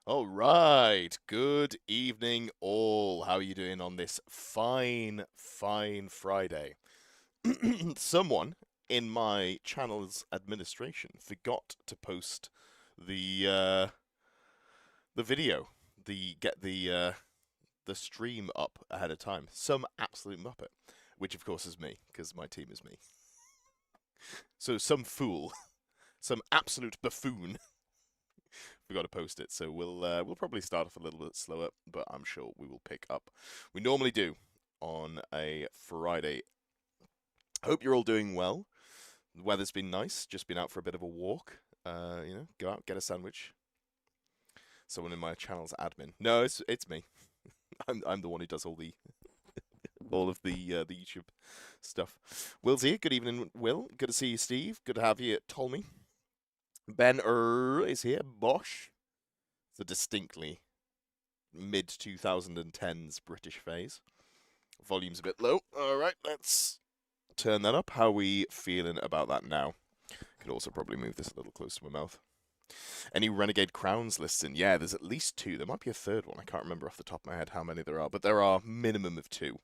All right. Good evening, all. How are you doing on this fine, fine Friday? Someone in my channel's administration forgot to post the video, the stream up ahead of time. Some absolute muppet, which of course is me, because my team is me. So some fool, some absolute buffoon forgot to post it, so we'll probably start off a little bit slower, but I'm sure we will pick up. We normally do on a Friday. Hope you're all doing well. The weather's been nice. Just been out for a bit of a walk. Go out, get a sandwich. Someone in my channel's admin. No, it's me. I'm the one who does all of the YouTube stuff. Will's here. Good evening, Will. Good to see you, Steve. Good to have you, Tolmy. Ben is here. Bosch. It's a distinctly mid 2010s British phase. Volume's a bit low. All right, let's turn that up. How are we feeling about that now? Could also probably move this a little closer to my mouth. Any Renegade Crowns listing? Yeah, there's at least two. There might be a third one. I can't remember off the top of my head how many there are, but there are minimum of two.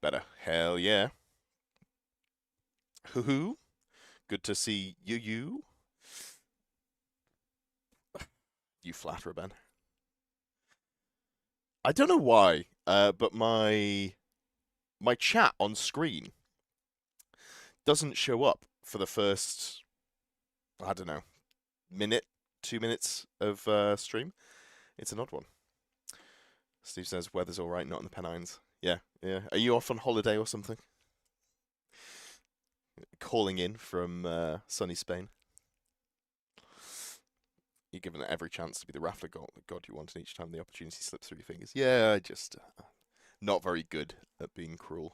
Better. Hell yeah. Hoo-hoo. Good to see you. You flatterer, Ben. I don't know why, but my chat on screen doesn't show up for the first, I don't know, minute, 2 minutes of stream. It's an odd one. Steve says weather's all right, not in the Pennines. Yeah, yeah. Are you off on holiday or something? Calling in from sunny Spain. You're given every chance to be the raffler god you want, and each time the opportunity slips through your fingers. Yeah, just not very good at being cruel.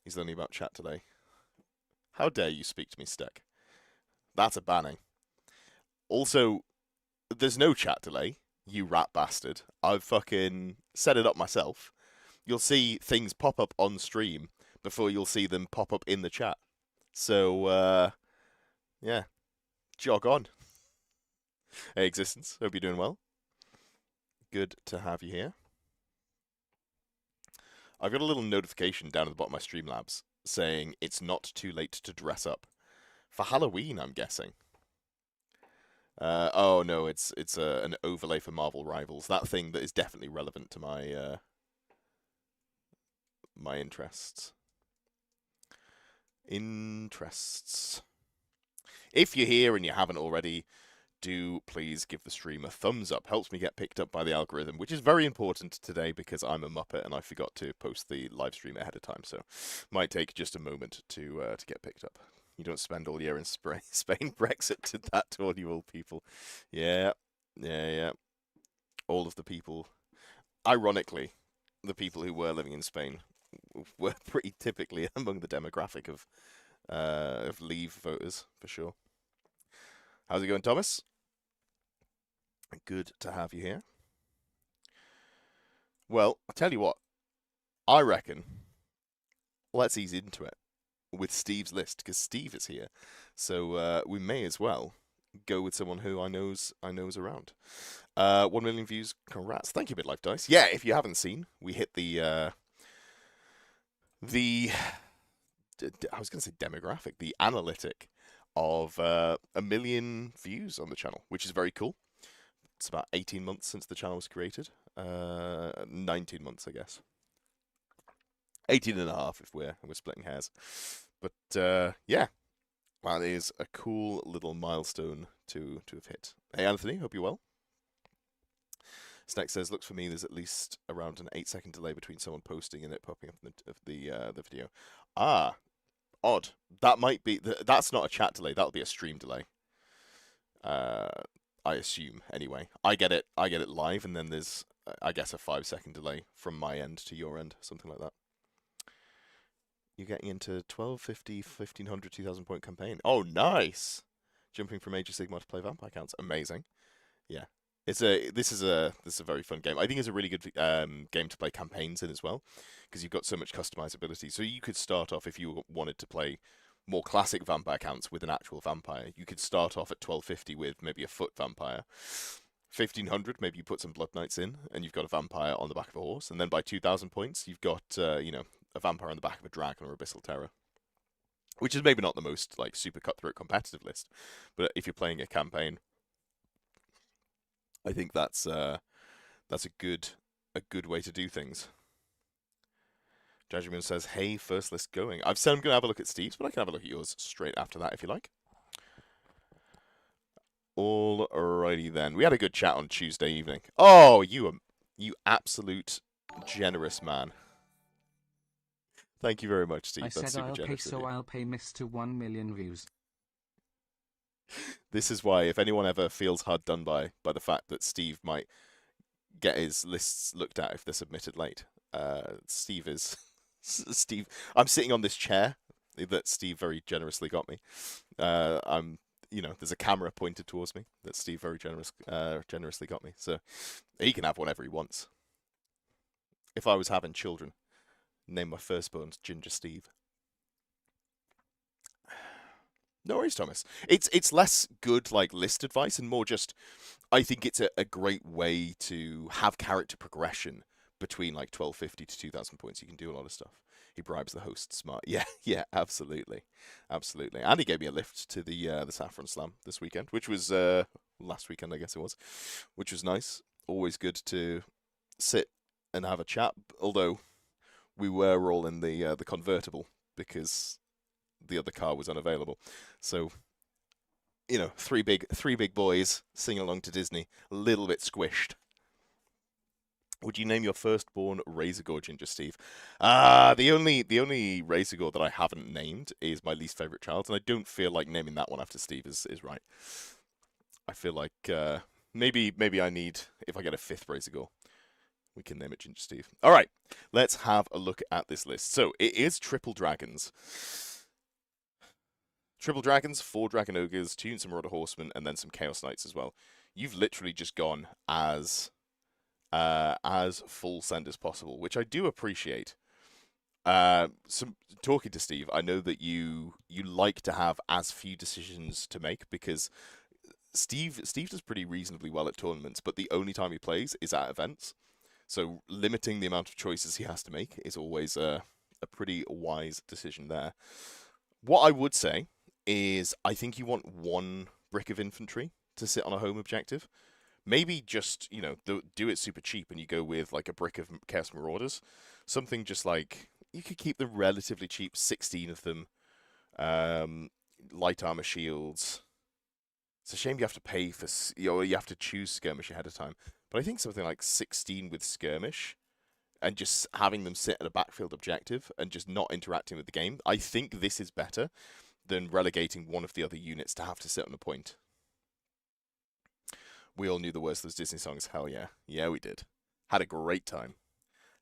He's learning about chat today. How dare you speak to me, Steck? That's a banning. Also, there's no chat delay, you rat bastard. I've fucking set it up myself. You'll see things pop up on stream before you'll see them pop up in the chat. So, yeah, jog on. Hey, Existence, hope you're doing well. Good to have you here. I've got a little notification down at the bottom of my Streamlabs saying it's not too late to dress up. For Halloween, I'm guessing. Oh no, it's an overlay for Marvel Rivals. That thing that is definitely relevant to my my interests. If you're here and you haven't already, do please give the stream a thumbs up. Helps me get picked up by the algorithm, which is very important today because I'm a muppet and I forgot to post the live stream ahead of time. So, might take just a moment to get picked up. You don't spend all year in Spain. Brexit did that to all you old people. Yeah, yeah, yeah. All of the people. Ironically, the people who were living in Spain were pretty typically among the demographic of Leave voters for sure. How's it going, Thomas? Good to have you here. Well, I'll tell you what. I reckon let's ease into it with Steve's list because Steve is here, so we may as well go with someone who I know's around. 1 million views, congrats! Thank you, BitLife Dice. Yeah, if you haven't seen, we hit the I was going to say demographic, the analytic of 1 million views on the channel, which is very cool. It's about 18 months since the channel was created. 19 months, I guess. 18 and a half if we're splitting hairs. But yeah, that is a cool little milestone to have hit. Hey Anthony, hope you're well. Snack says, looks for me there's at least around an 8-second delay between someone posting and it popping up in the video. Ah, odd. That might be that's not a chat delay. That'll be a stream delay. I assume anyway. I get it live, and then there's I guess a 5-second delay from my end to your end, something like that. You're getting into 1250, 1500, 2000 point campaign. Oh, nice! Jumping from Age of Sigmar to play vampire counts, amazing. Yeah, this is a very fun game. I think it's a really good game to play campaigns in as well, because you've got so much customizability. So you could start off if you wanted to play more classic vampire counts with an actual vampire. You could start off at 1250 with maybe a foot vampire, 1500, maybe you put some Blood Knights in, and you've got a vampire on the back of a horse. And then by 2000 points, you've got, a vampire on the back of a dragon or Abyssal Terror. Which is maybe not the most, like, super cutthroat competitive list. But if you're playing a campaign, I think that's a good way to do things. Judgment says, hey, first list going. I've said I'm going to have a look at Steve's, but I can have a look at yours straight after that if you like. Alrighty then. We had a good chat on Tuesday evening. Oh, you absolute generous man. Thank you very much, Steve. That's super generous of you. I'll pay Mr. 1 million views. This is why, if anyone ever feels hard done by the fact that Steve might get his lists looked at if they're submitted late, Steve is... Steve, I'm sitting on this chair that Steve very generously got me. There's a camera pointed towards me that Steve very generously got me. So he can have whatever he wants. If I was having children, name my firstborn Ginger Steve. No worries, Thomas. It's less good like list advice and more just, I think it's a great way to have character progression between like 1250 to 2000 points. You can do a lot of stuff. He bribes the host smart. Yeah, absolutely. And he gave me a lift to the Saffron Slam this weekend, which was last weekend, I guess it was, which was nice. Always good to sit and have a chat, although we were all in the convertible because the other car was unavailable. So, three big boys singing along to Disney, a little bit squished. Would you name your firstborn Razorgore, Ginger Steve? The only Razorgore that I haven't named is my least favorite child, and I don't feel like naming that one after Steve is right. I feel like maybe I need, if I get a fifth Razorgore, we can name it Ginger Steve. All right, let's have a look at this list. So it is triple dragons. Triple dragons, 4 dragon ogres, 2 some Marauder horsemen, and then some chaos knights as well. You've literally just gone as full send as possible, which I do appreciate. Talking to Steve, I know that you like to have as few decisions to make because Steve does pretty reasonably well at tournaments, but the only time he plays is at events. So limiting the amount of choices he has to make is always a pretty wise decision there. What I would say is I think you want 1 brick of infantry to sit on a home objective. Maybe just, do it super cheap and you go with like a brick of Chaos Marauders. Something just like, you could keep them relatively cheap, 16 of them. Light armor shields. It's a shame you have to pay for, you have to choose skirmish ahead of time. But I think something like 16 with skirmish and just having them sit at a backfield objective and just not interacting with the game. I think this is better than relegating one of the other units to have to sit on a point. We all knew the worst of those Disney songs. Hell yeah. Yeah, we did. Had a great time.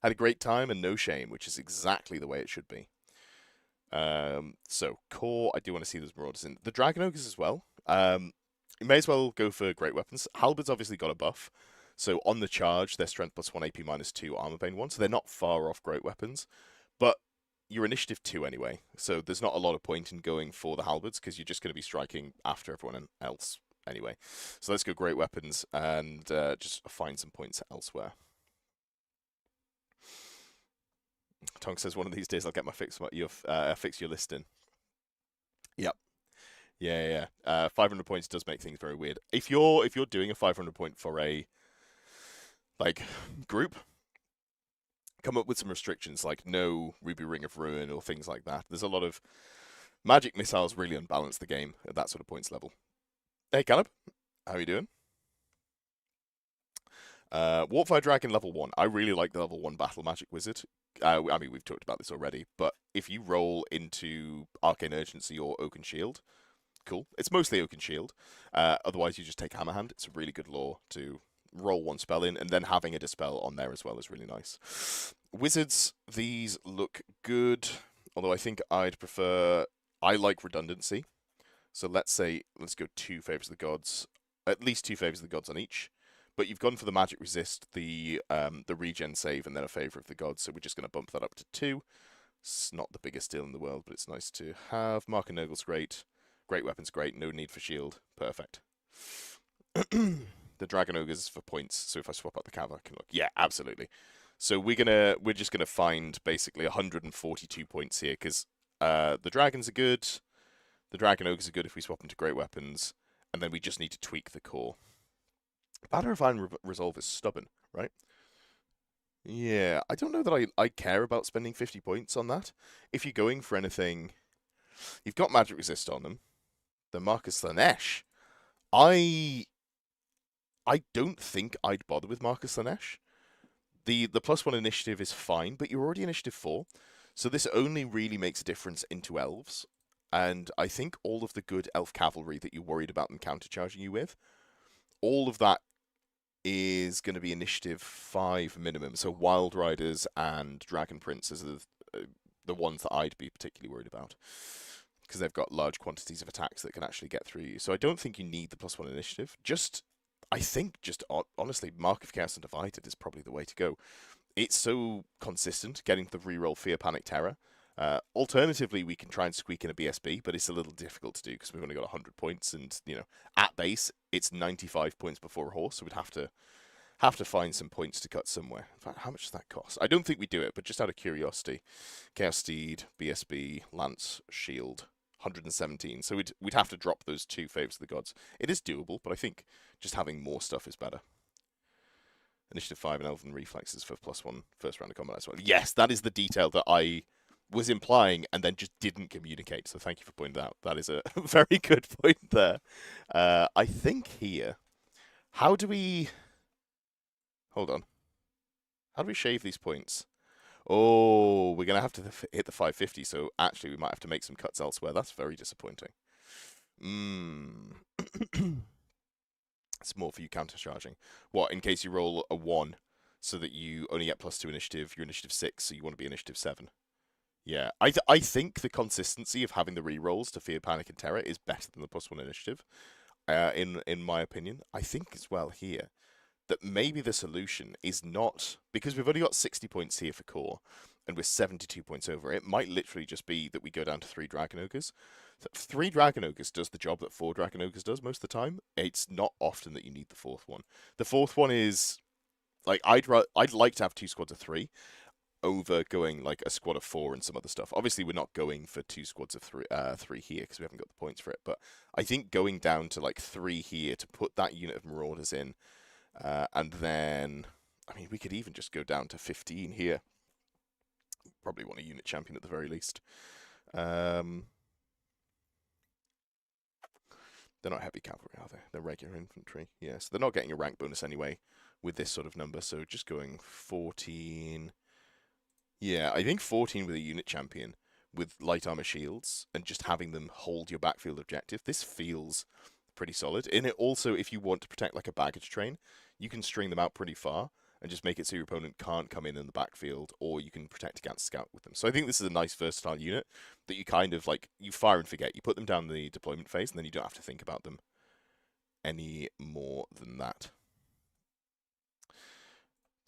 Had a great time and no shame, which is exactly the way it should be. So, core, I do want to see those Marauders in. The Dragon Ogres as well. You may as well go for great weapons. Halberd's obviously got a buff. So, on the charge, they're strength +1, AP -2, armor bane 1. So, they're not far off great weapons. But you're initiative 2 anyway. So, there's not a lot of point in going for the Halberds because you're just going to be striking after everyone else. Anyway, so let's go great weapons and just find some points elsewhere. Tonk says one of these days I'll get my fix your list in. Yep. Yeah. 500 points does make things very weird. If you're doing a 500 point for a group, come up with some restrictions like no Ruby Ring of Ruin or things like that. There's a lot of magic missiles really unbalance the game at that sort of points level. Hey, Caleb. How are you doing? Warpfire Dragon level 1. I really like the level 1 Battle Magic Wizard. I mean, we've talked about this already, but if you roll into Arcane Urgency or Oaken Shield, cool. It's mostly Oaken Shield. Otherwise, you just take Hammerhand. It's a really good lore to roll 1 spell in, and then having a Dispel on there as well is really nice. Wizards, these look good, although I think I'd prefer... I like redundancy. So let's go 2 Favors of the Gods, at least 2 Favors of the Gods on each. But you've gone for the Magic Resist, the regen save, and then a Favor of the Gods, so we're just going to bump that up to 2. It's not the biggest deal in the world, but it's nice to have. Mark and Nurgle's great. Great weapon's great, no need for shield. Perfect. The Dragon Ogres is for points, so if I swap out the Cav, I can look. Yeah, absolutely. So we're just gonna find basically 142 points here because the dragons are good, the Dragon Ogres are good if we swap them to great weapons, and then we just need to tweak the core. Banner of Iron Resolve is stubborn, right? Yeah, I don't know that I care about spending 50 points on that. If you're going for anything, you've got Magic Resist on them. The Marcus Slanesh. I don't think I'd bother with Marcus Slanesh. The +1 initiative is fine, but you're already initiative 4, so this only really makes a difference into elves. And I think all of the good elf cavalry that you're worried about them countercharging you with, all of that is going to be initiative 5 minimum. So Wild Riders and Dragon Princes are the ones that I'd be particularly worried about, because they've got large quantities of attacks that can actually get through you. So I don't think you need the +1 initiative. I think honestly, Mark of Chaos and Divided is probably the way to go. It's so consistent, getting the reroll Fear, Panic, Terror. Alternatively, we can try and squeak in a BSB, but it's a little difficult to do because we've only got 100 points, and at base it's 95 points before a horse, so we'd have to find some points to cut somewhere. In fact, how much does that cost? I don't think we do it, but just out of curiosity, Chaos Steed, BSB, Lance, Shield, 117. So we'd have to drop those 2 Favors of the Gods. It is doable, but I think just having more stuff is better. Initiative 5 and Elven Reflexes for +1 first round of combat as well. Yes, that is the detail that I was implying and then just didn't communicate. So thank you for pointing that out. That is a very good point there. I think here, how do we... Hold on. How do we shave these points? Oh, we're going to have to hit the 550, so actually we might have to make some cuts elsewhere. That's very disappointing. It's more for you countercharging. What, in case you roll a 1, so that you only get +2 initiative, you're initiative 6, so you want to be initiative 7. Yeah, I think the consistency of having the rerolls to Fear, Panic, and Terror is better than the +1 initiative, in my opinion. I think as well here that maybe the solution is not, because we've only got 60 points here for core, and we're 72 points over. It might literally just be that we go down to 3 Dragon Ogres. 3 Dragon Ogres does the job that 4 Dragon Ogres does most of the time. It's not often that you need the 4th one. The 4th one is, like, I'd like to have 2 squads of 3 over going like a squad of 4 and some other stuff. Obviously, we're not going for 2 squads of 3 here because we haven't got the points for it. But I think going down to like 3 here to put that unit of Marauders in, and then, I mean, we could even just go down to 15 here. Probably want a unit champion at the very least. They're not heavy cavalry, are they? They're regular infantry. Yeah, so they're not getting a rank bonus anyway with this sort of number. So just going 14. Yeah, I think 14 with a unit champion with light armor shields and just having them hold your backfield objective. This feels pretty solid. And it also, if you want to protect like a baggage train, you can string them out pretty far and just make it so your opponent can't come in the backfield, or you can protect against scout with them. So I think this is a nice versatile unit that you kind of like, you fire and forget. You put them down the deployment phase and then you don't have to think about them any more than that.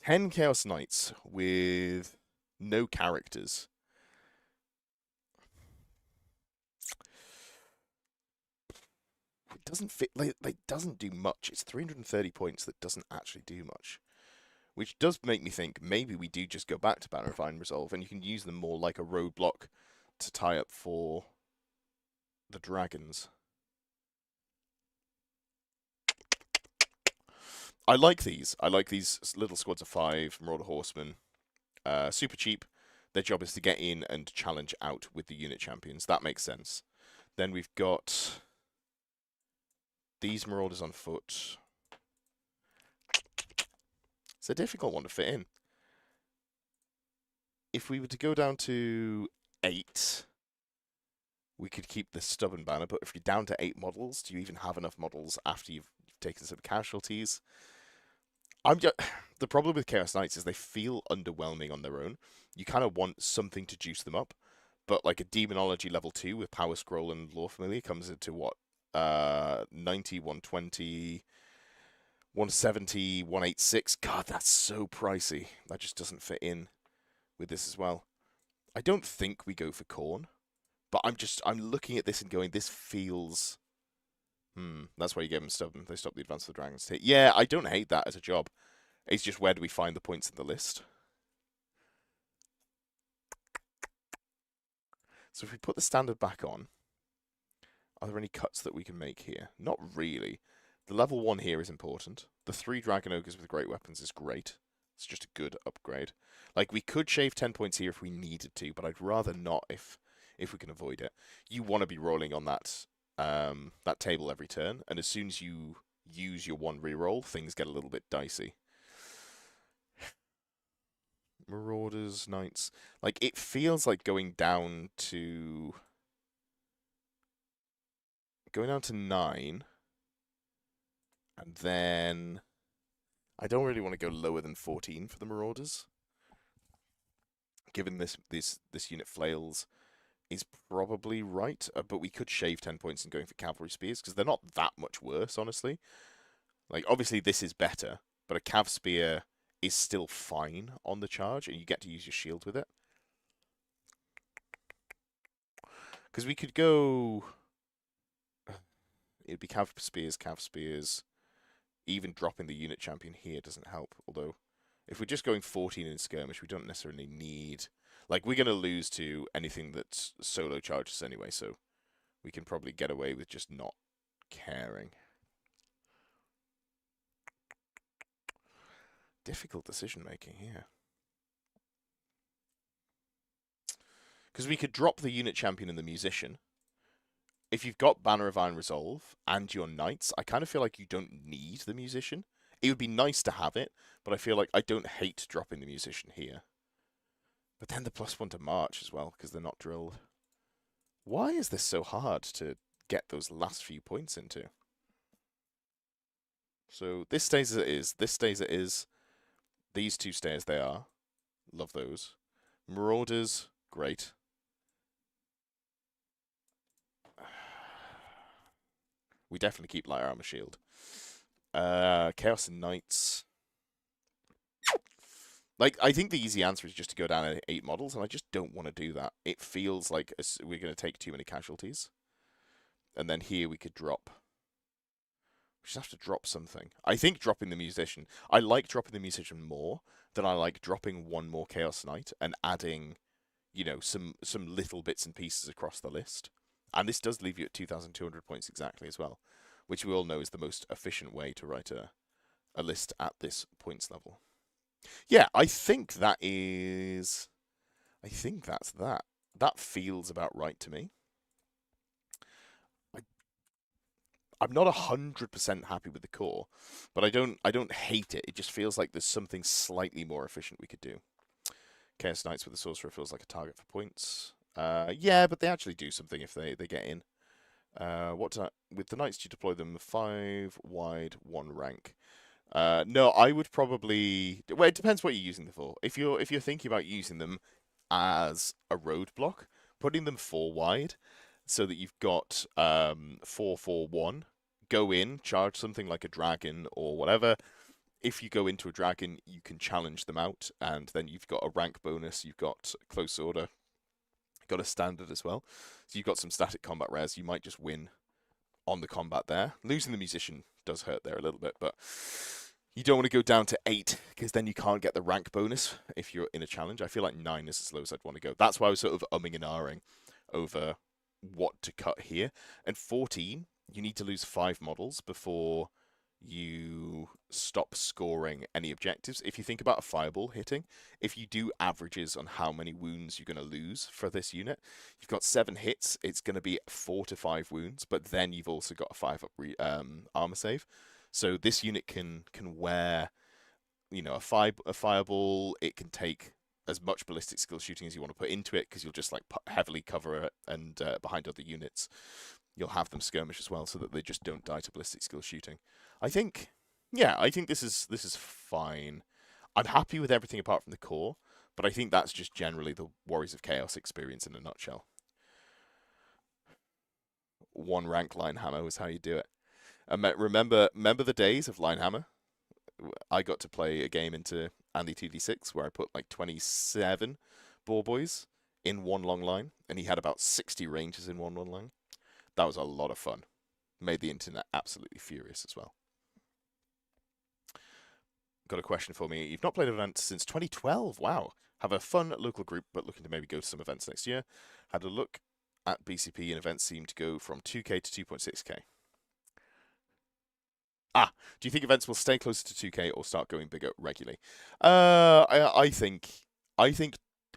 10 Chaos Knights with no characters. It doesn't fit, like doesn't do much. It's 330 points that doesn't actually do much. Which does make me think maybe we do just go back to Banner of Iron Resolve and you can use them more like a roadblock to tie up for the dragons. I like these. I like these little squads of 5, Marauder Horsemen. Super cheap. Their job is to get in and challenge out with the unit champions. That makes sense. Then we've got these Marauders on foot. It's a difficult one to fit in. If we were to go down to 8, we could keep the stubborn banner, but if you're down to 8 models, do you even have enough models after you've taken some casualties? The problem with Chaos Knights is they feel underwhelming on their own. You kind of want something to juice them up, but like a Demonology level 2 with Power Scroll and Lore Familiar comes into what? 90, 120... 170, 186. God, that's so pricey. That just doesn't fit in with this as well. I don't think we go for Khorne, but I'm looking at this and going, this feels That's why you gave them stubborn. They stopped the advance of the dragons. Yeah, I don't hate that as a job. It's just where do we find the points in the list? So if we put the standard back on, are there any cuts that we can make here? Not really. The level 1 here is important. The 3 Dragon Ogres with great weapons is great. It's just a good upgrade. Like, we could shave 10 points here if we needed to, but I'd rather not if we can avoid it. You want to be rolling on that that table every turn, and as soon as you use your 1 reroll, things get a little bit dicey. Marauders, Knights. Like, it feels like going down to 9, and then I don't really want to go lower than 14 for the Marauders. Given this unit flails is probably right, but we could shave 10 points in going for Cavalry Spears, because they're not that much worse, honestly. Like, obviously this is better, but a Cav Spear is still fine on the charge, and you get to use your shield with it. Because we could go... It'd be Cav Spears. Even dropping the unit champion here doesn't help, although if we're just going 14 in skirmish, we don't necessarily need... Like, we're going to lose to anything that's solo charges anyway, so we can probably get away with just not caring. Difficult decision-making here. Because we could drop the unit champion and the musician. If you've got Banner of Iron Resolve and your Knights, I kind of feel like you don't need the musician. It would be nice to have it, but I feel like I don't hate dropping the musician here. But then the +1 to March as well, because they're not drilled. Why is this so hard to get those last few points into? So this stays as it is. This stays as it is. These 2 stay as they are. Love those. Marauders, great. We definitely keep Light Armor Shield. Chaos and Knights. Like, I think the easy answer is just to go down at 8 models, and I just don't want to do that. It feels like we're going to take too many casualties. And then here we could drop. We just have to drop something. I think dropping the musician. I like dropping the musician more than I like dropping 1 more Chaos Knight and adding, you know, some little bits and pieces across the list. And this does leave you at 2,200 points exactly as well, which we all know is the most efficient way to write a list at this points level. Yeah, I think that is... I think that's that. That feels about right to me. I'm not 100% happy with the core, but I don't hate it. It just feels like there's something slightly more efficient we could do. Chaos Knights with the Sorcerer feels like a target for points. Yeah, but they actually do something if they get in. With the Knights, do you deploy them 5 wide, 1 rank? No, I would probably... Well, it depends what you're using them for. If you're thinking about using them as a roadblock, putting them 4 wide so that you've got 4-4-1, go in, charge something like a dragon or whatever. If you go into a dragon, you can challenge them out, and then you've got a rank bonus, you've got close order, got a standard as well. So you've got some static combat rares, you might just win on the combat there. Losing the musician does hurt there a little bit, but you don't want to go down to 8, because then you can't get the rank bonus if you're in a challenge. I feel like 9 is as low as I'd want to go. That's why I was sort of umming and ahhing over what to cut here. And 14, you need to lose 5 models before you stop scoring any objectives. If you think about a fireball hitting, if you do averages on how many wounds you're going to lose for this unit, you've got 7 hits, it's going to be 4 to 5 wounds, but then you've also got a 5 up armor save. So this unit can wear, you know, a fireball. It can take as much ballistic skill shooting as you want to put into it, because you'll just like heavily cover it, and behind other units you'll have them skirmish as well, so that they just don't die to ballistic skill shooting. I think this is fine. I'm happy with everything apart from the core, but I think that's just generally the Warriors of Chaos experience in a nutshell. 1 rank Linehammer was how you do it. Remember the days of Linehammer? I got to play a game into Andy 2D6 where I put like 27 Boar Boys in 1 long line, and he had about 60 ranges in 1 long line. That was a lot of fun. Made the internet absolutely furious as well. Got a question for me. You've not played an event since 2012. Wow. Have a fun local group, but looking to maybe go to some events next year. Had a look at BCP, and events seem to go from 2K to 2.6K. Do you think events will stay closer to 2K or start going bigger regularly? I think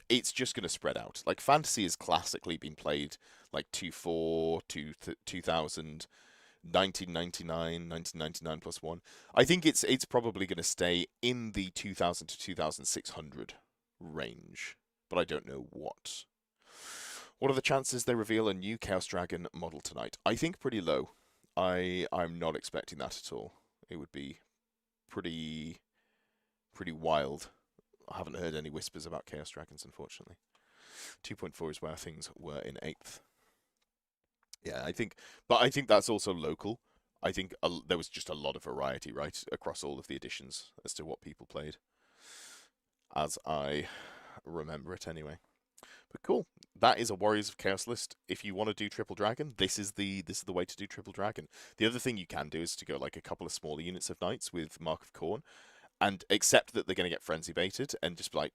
it's just going to spread out. Like Fantasy has classically been played like 2.4, 2000, 1999, 1999 plus one. I think it's probably going to stay in the 2000 to 2600 range, but I don't know what. What are the chances they reveal a new Chaos Dragon model tonight? I think pretty low. I'm not expecting that at all. It would be pretty wild. I haven't heard any whispers about Chaos Dragons, unfortunately. 2.4 is where things were in 8th. Yeah, I think that's also local. I think there was just a lot of variety, right, across all of the editions as to what people played, as I remember it anyway. But cool, that is a Warriors of Chaos list. If you want to do Triple Dragon, this is the way to do Triple Dragon. The other thing you can do is to go like a couple of smaller units of knights with Mark of Corn, and accept that they're going to get frenzy baited, and just be like,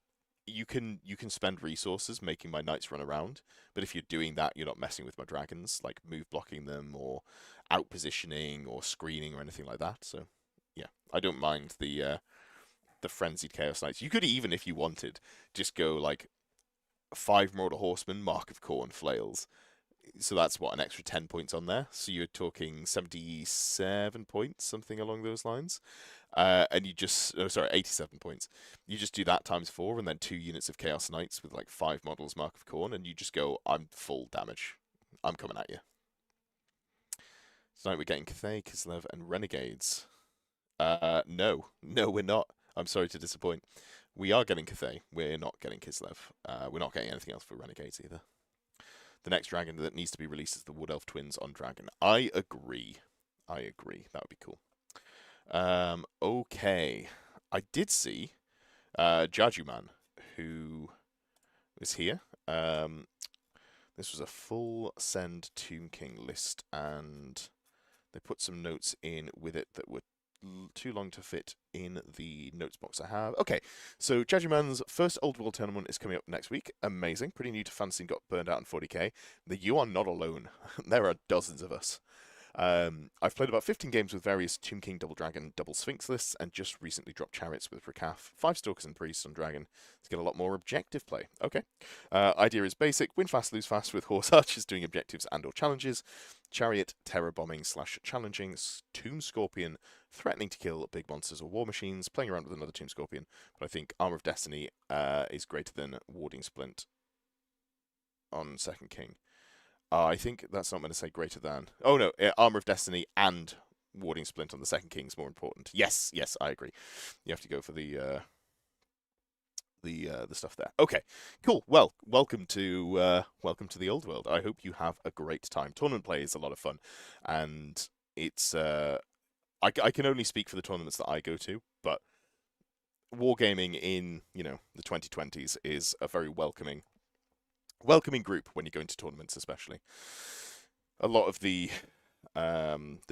you can spend resources making my knights run around, but if you're doing that, you're not messing with my dragons, like move blocking them or out positioning or screening or anything like that. So yeah, I don't mind the frenzied Chaos Knights. You could even, if you wanted, just go like 5 Marauder Horsemen, Mark of Corn, Flails. So that's what, an extra 10 points on there. So you're talking 77 points, something along those lines. And you just, 87 points. You just do that times 4, and then 2 units of Chaos Knights with like 5 models Mark of Corn, and you just go, I'm full damage. I'm coming at you. Tonight we're getting Cathay, Kislev, and Renegades. No, we're not. I'm sorry to disappoint. We are getting Cathay. We're not getting Kislev. We're not getting anything else for Renegades either. The next dragon that needs to be released is the Wood Elf Twins on Dragon. I agree. That would be cool. Okay. I did see Jajuman, who was here. This was a full send Tomb King list, and they put some notes in with it that were too long to fit in the notes box I have. Okay, so Jajuman's first Old World tournament is coming up next week. Amazing. Pretty new to Fantasy and got burned out in 40k. You are not alone. There are dozens of us. I've played about 15 games with various Tomb King, Double Dragon, Double Sphinx lists, and just recently dropped Chariots with Rakaf, 5 Stalkers and Priests on Dragon to get a lot more objective play. Okay. Idea is basic: win fast, lose fast with Horse Archers doing objectives and or challenges, Chariot, terror bombing / challenging, Tomb Scorpion, threatening to kill big monsters or war machines, playing around with another Tomb Scorpion, but I think Armor of Destiny is greater than Warding Splint on Second King. I think that's not going to say greater than. Oh no, Armor of Destiny and Warding Splint on the Second King is more important. Yes, I agree. You have to go for the stuff there. Okay, cool. Well, welcome to the old world. I hope you have a great time. Tournament play is a lot of fun, and it's I can only speak for the tournaments that I go to, but wargaming in the 2020s is a very welcoming group when you go into tournaments, especially. A lot of the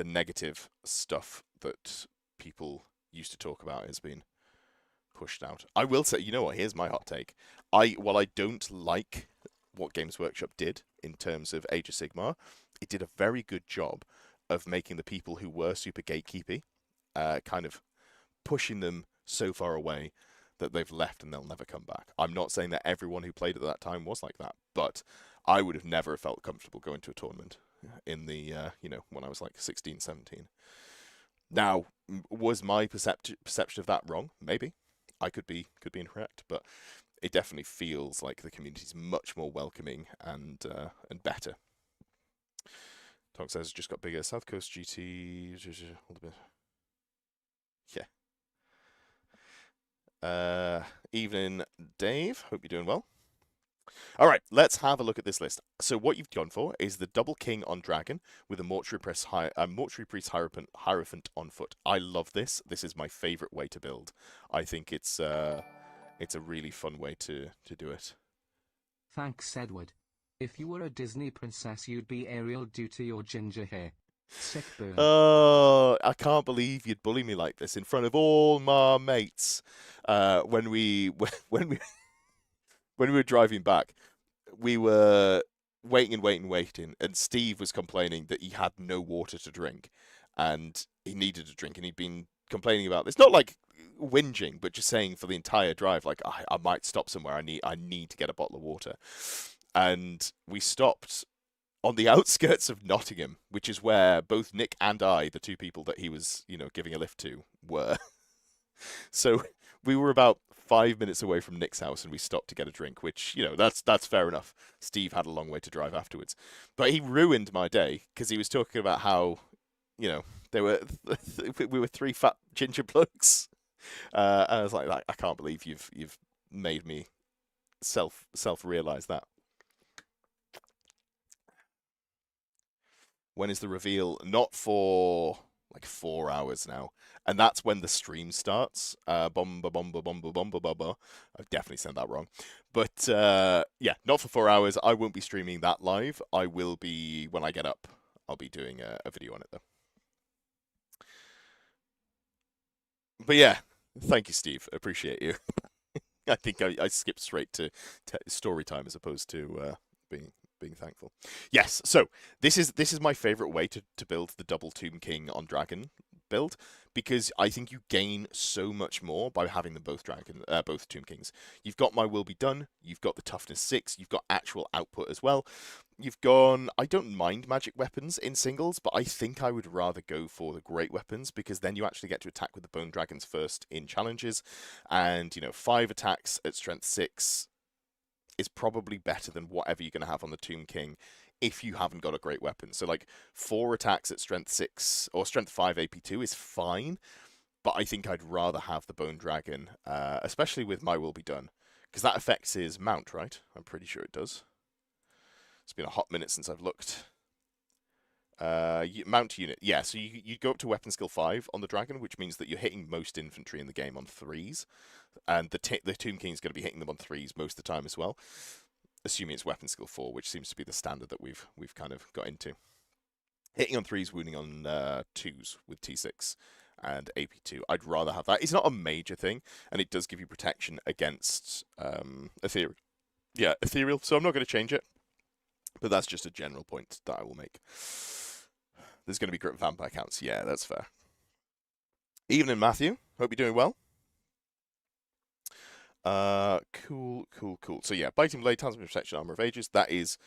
negative stuff that people used to talk about has been pushed out. I will say, you know what? Here's my hot take. While I don't like what Games Workshop did in terms of Age of Sigmar, it did a very good job of making the people who were super gatekeepy, kind of pushing them so far away that they've left and they'll never come back. I'm not saying that everyone who played at that time was like that, but I would have never felt comfortable going to a tournament in the, when I was like 16, 17. Now, was my perception of that wrong? Maybe. I could be incorrect, but it definitely feels like the community is much more welcoming and better. Tonk says just got bigger. South Coast GT, all the bit. Yeah. Evening, Dave. Hope you're doing well. All right, let's have a look at this list. So what you've gone for is the Double King on Dragon with a Mortuary Priest Hierophant on foot. I love this. This is my favorite way to build. I think it's a really fun way to do it. Thanks, Edward. If you were a Disney princess, you'd be Ariel due to your ginger hair. Sick burn. Oh, I can't believe you'd bully me like this in front of all my mates. When we when we when we were driving back, we were waiting and waiting and waiting, and Steve was complaining that he had no water to drink, and he needed a drink, and he'd been complaining about this, not like whinging, but just saying for the entire drive, like I might stop somewhere. I need to get a bottle of water, and we stopped on the outskirts of Nottingham, which is where both Nick and I, the two people that he was, giving a lift to, were. So we were about 5 minutes away from Nick's house, and we stopped to get a drink, which that's fair enough. Steve had a long way to drive afterwards, but he ruined my day because he was talking about how there were we were three fat ginger blokes, and I was like, I can't believe you've made me self realize that. When is the reveal? Not for like 4 hours now, and that's when the stream starts. Bomba bomba bomba bomba bomba. I've definitely said that wrong, but yeah, not for 4 hours. I won't be streaming that live. I will be when I get up. I'll be doing a video on it though. But yeah, thank you, Steve. Appreciate you. I think I skipped straight to story time as opposed to being thankful. Yes, so this is my favorite way to build the double Tomb King on Dragon build, because I think you gain so much more by having them both Tomb Kings. You've got My Will Be Done, you've got the toughness 6, you've got actual output as well. You've gone. I don't mind magic weapons in singles, but I think I would rather go for the great weapons, because then you actually get to attack with the bone dragons first in challenges, and 5 attacks at strength 6 is probably better than whatever you're going to have on the Tomb King if you haven't got a great weapon. So like 4 attacks at strength 6 or strength 5 AP2 is fine, but I think I'd rather have the Bone Dragon, especially with My Will Be Done, because that affects his mount, right? I'm pretty sure it does. It's been a hot minute since I've looked. Mount unit, yeah. So you go up to weapon skill 5 on the dragon, which means that you're hitting most infantry in the game on 3s, and the Tomb King's going to be hitting them on 3s most of the time as well, assuming it's weapon skill 4, which seems to be the standard that we've kind of got into. Hitting on 3s, wounding on 2s with T6 and AP2. I'd rather have that. It's not a major thing, and it does give you protection against ethereal. Yeah, ethereal. So I'm not going to change it, but that's just a general point that I will make. There's going to be great vampire counts. Yeah, that's fair. Evening, Matthew. Hope you're doing well. Cool. So yeah, Biting Blade, Talisman of Protection, Armor of Ages. That is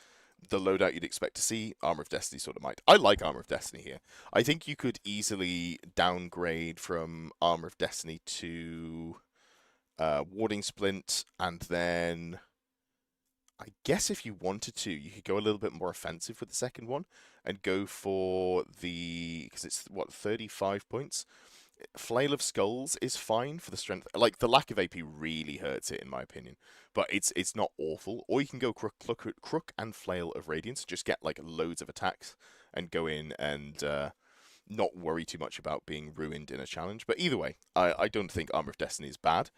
the loadout you'd expect to see. Armor of Destiny sort of might. I like Armor of Destiny here. I think you could easily downgrade from Armor of Destiny to Warding Splint, and then I guess if you wanted to, you could go a little bit more offensive with the second one and go for because it's 35 points. Flail of Skulls is fine for the strength. Like, the lack of AP really hurts it in my opinion, but it's not awful. Or you can go Crook and Flail of Radiance, just get like loads of attacks and go in and not worry too much about being ruined in a challenge. But either way, I don't think Armor of Destiny is bad.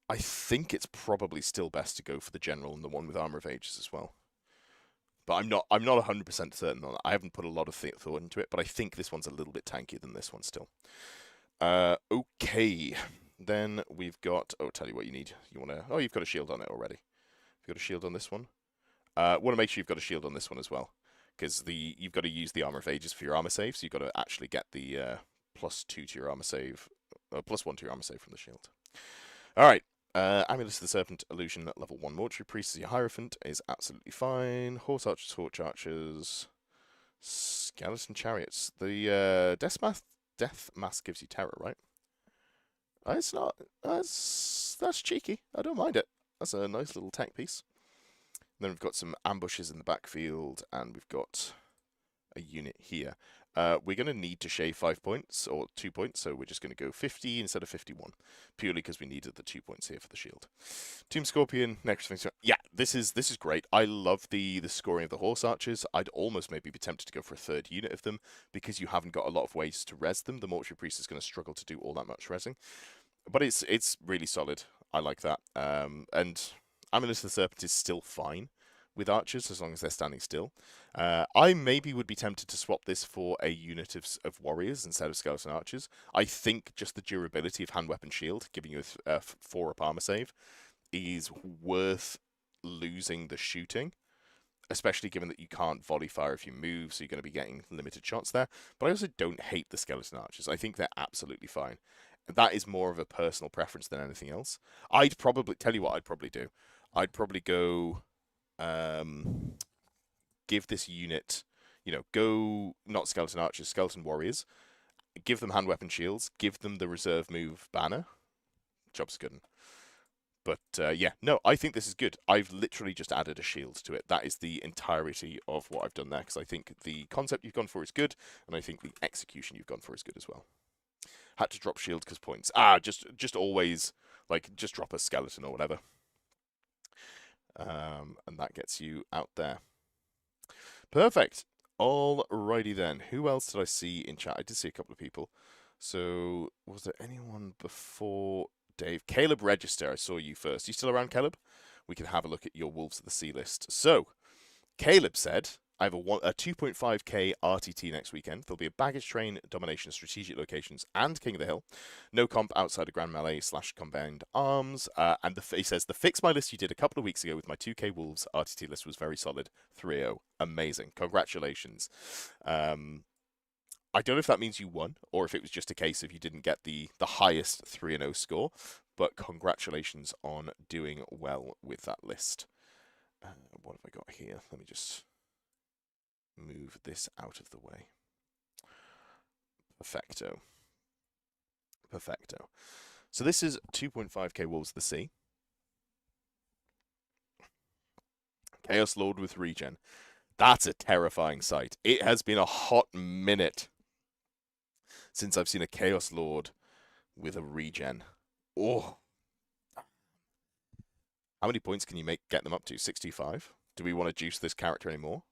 I think it's probably still best to go for the general and the one with Armor of Ages as well. But I'm not 100% certain on that. I haven't put a lot of thought into it, but I think this one's a little bit tankier than this one still. Okay. Then we've got... Oh, tell you what you need. You want to... Oh, you've got a shield on it already. You've got a shield on this one. Want to make sure you've got a shield on this one as well, because you've got to use the Armor of Ages for your armor save, so you've got to actually get the +2 to your armor save, +1 to your armor save from the shield. All right. Amulet of the Serpent, Illusion, level 1 Mortuary Priest as your Hierophant is absolutely fine. Horse Archers, Torch Archers, Skeleton Chariots. The Death Mask gives you terror, right? It's not. That's cheeky. I don't mind it. That's a nice little tank piece. Then we've got some ambushes in the backfield, and we've got a unit here. We're going to need to shave 5 points, or 2 points, so we're just going to go 50 instead of 51, purely because we needed the 2 points here for the shield. Tomb Scorpion, Necrosphinx. Yeah, this is great. I love the scoring of the Horse Archers. I'd almost maybe be tempted to go for a third unit of them, because you haven't got a lot of ways to res them. The Mortuary Priest is going to struggle to do all that much resing. But it's really solid. I like that. And Amulet of the Serpent is still fine with archers as long as they're standing still. I maybe would be tempted to swap this for a unit of warriors instead of skeleton archers. I think just the durability of hand weapon shield, giving you a 4-up armor save, is worth losing the shooting, especially given that you can't volley fire if you move, so you're going to be getting limited shots there. But I also don't hate the skeleton archers. I think they're absolutely fine. That is more of a personal preference than anything else. I'd probably tell you what I'd probably do. I'd probably go give this unit, go not skeleton archers, skeleton warriors. Give them hand weapon shields. Give them the reserve move banner. Job's good. But yeah, no, I think this is good. I've literally just added a shield to it. That is the entirety of what I've done there, because I think the concept you've gone for is good, and I think the execution you've gone for is good as well. Had to drop shield because points. Just always, just drop a skeleton or whatever. And that gets you out there. Perfect. Alrighty then. Who else did I see in chat? I did see a couple of people. So, was there anyone before Dave? Caleb Register, I saw you first. You still around, Caleb? We can have a look at your Wolves of the Sea list. So, Caleb said, I have a 2.5k RTT next weekend. There'll be a baggage train, domination, strategic locations, and King of the Hill. No comp outside of Grand Melee / combined arms. And he says, the fix my list you did a couple of weeks ago with my 2k Wolves RTT list was very solid. 3-0. Amazing. Congratulations. I don't know if that means you won, or if it was just a case of you didn't get the highest 3-0 score, but congratulations on doing well with that list. What have I got here? Let me just move this out of the way. Perfecto. Perfecto. So this is 2.5k Wolves of the Sea. Chaos Lord with regen. That's a terrifying sight. It has been a hot minute since I've seen a Chaos Lord with a regen. Oh. How many points can you get them up to? 65? Do we want to juice this character anymore?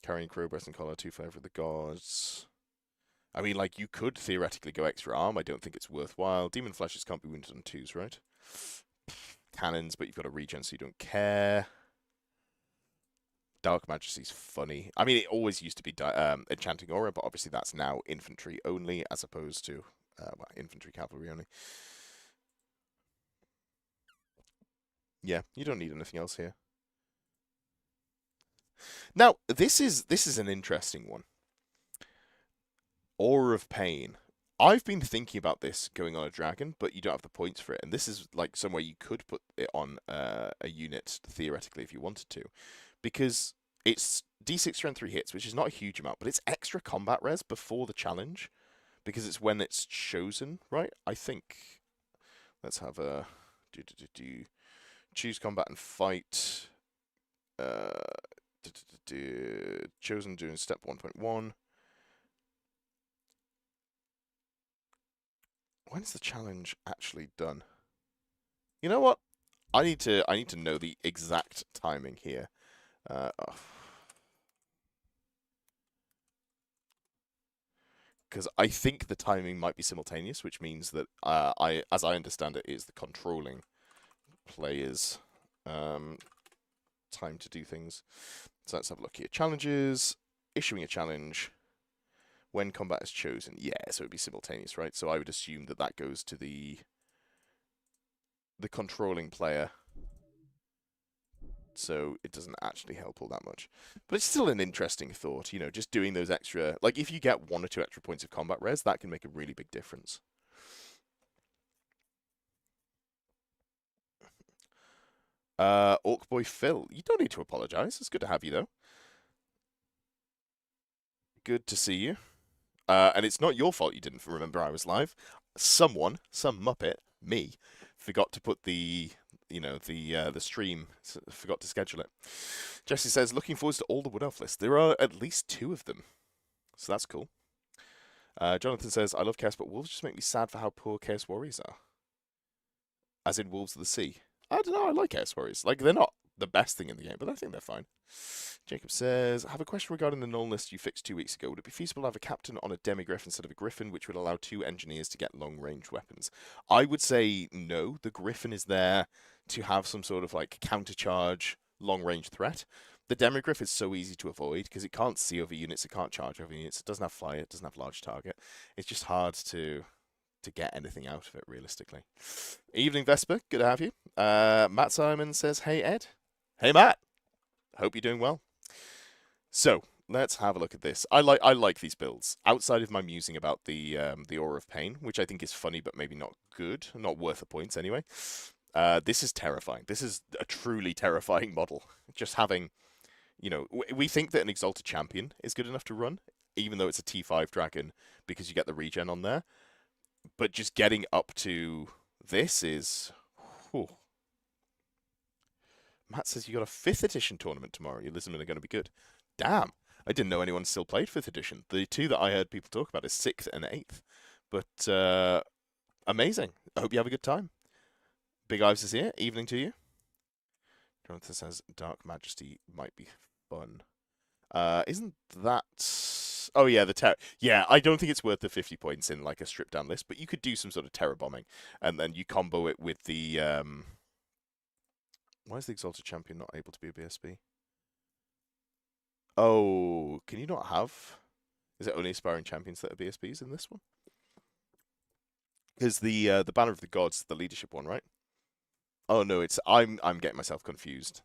Carrying crow, breast and collar, 2-5 with the gods. I mean, you could theoretically go extra arm. I don't think it's worthwhile. Demon Fleshes can't be wounded on 2s, right? Cannons, but you've got a regen, so you don't care. Dark Majesty's funny. I mean, it always used to be Enchanting Aura, but obviously that's now infantry only, as opposed to infantry cavalry only. Yeah, you don't need anything else here. Now, this is an interesting one. Aura of Pain. I've been thinking about this going on a dragon, but you don't have the points for it. And this is somewhere you could put it on a unit, theoretically, if you wanted to. Because it's D6 strength 3 hits, which is not a huge amount, but it's extra combat res before the challenge. Because it's when it's chosen, right? I think. Let's have a... Choose combat and fight. Chosen doing step 1.1. When's the challenge actually done? You know what? I need to know the exact timing here. Because I think the timing might be simultaneous, which means that as I understand it, is the controlling players' time to do things. So let's have a look here. Challenges, issuing a challenge. When combat is chosen, yeah, so it'd be simultaneous, right? So I would assume that goes to the controlling player. So it doesn't actually help all that much. But it's still an interesting thought, just doing those extra... if you get 1 or 2 extra points of combat res, that can make a really big difference. Orc Boy Phil, you don't need to apologize. It's good to have you, though. Good to see you. And it's not your fault you didn't remember I was live. Some muppet, me, forgot to put the stream, forgot to schedule it. Jesse says, looking forward to all the Wood Elf lists. There are at least 2 of them. So that's cool. Jonathan says, I love Chaos, but Wolves just make me sad for how poor Chaos Warriors are. As in Wolves of the Sea. I don't know, I like Chaos Warriors. They're not the best thing in the game, but I think they're fine. Jacob says, I have a question regarding the null list you fixed 2 weeks ago. Would it be feasible to have a captain on a demigriff instead of a griffin, which would allow 2 engineers to get long-range weapons? I would say no. The griffin is there to have some sort of counter-charge long-range threat. The Demigryph is so easy to avoid because it can't see over units, it can't charge over units, it doesn't have fire, it doesn't have large target. It's just hard to get anything out of it, realistically. Evening Vesper, good to have you. Matt Simon says, hey Ed. Hey Matt! Hope you're doing well. So, let's have a look at this. I like these builds. Outside of my musing about the Aura of Pain, which I think is funny but maybe not good, not worth the points anyway. This is terrifying. This is a truly terrifying model. Just having, you know, we think that an Exalted Champion is good enough to run, even though it's a T5 dragon, because you get the regen on there. But just getting up to this is... Whew. Matt says you got a 5th edition tournament tomorrow. Your lizardmen are going to be good. Damn. I didn't know anyone still played 5th edition. The two that I heard people talk about is 6th and 8th. But amazing. I hope you have a good time. Big Ives is here. Evening to you. Jonathan says Dark Majesty might be fun. Isn't that... Oh yeah, the terror. Yeah, I don't think it's worth the 50 points in like a stripped down list, but you could do some sort of terror bombing, and then you combo it with the. Why is the Exalted Champion not able to be a BSB? Oh, can you not have? Is it only aspiring champions that are BSBs in this one? Because the Banner of the Gods, the leadership one, right? Oh no, it's I'm getting myself confused.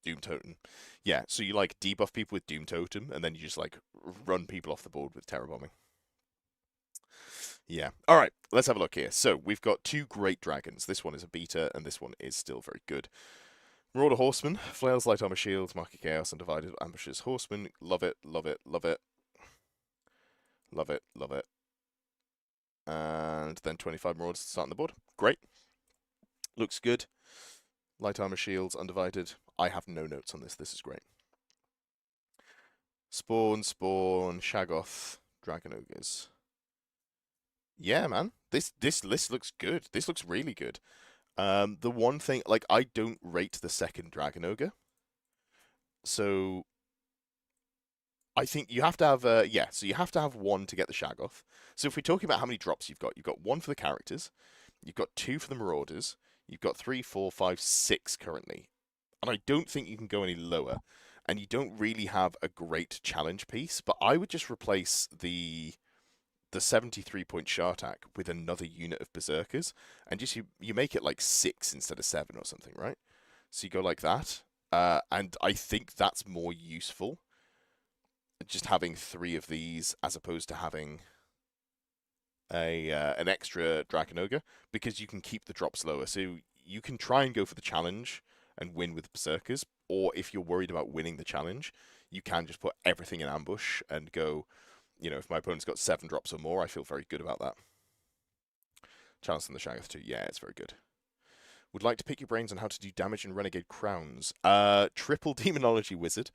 Doom Totem. Yeah, so you like debuff people with Doom Totem, and then you just like run people off the board with terror bombing. Yeah. All right, let's have a look here. So we've got 2 great dragons. This one is a beta, and this one is still very good. Marauder Horseman, Flails, Light Armor Shields, Market Chaos, Undivided Ambushes. Horseman, love it, love it, love it. Love it, love it. And then 25 Marauders to start on the board. Great. Looks good. Light Armor Shields, Undivided. I have no notes on this. This is great. Spawn, Shaggoth, Dragon Ogres. Yeah, man. This list looks good. This looks really good. The one thing, like, I don't rate the second Dragon Ogre. So, I think you have to have, so you have to have 1 to get the Shaggoth. So if we're talking about how many drops you've got 1 for the characters, you've got 2 for the Marauders, you've got 3, 4, 5, 6 currently. And I don't think you can go any lower. And you don't really have a great challenge piece, but I would just replace the 73-point Shartak with another unit of Berserkers, and just you make it like 6 instead of 7 or something, right? So you go like that, and I think that's more useful, just having 3 of these as opposed to having an extra Dragon Ogre, because you can keep the drops lower. So you can try and go for the challenge and win with Berserkers, or if you're worried about winning the challenge, you can just put everything in ambush and go, you know, if my opponent's got 7 drops or more, I feel very good about that. Chance on the Shaggoth too. Yeah, it's very good. Would like to pick your brains on how to do damage in Renegade Crowns. Triple Demonology Wizard.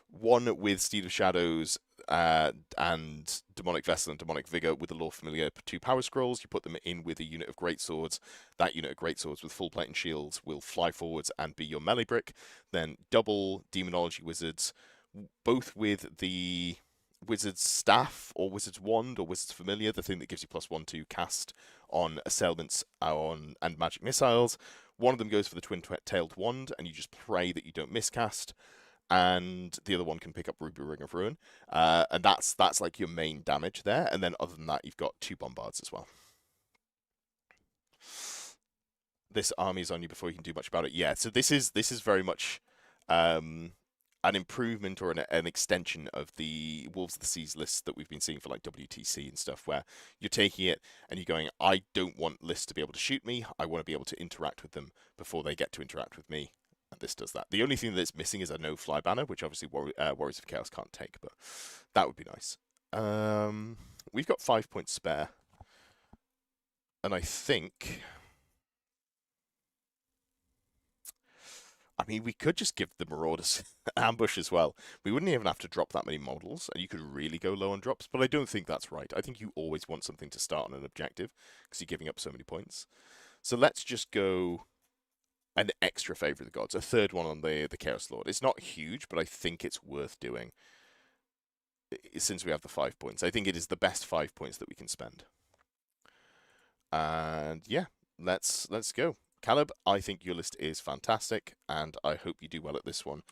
1 with Steed of Shadows and Demonic Vessel and Demonic Vigor with the Lore Familiar 2 Power Scrolls. You put them in with a unit of Greatswords. That unit of Greatswords with full plate and shields will fly forwards and be your melee brick. Then double Demonology Wizards, both with the Wizard's Staff or Wizard's Wand or Wizard's Familiar, the thing that gives you +1 to cast on assailments and magic missiles. 1 of them goes for the twin-tailed wand, and you just pray that you don't miscast. And the other one can pick up Ruby Ring of Ruin. And that's like your main damage there. And then other than that, you've got 2 Bombards as well. This army is on you before you can do much about it. Yeah, so this is very much an improvement or an extension of the Wolves of the Seas list that we've been seeing for like WTC and stuff, where you're taking it and you're going, I don't want lists to be able to shoot me. I want to be able to interact with them before they get to interact with me. And this does that. The only thing that's missing is a no-fly banner, which obviously Warriors of Chaos can't take, but that would be nice. We've got 5 points spare. And I think... I mean, we could just give the Marauders ambush as well. We wouldn't even have to drop that many models, and you could really go low on drops, but I don't think that's right. I think you always want something to start on an objective, because you're giving up so many points. So let's just go an extra Favor of the Gods, a 3rd one on the Chaos Lord. It's not huge, but I think it's worth doing, since we have the 5 points. I think it is the best 5 points that we can spend. And yeah, let's go. Caleb, I think your list is fantastic, and I hope you do well at this one.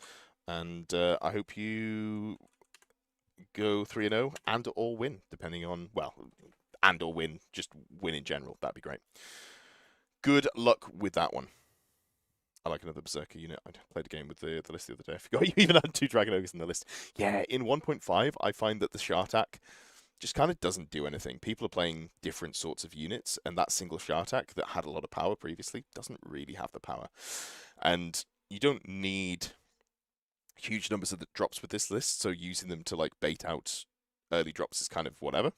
And I hope you go 3-0 and or win, depending on, well, and or win, just win in general. That'd be great. Good luck with that one. I like another Berserker unit. I played a game with the list the other day. I forgot you even had 2 Dragon Ogres in the list. Yeah, in 1.5, I find that the Shartak just kind of doesn't do anything. People are playing different sorts of units, and that single Shartak that had a lot of power previously doesn't really have the power. And you don't need huge numbers of the drops with this list, so using them to like bait out early drops is kind of whatever.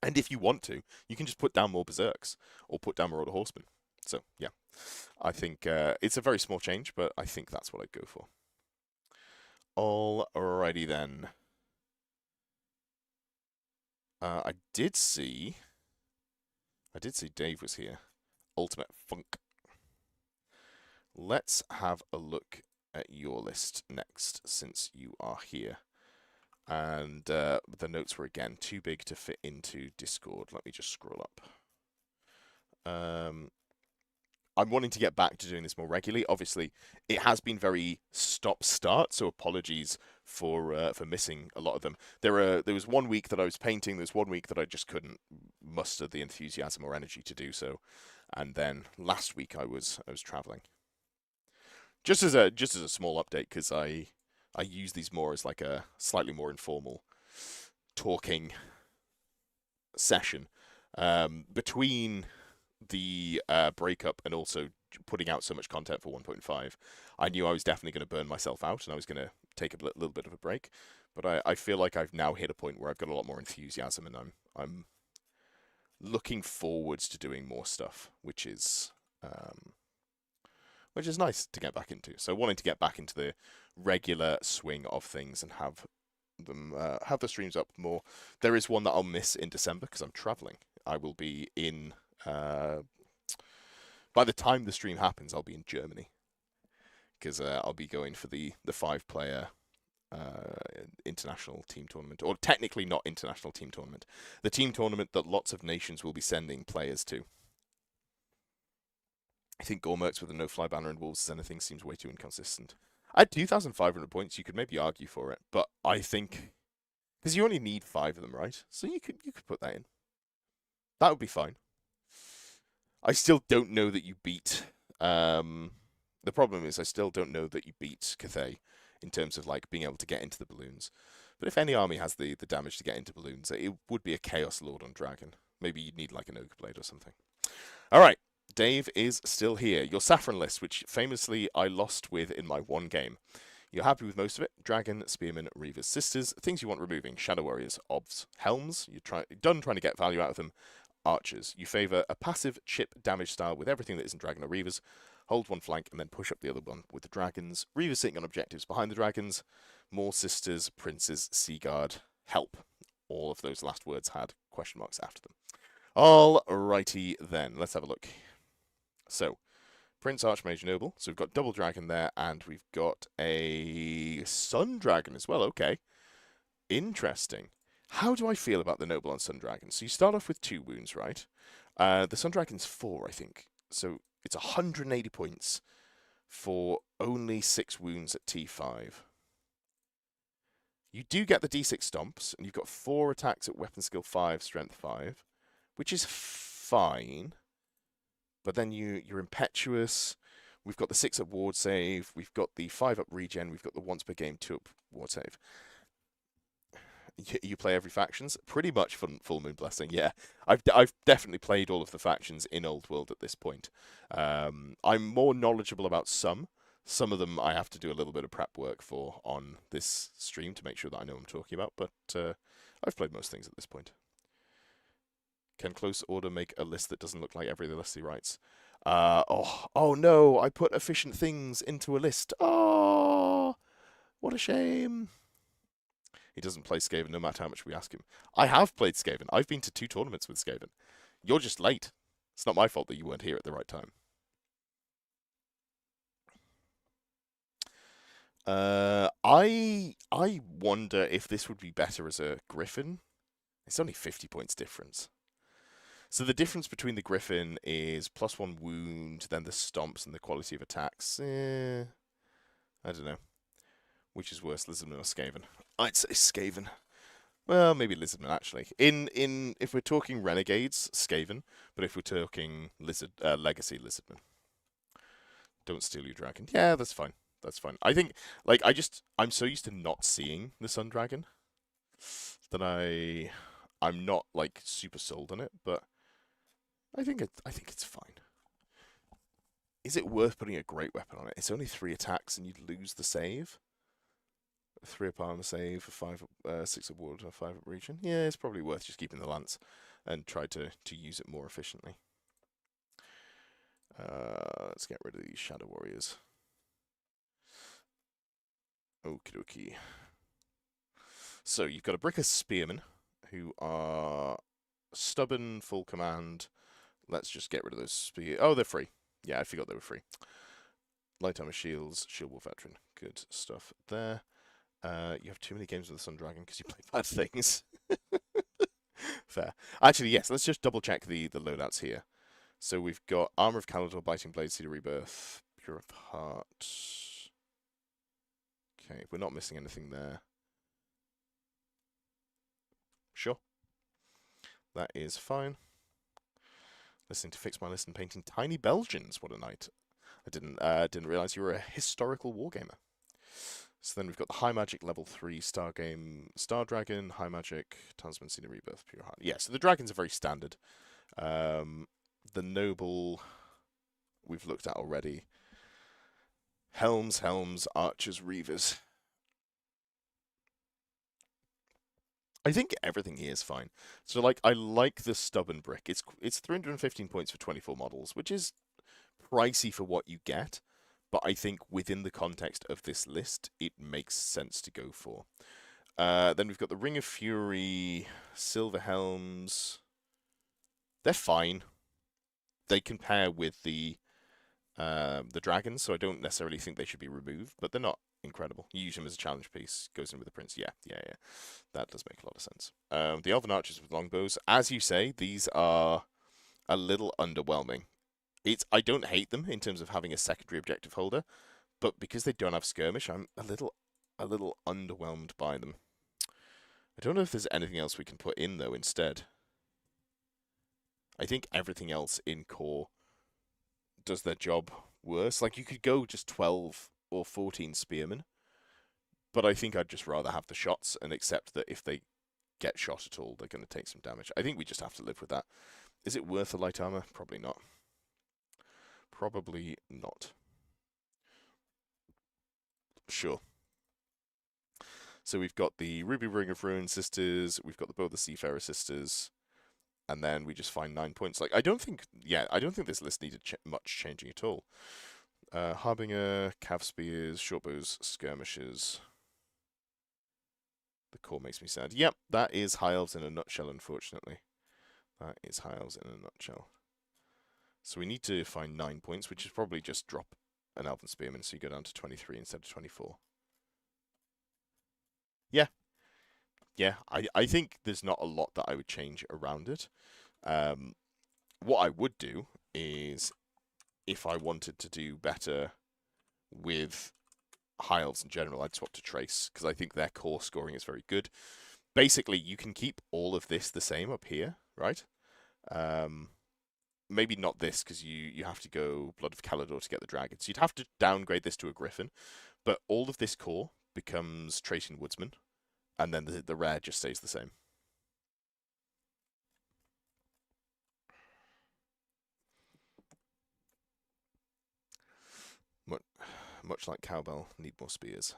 And if you want to, you can just put down more Berserks or put down more Order Horsemen. So, yeah. I think it's a very small change, but I think that's what I'd go for. Alrighty then. I did see Dave was here. Ultimate Funk. Let's have a look at your list next, since you are here. And the notes were again too big to fit into Discord. Let me just scroll up. I'm wanting to get back to doing this more regularly. Obviously, it has been very stop-start, so apologies for missing a lot of them. There was 1 week that I was painting. There's 1 week that I just couldn't muster the enthusiasm or energy to do so, and then last week I was traveling. Just as a small update, because I use these more as like a slightly more informal talking session between the breakup and also putting out so much content for 1.5. I knew I was definitely going to burn myself out and I was going to take a little bit of a break, but I feel like I've now hit a point where I've got a lot more enthusiasm and I'm looking forwards to doing more stuff, which is nice to get back into. So wanting to get back into the regular swing of things and have them have the streams up more. There is one that I'll miss in December because I'm traveling. I will be in by the time the stream happens, I'll be in Germany because I'll be going for the 5-player international team tournament, or technically not international team tournament, the team tournament that lots of nations will be sending players to. I think Gormerks with a no-fly banner and Wolves as anything seems way too inconsistent. At 2,500 points, you could maybe argue for it, but I think because you only need 5 of them, right? So you could put that in. That would be fine. I still don't know that you beat. The problem is I still don't know that you beat Cathay in terms of like being able to get into the balloons. But if any army has the damage to get into balloons, it would be a Chaos Lord on Dragon. Maybe you'd need like an Ogre Blade or something. All right, Dave is still here. Your Saffron list, which famously I lost with in my 1 game. You're happy with most of it. Dragon, Spearman, Reavers, Sisters. Things you want removing. Shadow Warriors, Obs, Helms. You're done trying to get value out of them. Archers. You favour a passive chip damage style with everything that isn't Dragon or Reavers. Hold one flank and then push up the other one with the Dragons. Reavers sitting on objectives behind the Dragons. More Sisters, Princes, Seaguard. Help. All of those last words had question marks after them. Alrighty then. Let's have a look. So, Prince, Archmage, Noble. So we've got double dragon there, and we've got a Sun Dragon as well. Okay. Interesting. How do I feel about the Noble on Sun Dragon? So you start off with 2 wounds, right? The Sun Dragon's 4, I think. So it's 180 points for only 6 wounds at T5. You do get the D6 stomps, and you've got 4 attacks at Weapon Skill 5, Strength 5, which is fine. But then you're impetuous. We've got the 6 up ward save. We've got the 5 up regen. We've got the once per game 2 up ward save. You play every factions? Pretty much Full Moon Blessing, yeah. I've definitely played all of the factions in Old World at this point. I'm more knowledgeable about some. Some of them I have to do a little bit of prep work for on this stream to make sure that I know what I'm talking about, but I've played most things at this point. Can Close Order make a list that doesn't look like every other list he writes? Oh no, I put efficient things into a list. Oh, what a shame. He doesn't play Skaven no matter how much we ask him. I have played Skaven. I've been to 2 tournaments with Skaven. You're just late. It's not my fault that you weren't here at the right time. I wonder if this would be better as a Griffin. It's only 50 points difference. So the difference between the Griffin is +1 wound, then the stomps and the quality of attacks. I don't know. Which is worse, Lizardman or Skaven? I'd say Skaven. Well, maybe Lizardman actually. If we're talking Renegades, Skaven, but if we're talking Legacy, Lizardman. Don't steal your dragon. Yeah, that's fine. That's fine. I think I'm so used to not seeing the Sun Dragon that I'm not like super sold on it, but I think it's fine. Is it worth putting a great weapon on it? It's only 3 attacks and you'd lose the save. 3 up armor save, 6 up ward, 5 up region. Yeah, it's probably worth just keeping the lance and try to use it more efficiently. Let's get rid of these Shadow Warriors. Okie dokie. So you've got a Bricker Spearmen who are stubborn, full command. Let's just get rid of those spear. Oh, they're free. Yeah, I forgot they were free. Light armor shields, shield wall veteran. Good stuff there. You have too many games with the Sun Dragon because you play bad things. Fair. Actually, yes, let's just double check the loadouts here. So we've got Armor of Caledor, Biting Blade, Seed of Rebirth, Pure of Heart. Okay, we're not missing anything there. Sure. That is fine. Listening to Fix My List and painting tiny Belgians. What a night. I didn't realise you were a historical wargamer. So then we've got the High Magic level 3 Star Dragon, High Magic, Talisman, Seed of Rebirth, Pure Heart. Yeah, so the dragons are very standard. The Noble we've looked at already. Helms, Archers, Reavers. I think everything here is fine. So like I like the Stubborn Brick. It's 315 points for 24 models, which is pricey for what you get, but I think within the context of this list, it makes sense to go for. Then we've got the Ring of Fury, Silver Helms. They're fine. They can pair with the dragons, so I don't necessarily think they should be removed, but they're not incredible. You use them as a challenge piece, goes in with the prince. Yeah. That does make a lot of sense. The Elven Archers with longbows, as you say, these are a little underwhelming. I don't hate them in terms of having a secondary objective holder, but because they don't have skirmish, I'm a little underwhelmed by them. I don't know if there's anything else we can put in though instead. I think everything else in core does their job worse. Like you could go just 12 or 14 spearmen, but I think I'd just rather have the shots and accept that if they get shot at all, they're going to take some damage. I think we just have to live with that. Is it worth the light armor? Probably not. Probably not. Sure. So we've got the Ruby Ring of Ruin Sisters, we've got the Bow of the Seafarer Sisters, and then we just find 9 points. Like I don't think this list needed much changing at all. Harbinger, Cav Spears, Shortbows, Skirmishers. The core makes me sad. Yep, that is High Elves in a nutshell, unfortunately. That is High Elves in a nutshell. So we need to find 9 points, which is probably just drop an Elven Spearman, so you go down to 23 instead of 24. Yeah. Yeah, I think there's not a lot that I would change around it. What I would do is, if I wanted to do better with High Elves in general, I'd swap to Trace, because I think their core scoring is very good. Basically, you can keep all of this the same up here, right? Maybe not this, because you have to go Blood of Caledor to get the dragons. You'd have to downgrade this to a Griffin, but all of this core becomes Tracian Woodsman, and then the rare just stays the same. Much like Cowbell, need more spears.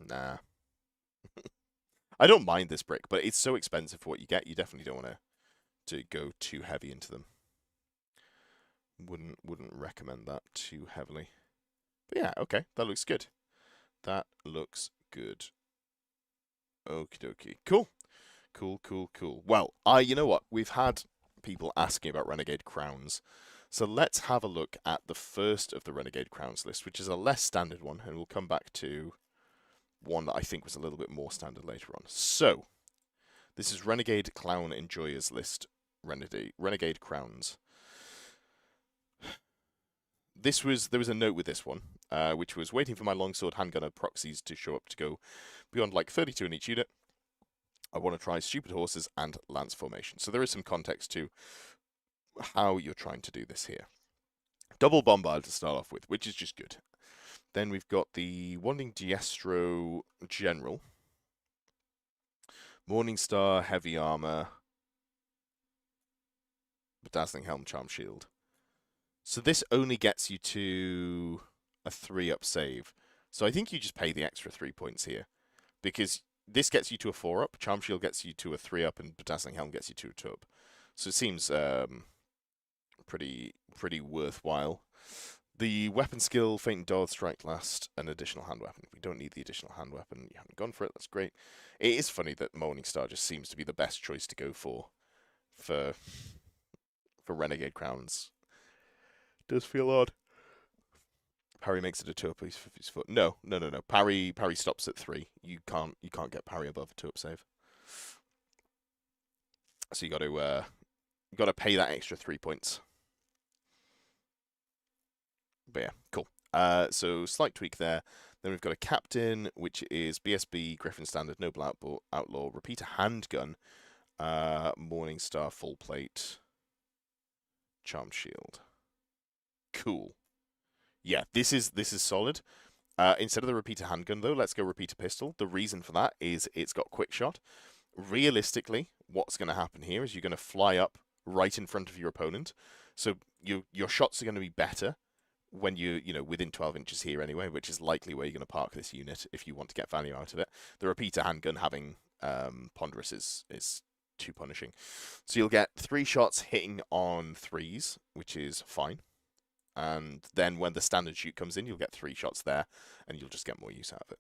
Nah. I don't mind this brick, but it's so expensive for what you get, you definitely don't want to go too heavy into them. Wouldn't recommend that too heavily. But yeah, okay, that looks good. That looks good. Okie dokie. Cool. Cool. Well, you know what? We've had people asking about Renegade Crowns. So let's have a look at the first of the Renegade Crowns list, which is a less standard one, and we'll come back to one that I think was a little bit more standard later on. So, This is Renegade Clown Enjoyers list. Renegade Crowns. There was a note with this one, which was waiting for my longsword handgunner proxies to show up to go beyond like 32 in each unit. I want to try stupid horses and lance formation. So there is some context to how you're trying to do this here. Double bombard to start off with, which is just good. Then we've got the Wanding Diestro General. Morningstar, Heavy Armor, Bedazzling Helm, Charm Shield. So this only gets you to a 3-up save. So I think you just pay the extra 3 points here. Because this gets you to a 4-up, Charm Shield gets you to a 3-up, and Bedazzling Helm gets you to a 2-up. So it seems pretty worthwhile. The weapon skill, Faint Dart, Strike Last, an additional hand weapon. We don't need the additional hand weapon. You haven't gone for it. That's great. It is funny that Morningstar just seems to be the best choice to go for Renegade Crowns. Does feel odd. Parry makes it a 2-up with his foot. No. Parry stops at 3. You can't get parry above a 2-up save. So you got to pay that extra 3 points. But yeah, cool. So slight tweak there. Then we've got a captain, which is BSB, Griffin Standard, Noble Outlaw, Repeater Handgun, Morningstar Full Plate, Charmed Shield. Cool. Yeah, this is solid. Instead of the Repeater Handgun, though, let's go Repeater Pistol. The reason for that is it's got Quick Shot. Realistically, what's going to happen here is you're going to fly up right in front of your opponent. So your shots are going to be better when you're within 12 inches here anyway, which is likely where you're going to park this unit if you want to get value out of it. The Repeater Handgun having Ponderous is too punishing. So you'll get 3 shots hitting on 3s, which is fine. And then when the standard shoot comes in, you'll get 3 shots there, and you'll just get more use out of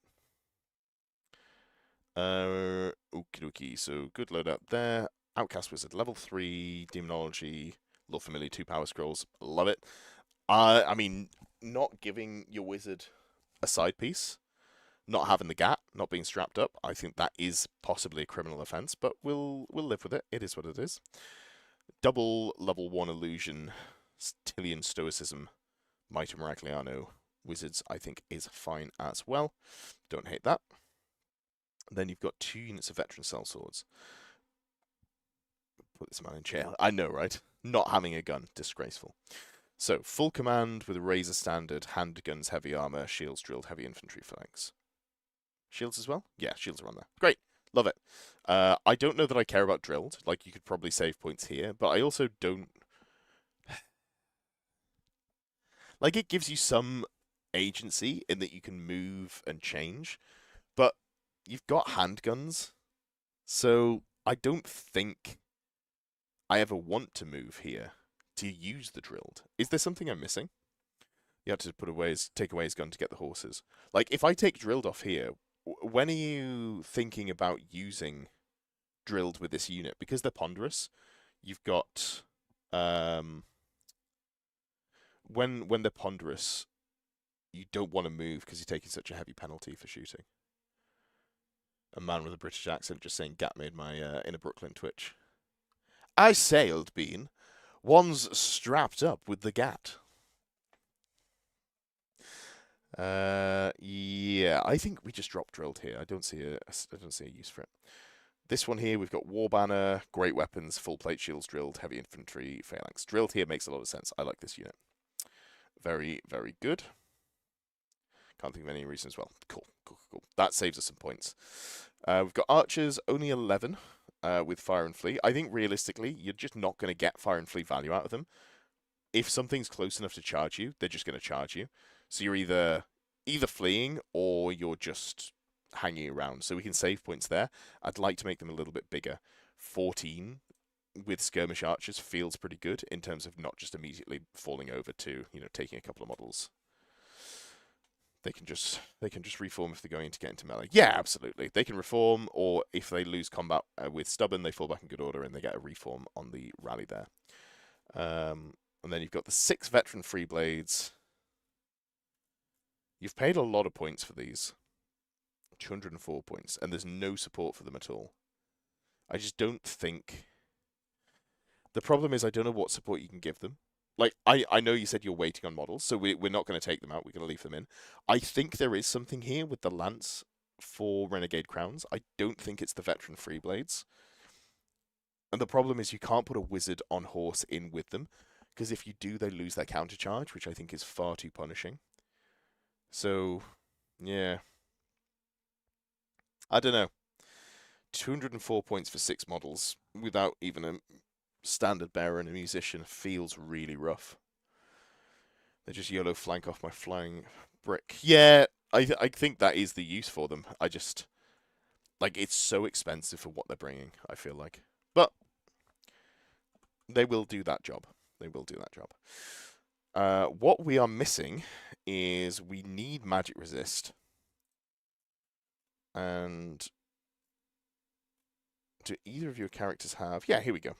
it. Okie dokie, so good loadout there. Outcast Wizard, level 3, Demonology, Lord Familiar, 2 Power Scrolls, love it. I mean, not giving your wizard a side piece, not having the GAT, not being strapped up, I think that is possibly a criminal offense, but we'll live with it. It is what it is. Double level 1 illusion, Tillian Stoicism, Might and Miragliano wizards, I think is fine as well. Don't hate that. Then you've got 2 units of veteran sellswords. Put this man in jail. I know, right? Not having a gun, disgraceful. So, full command with a Razor Standard, handguns, heavy armor, shields, drilled, heavy infantry phalanx. Shields as well? Yeah, shields are on there. Great. Love it. I don't know that I care about drilled. Like, you could probably save points here, but I also don't... Like, it gives you some agency in that you can move and change, but you've got handguns, so I don't think I ever want to move here to use the drilled. Is there something I'm missing? You have to take away his gun to get the horses. Like, if I take drilled off here, when are you thinking about using drilled with this unit? Because they're ponderous, you've got... When they're ponderous, you don't want to move because you're taking such a heavy penalty for shooting. A man with a British accent just saying Gat made my inner Brooklyn twitch. I say, old bean, one's strapped up with the Gat. Yeah, I think we just drop drilled here. I don't see a use for it. This one here, we've got War Banner, Great Weapons, Full Plate Shields, Drilled, Heavy Infantry, Phalanx. Drilled here makes a lot of sense. I like this unit. Very, very good. Can't think of any reason as well. Cool. That saves us some points. We've got Archers, only 11 with Fire and Flee. I think realistically, you're just not going to get Fire and Flee value out of them. If something's close enough to charge you, they're just going to charge you. So you're either fleeing or you're just hanging around. So we can save points there. I'd like to make them a little bit bigger. 14 with Skirmish Archers feels pretty good in terms of not just immediately falling over to, taking a couple of models. They can just reform if they're going to get into melee. Yeah, absolutely. They can reform, or if they lose combat with Stubborn, they fall back in good order and they get a reform on the rally there. And then you've got the 6 veteran free blades. You've paid a lot of points for these. 204 points, and there's no support for them at all. I just don't think... The problem is I don't know what support you can give them. Like, I know you said you're waiting on models, so we're not going to take them out. We're going to leave them in. I think there is something here with the Lance for Renegade Crowns. I don't think it's the Veteran Freeblades. And the problem is you can't put a wizard on horse in with them, because if you do, they lose their counter charge, which I think is far too punishing. So, yeah. I don't know. 204 points for 6 models without even a standard bearer and a musician feels really rough. They just YOLO flank off my flying brick. Yeah, I think that is the use for them. I just... Like, it's so expensive for what they're bringing, I feel like. But they will do that job. They will do that job. What we are missing is we need magic resist. And do either of your characters have... Yeah, here we go.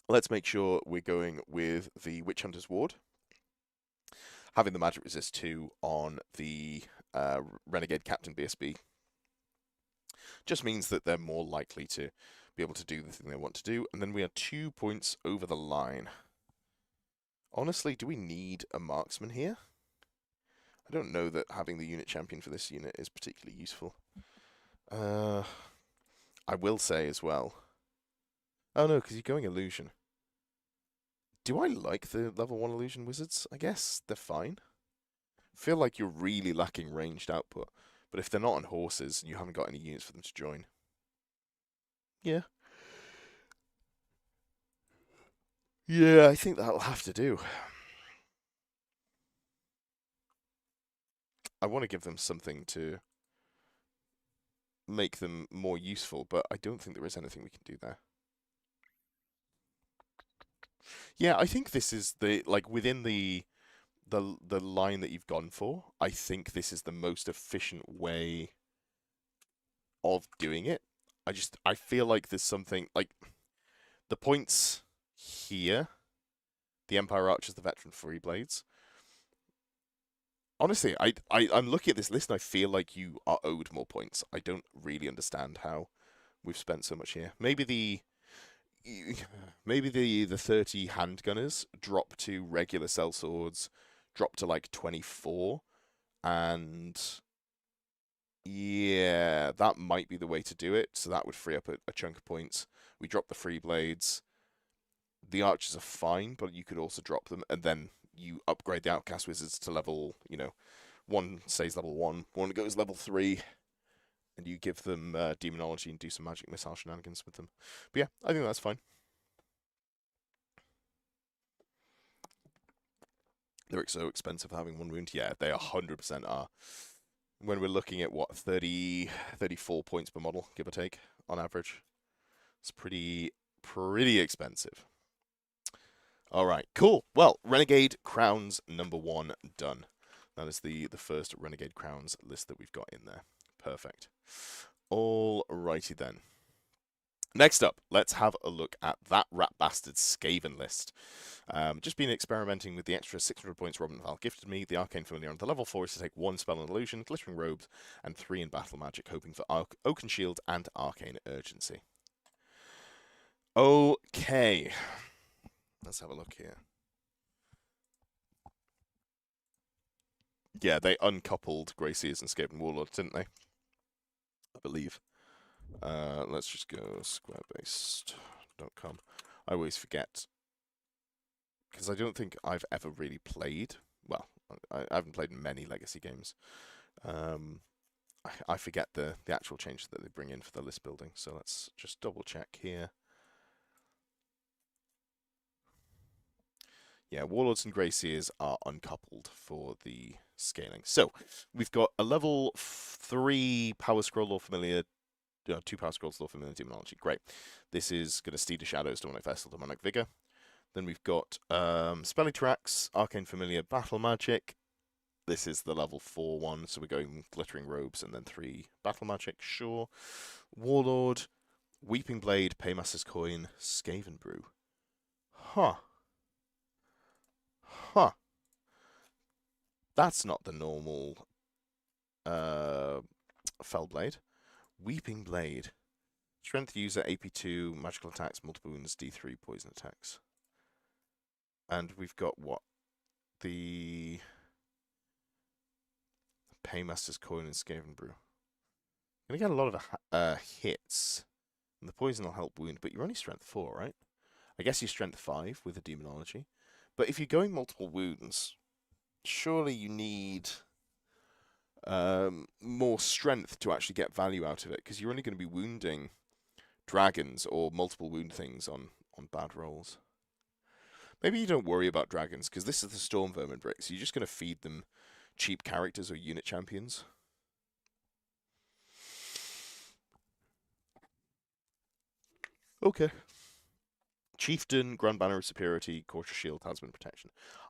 Let's make sure we're going with the Witch Hunter's Ward. Having the magic resist 2 on the Renegade Captain BSB just means that they're more likely to be able to do the thing they want to do. And then we are 2 points over the line. Honestly, do we need a marksman here? I don't know that having the unit champion for this unit is particularly useful. I will say as well... Oh no, because you're going illusion. Do I like the level 1 illusion wizards? I guess they're fine. Feel like you're really lacking ranged output. But if they're not on horses, you haven't got any units for them to join. Yeah. Yeah, I think that'll have to do. I want to give them something to make them more useful, but I don't think there is anything we can do there. Yeah, I think this is the, like, within the line that you've gone for, I think this is the most efficient way of doing it. I feel like there's something, like, the points here, the Empire Archers, the Veteran Freeblades. Honestly, I'm looking at this list and I feel like you are owed more points. I don't really understand how we've spent so much here. Maybe the 30 handgunners drop to regular sellswords, drop to like 24, and yeah, that might be the way to do it. So that would free up a chunk of points. We drop the free blades. The archers are fine, but you could also drop them, and then you upgrade the outcast wizards to level, one stays level 1, one goes level 3, and you give them demonology and do some magic missile shenanigans with them. But yeah, I think that's fine. They're so expensive having 1 wound. Yeah, they 100% are. When we're looking at, what, 34 points per model, give or take, on average. It's pretty expensive. All right, cool. Well, Renegade Crowns number 1 done. That is the first Renegade Crowns list that we've got in there. Perfect. All righty then. Next up, let's have a look at that rat bastard Skaven list. Just been experimenting with the extra 600 points Robin Val gifted me. The Arcane Familiar on the level 4 is to take 1 spell in Illusion, Glittering Robes, and 3 in Battle Magic, hoping for Oaken Shield and Arcane Urgency. Okay. Let's have a look here. Yeah, they uncoupled Greyseers and Skaven Warlords, didn't they? I believe. Let's just go squarebased.com. I always forget, because I don't think I've ever really played. Well, I haven't played many Legacy games. I forget the actual changes that they bring in for the list building. So let's just double check here. Yeah, Warlords and Greyseers are uncoupled for the scaling. So we've got a level 3 Power Scroll Lore Familiar, 2 Power Scrolls Lore Familiar Demonology. Great. This is going to Steed of Shadows, Demonic Vessel, Demonic Vigor. Then we've got Spelling Tracks, Arcane Familiar, Battle Magic. This is the level 4 one, so we're going Glittering Robes and then 3 Battle Magic, sure. Warlord, Weeping Blade, Paymaster's Coin, Skaven Brew. Huh. Huh. That's not the normal Fellblade. Weeping Blade. Strength user, AP2, magical attacks, multiple wounds, D3 poison attacks. And we've got what? The Paymaster's Coin and Skaven Brew. Gonna get a lot of hits. And the poison will help wound, but you're only strength 4, right? I guess you're strength 5 with the demonology. But if you're going multiple wounds, surely you need more strength to actually get value out of it, because you're only going to be wounding dragons or multiple wound things on bad rolls. Maybe you don't worry about dragons, because this is the Storm Vermin bricks. You're just going to feed them cheap characters or unit champions. Okay. Chieftain, Grand Banner of Superiority, Cautious Shield, Talisman Protection.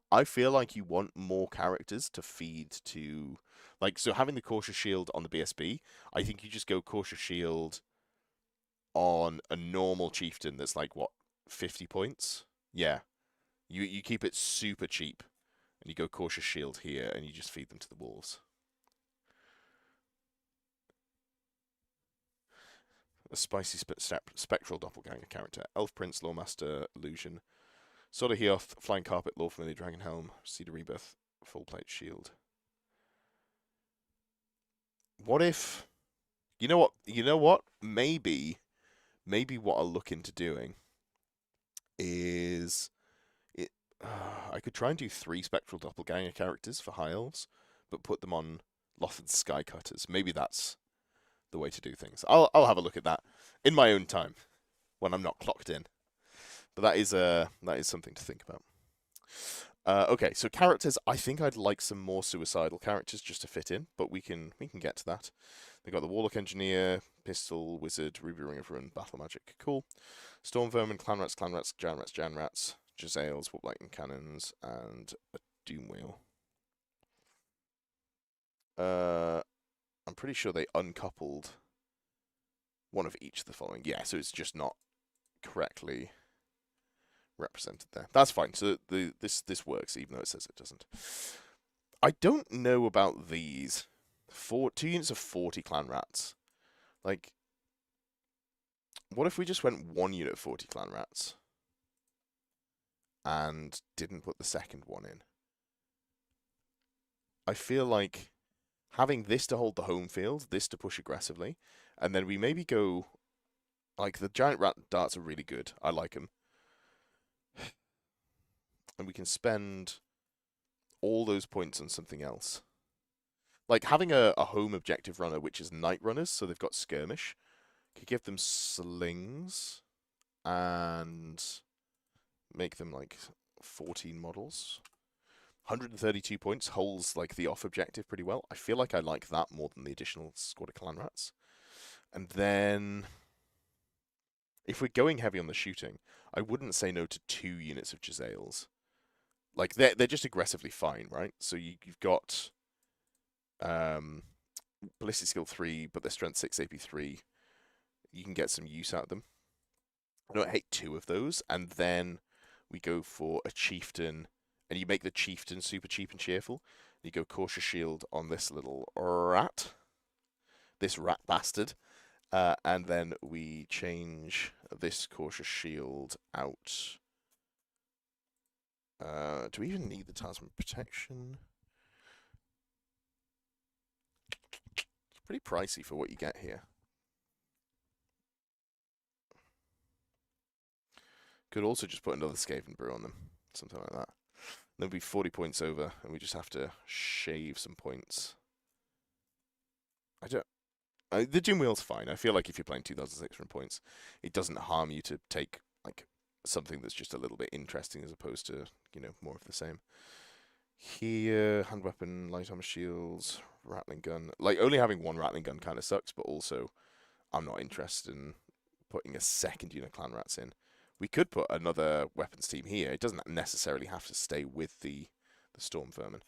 I feel like you want more characters to feed to... Like, so having the Cautious Shield on the BSB, I think you just go Cautious Shield on a normal Chieftain that's like, what, 50 points? Yeah. You keep it super cheap, and you go Cautious Shield here, and you just feed them to the wolves. A spicy spectral doppelganger character. Elf Prince, Lawmaster, Illusion. Sword of Heoth, Flying Carpet, Lord Familiar, Dragon Helm, Cedar Rebirth, Full Plate Shield. What if... You know what? Maybe what I'll look into doing is... I could try and do 3 Spectral Doppelganger characters for High Elves, but put them on Lothan's Skycutters. Maybe that's the way to do things. I'll have a look at that in my own time when I'm not clocked in. But that is something to think about. Okay, so characters. I think I'd like some more suicidal characters just to fit in, but we can get to that. They've got the Warlock Engineer, Pistol Wizard, Ruby Ring of Ruin, Battle Magic. Cool. Storm Vermin, Clan Rats, Jan Rats, Jezzails, Warp Lightning Cannons, and a Doom Wheel. I'm pretty sure they uncoupled one of each of the following. Yeah, so it's just not correctly represented there. That's fine. So this works, even though it says it doesn't. I don't know about these. 2 units of 40 Clan Rats. Like, what if we just went 1 unit of 40 Clan Rats and didn't put the second one in? I feel like having this to hold the home field, this to push aggressively, and then we maybe go... Like, the giant rat darts are really good. I like them. And we can spend all those points on something else. Like, having a home objective runner, which is night runners, so they've got skirmish, could give them slings and make them, like, 14 models. 132 points holds, like, the off objective pretty well. I feel like I like that more than the additional squad of Clan Rats. And then, if we're going heavy on the shooting, I wouldn't say no to 2 units of Jezzails. Like, they're just aggressively fine, right? So you've got Ballistic Skill 3, but they're Strength 6, AP 3. You can get some use out of them. I don't hate 2 of those, and then we go for a Chieftain, and you make the Chieftain super cheap and cheerful. You go Cautious Shield on this little rat. This rat bastard. And then we change this Cautious Shield out. Do we even need the Talisman Protection? It's pretty pricey for what you get here. Could also just put another Skaven Brew on them. Something like that. Then we'll be 40 points over, and we just have to shave some points. The Doom Wheel's fine. I feel like if you're playing 2,600 points, it doesn't harm you to take, like, something that's just a little bit interesting as opposed to, more of the same. Here, hand weapon, light armor shields, rattling gun. Like, only having 1 rattling gun kind of sucks, but also I'm not interested in putting a second unit of Clan Rats in. We could put another weapons team here. It doesn't necessarily have to stay with the Storm Vermin.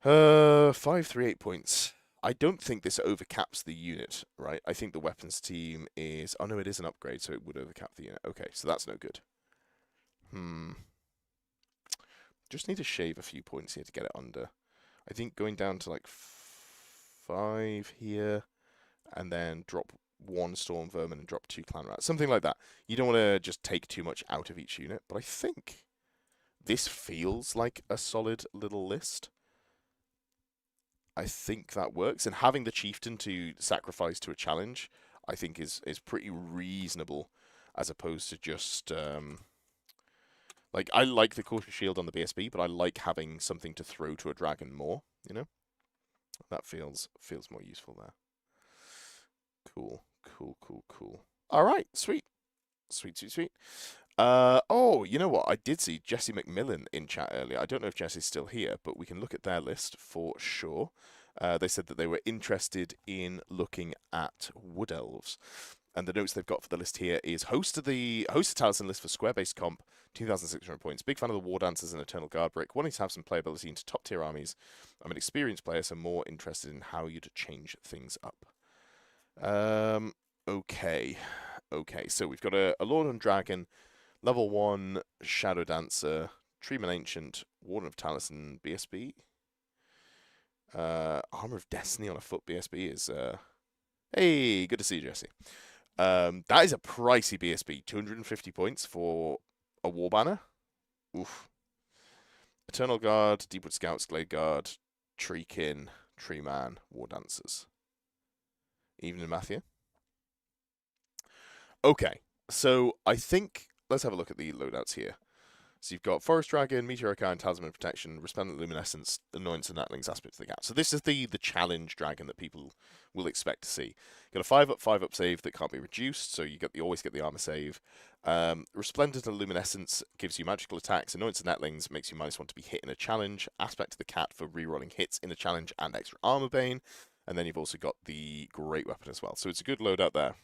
538 points. I don't think this overcaps the unit, right? I think the weapons team is... Oh, no, it is an upgrade, so it would overcap the unit. Okay, so that's no good. Just need to shave a few points here to get it under. I think going down to, like, 5 here and then drop 1 storm vermin and drop 2 clan rats, something like that. You don't want to just take too much out of each unit, but I think this feels like a solid little list. I think that works, and having the chieftain to sacrifice to a challenge, I think is pretty reasonable, as opposed to just like, I like the cautious shield on the BSB, but I like having something to throw to a dragon more. You know, that feels more useful there. Cool. All right, sweet. Oh, you know what? I did see Jesse McMillan in chat earlier. I don't know if Jesse's still here, but we can look at their list for sure. They said that they were interested in looking at Wood Elves. And the notes they've got for the list here is host of Taliesin list for square-based comp, 2,600 points. Big fan of the War Dancers and Eternal Guard brick. Wanting to have some playability into top-tier armies. I'm an experienced player, so more interested in how you'd change things up. Okay, so we've got a Lord and Dragon, level 1 Shadow Dancer, Treeman Ancient, Warden of Taliesin BSB. Armor of Destiny on a foot BSB is hey, good to see you, Jesse. That is a pricey BSB, 250 points for a War Banner. Oof. Eternal Guard, Deepwood Scouts, Glade Guard, Treekin, Treeman, War Dancers. Evening, Matthew. Okay, so I think let's have a look at the loadouts here. So you've got Forest Dragon, Meteoric Iron, Talisman of Protection, Resplendent Luminescence, Annoyance and Natlings, Aspect of the Gap. So this is the challenge dragon that people will expect to see. You've got a 5/5 save that can't be reduced, so you always get the armor save. Resplendent and Luminescence gives you magical attacks. Annoyance and Natlings makes you -1 to be hit in a challenge. Aspect of the Cat for rerolling hits in a challenge and extra armor bane. And then you've also got the Great Weapon as well. So it's a good loadout there.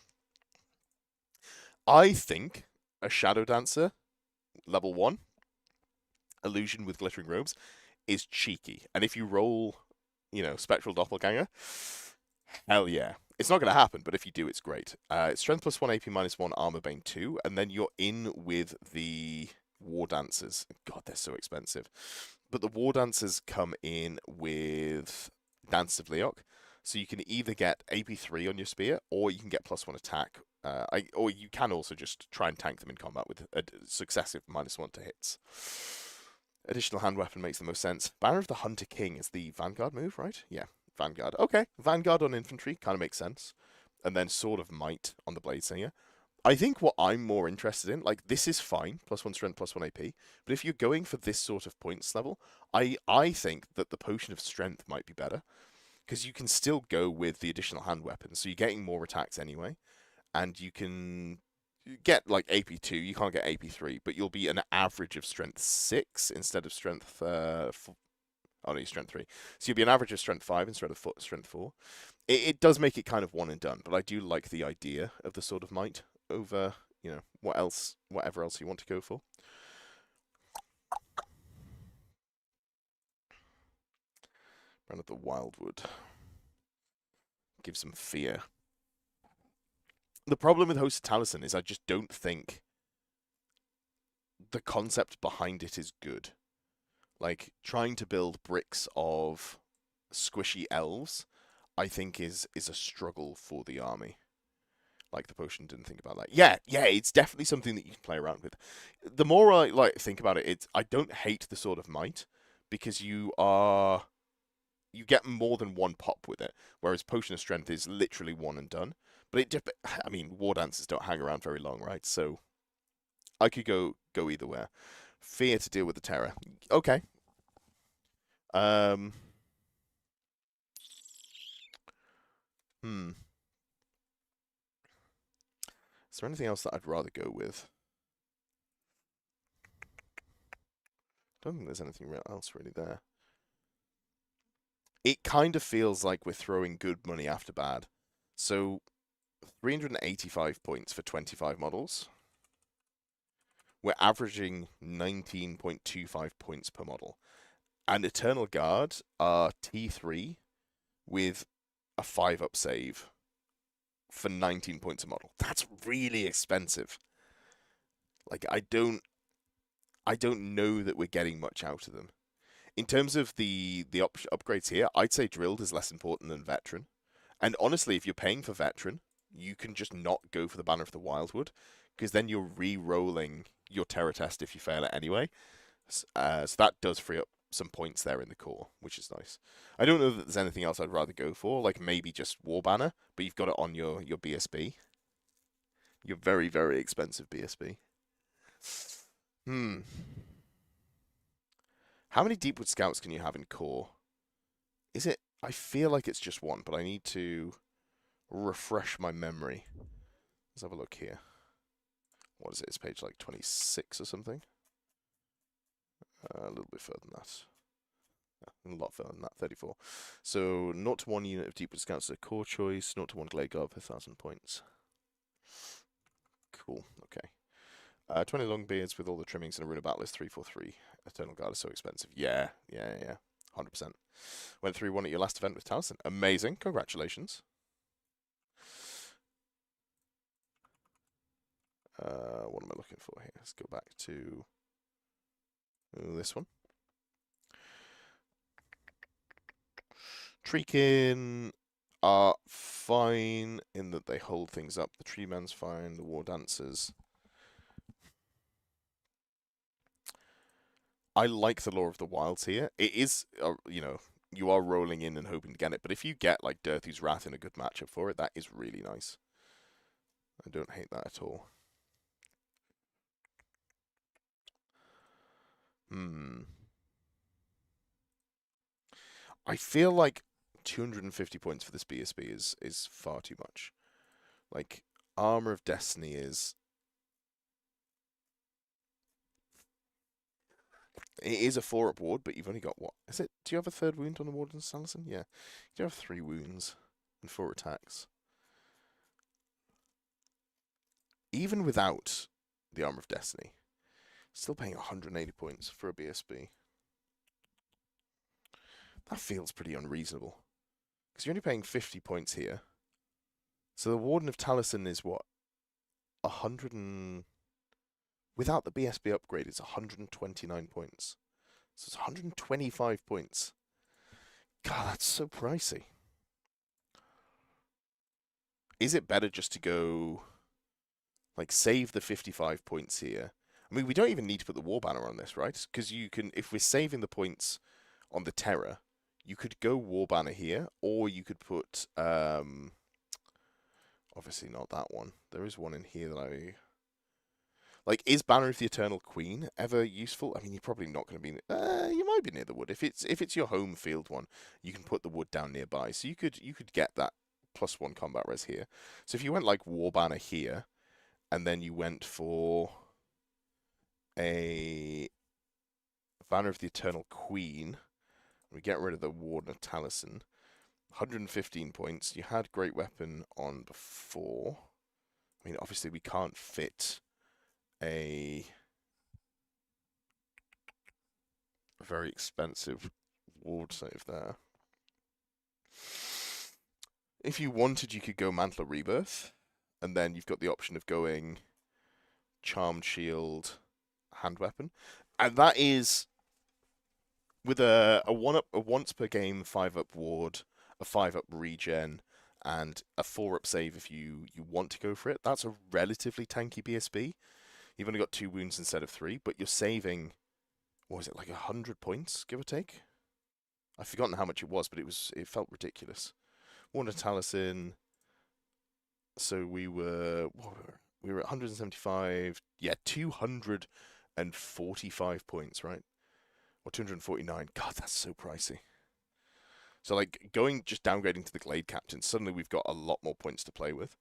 I think a Shadow Dancer, level 1, illusion with glittering robes, is cheeky. And if you roll, Spectral Doppelganger, hell yeah. It's not going to happen, but if you do, it's great. It's Strength +1, AP -1, Armor Bane 2, and then you're in with the War Dancers. God, they're so expensive. But the War Dancers come in with Dance of Leok, so you can either get AP3 on your spear, or you can get +1 attack. Or you can also just try and tank them in combat with a successive -1 to hits. Additional hand weapon makes the most sense. Banner of the Hunter King is the Vanguard move, right? Yeah, Vanguard. Okay, Vanguard on infantry kind of makes sense. And then Sword of Might on the Bladesinger. I think what I'm more interested in, like, this is fine, +1 strength, +1 AP, but if you're going for this sort of points level, I think that the Potion of Strength might be better, because you can still go with the additional hand weapons, so you're getting more attacks anyway, and you can get like AP2, you can't get AP3, but you'll be an average of strength 6 instead of strength strength 3. So you'll be an average of strength 5 instead of strength 4. It does make it kind of one and done, but I do like the idea of the Sword of Might over, whatever else you want to go for. Brand of the Wildwood. Give some fear. The problem with Host of Taliesin is I just don't think the concept behind it is good. Like, trying to build bricks of squishy elves, I think is a struggle for the army. Like, the potion didn't think about that. Yeah, it's definitely something that you can play around with. The more I think about it, I don't hate the Sword of Might, because you get more than one pop with it, whereas Potion of Strength is literally one and done. But War Dancers don't hang around very long, right? So I could go either way. Fear to deal with the terror. Okay. Is there anything else that I'd rather go with? Don't think there's anything else really there. It kind of feels like we're throwing good money after bad. So 385 points for 25 models. We're averaging 19.25 points per model. And Eternal Guard are T3 with a 5-up save for 19 points a model. That's really expensive. Like, I don't know that we're getting much out of them. In terms of the upgrades here, I'd say Drilled is less important than Veteran. And honestly, if you're paying for veteran, you can just not go for the Banner of the Wildwood, because then you're re-rolling your terror test if you fail it anyway. So that does free up some points there in the core, which is nice. I don't know that there's anything else I'd rather go for, like maybe just War Banner, but you've got it on your BSB. Your very, very expensive BSB. Hmm. How many Deepwood Scouts can you have in core? Is it... I feel like it's just one, but I need to refresh my memory. Let's have a look here. What is it? It's page like 26 or something. A little bit further than that. A lot further than that, 34. So 0 to 1 unit of Deepwood Scouts is a core choice, 0 to 1 Glade Guard per 1,000 points. Cool, okay. 20 Longbeards with all the trimmings and a Rune of Battle is 343. Eternal Guard is so expensive. Yeah. 100%. Went 3-1 at your last event with Taliesin. Amazing, congratulations. What am I looking for here? Let's go back to this one. Treekin are fine in that they hold things up. The Tree Man's fine. The War Dancers. I like the Law of the Wilds here. It is, you are rolling in and hoping to get it. But if you get like Dirthy's Wrath in a good matchup for it, that is really nice. I don't hate that at all. I feel like 250 points for this BSB is far too much. Like, Armor of Destiny is... It is a 4-up ward, but you've only got what? Is it? Do you have a 3rd wound on the Warden Taliesin? Yeah. You do have 3 wounds and 4 attacks. Even without the Armor of Destiny, still paying 180 points for a BSB. That feels pretty unreasonable. Because you're only paying 50 points here. So the Warden of Taliesin is what? 100 and... Without the BSB upgrade, it's 129 points. So it's 125 points. God, that's so pricey. Is it better just to go... Like, save the 55 points here? I mean, we don't even need to put the War Banner on this, right? Because you can... If we're saving the points on the Terror, you could go War Banner here, or you could put... obviously not that one. There is one in here that I... Like, is Banner of the Eternal Queen ever useful? I mean, you're probably not going to be... you might be near the wood. If it's your home field one, you can put the wood down nearby. So you could get that +1 combat res here. So if you went, like, War Banner here, and then you went for a Banner of the Eternal Queen, we get rid of the Warden of Taliesin, 115 points. You had Great Weapon on before. I mean, obviously we can't fit a very expensive ward save there. If you wanted, you could go Mantle of Rebirth, and then you've got the option of going Charmed Shield, Hand Weapon, and that is with a once per game 5-up ward, a 5-up regen, and a 4-up save if you want to go for it. That's a relatively tanky BSB. You've only got 2 wounds instead of 3, but you're saving, what was it, like 100 points, give or take? I've forgotten how much it was, but it felt ridiculous. Warden of Taliesin, so we were at 175, yeah, 245 points, right? Or 249. God, that's so pricey. So, like, just downgrading to the Glade Captain, suddenly we've got a lot more points to play with.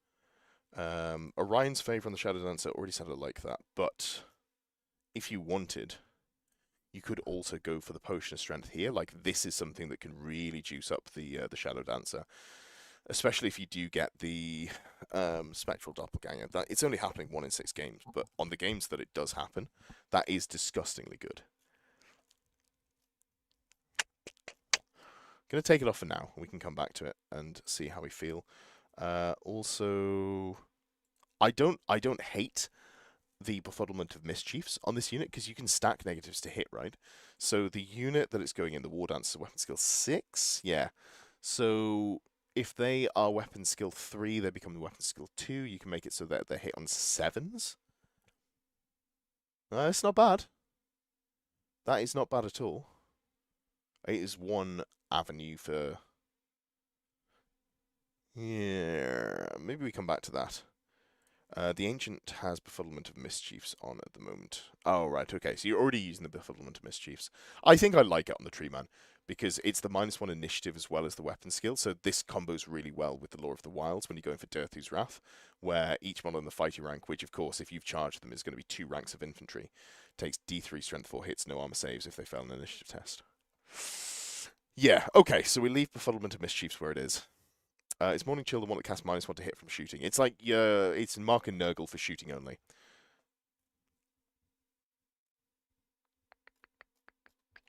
Orion's Favor on the Shadow Dancer, already said I like that, but if you wanted, you could also go for the Potion of Strength here. Like, this is something that can really juice up the Shadow Dancer, especially if you do get the Spectral Doppelganger. It's only happening 1 in 6 games, but on the games that it does happen, that is disgustingly good. Gonna take it off for now. We can come back to it and see how we feel. Also, I don't hate the Befuddlement of Mischiefs on this unit because you can stack negatives to hit, right? So the unit that it's going in, the War Dancer, weapon skill 6, yeah. So if they are weapon skill 3, they become the weapon skill 2. You can make it so that they hit on 7s. It's not bad. That is not bad at all. It is one avenue for... Yeah, maybe we come back to that. The Ancient has Befuddlement of Mischiefs on at the moment. Oh, right, okay, so you're already using the Befuddlement of Mischiefs. I think I like it on the Tree Man, because it's the -1 initiative as well as the weapon skill, so this combos really well with the Law of the Wilds when you're going for Dirthu's Wrath, where each model in the fighting rank, which of course, if you've charged them, is going to be 2 ranks of infantry, takes D3 strength 4 hits, no armor saves if they fail an initiative test. Yeah, okay, so we leave Befuddlement of Mischiefs where it is. Is Morning Chill the one that casts -1 to hit from shooting? It's like, it's Mark and Nurgle for shooting only.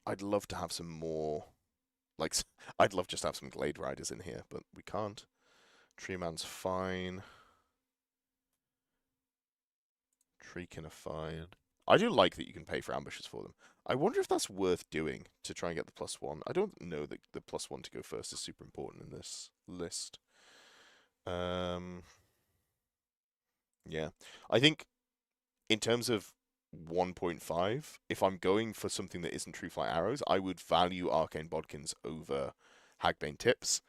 I'd love to have some more, like, I'd love just to have some Glade Riders in here, but we can't. Tree Man's fine. Treekin are fine. I do like that you can pay for ambushes for them. I wonder if that's worth doing to try and get the +1. I don't know that the +1 to go first is super important in this list. Yeah. I think in terms of 1.5, if I'm going for something that isn't True Flight Arrows, I would value Arcane Bodkins over Hagbane Tips.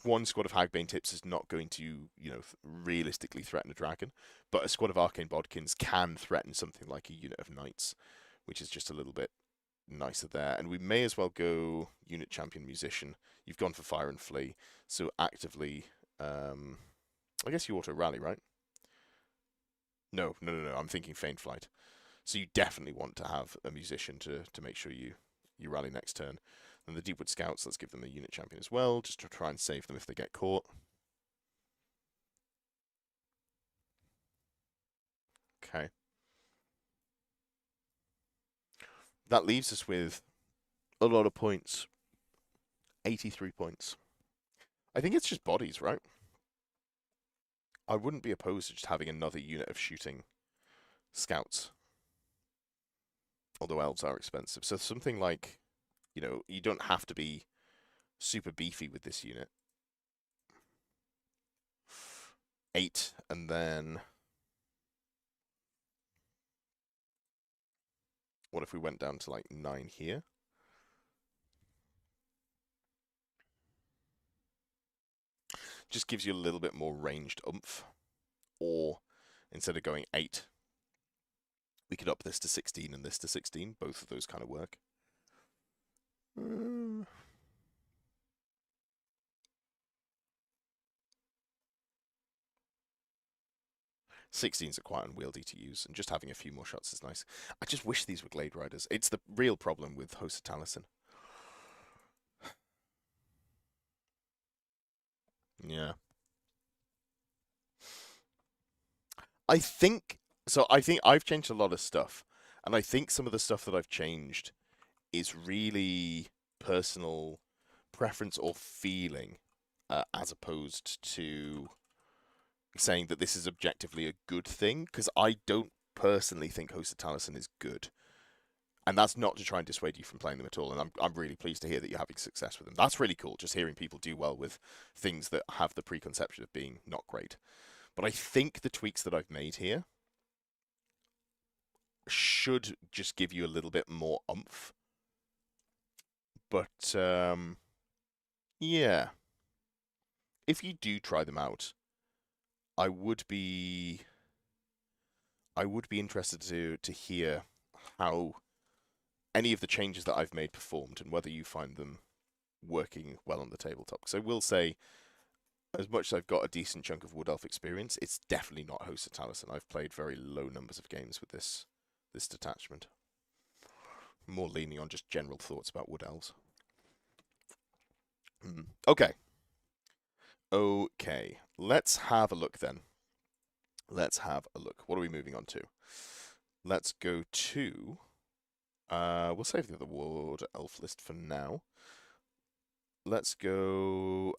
One squad of Hagbane Tips is not going to, realistically threaten a dragon, but a squad of Arcane Bodkins can threaten something like a unit of Knights, which is just a little bit nicer there. And we may as well go Unit Champion Musician. You've gone for Fire and Flee, so actively, I guess you auto rally, right? No, I'm thinking Feign Flight. So you definitely want to have a Musician to make sure you rally next turn. And the Deepwood Scouts, let's give them a unit champion as well, just to try and save them if they get caught. Okay. That leaves us with a lot of points. 83 points. I think it's just bodies, right? I wouldn't be opposed to just having another unit of shooting scouts. Although elves are expensive. So something like, you don't have to be super beefy with this unit. 8, and then... What if we went down to like 9 here? Just gives you a little bit more ranged oomph. Or instead of going 8, we could up this to 16 and this to 16. Both of those kind of work. 16s are quite unwieldy to use, and just having a few more shots is nice. I just wish these were Glade Riders. It's the real problem with Host of Taliesin. Yeah. I think I've changed a lot of stuff, and I think some of the stuff that I've changed is really personal preference or feeling, as opposed to saying that this is objectively a good thing, because I don't personally think Host of Taliesin is good. And that's not to try and dissuade you from playing them at all. And I'm really pleased to hear that you're having success with them. That's really cool, just hearing people do well with things that have the preconception of being not great. But I think the tweaks that I've made here should just give you a little bit more oomph. But, yeah. If you do try them out, I would be interested to hear how any of the changes that I've made performed and whether you find them working well on the tabletop. Because I will say, as much as I've got a decent chunk of Wood Elf experience, it's definitely not Host of Taliesin. I've played very low numbers of games with this detachment. More leaning on just general thoughts about Wood Elves. Okay. Okay. Let's have a look then. Let's have a look. What are we moving on to? Let's go to... we'll save the other Wood Elf list for now. Let's go...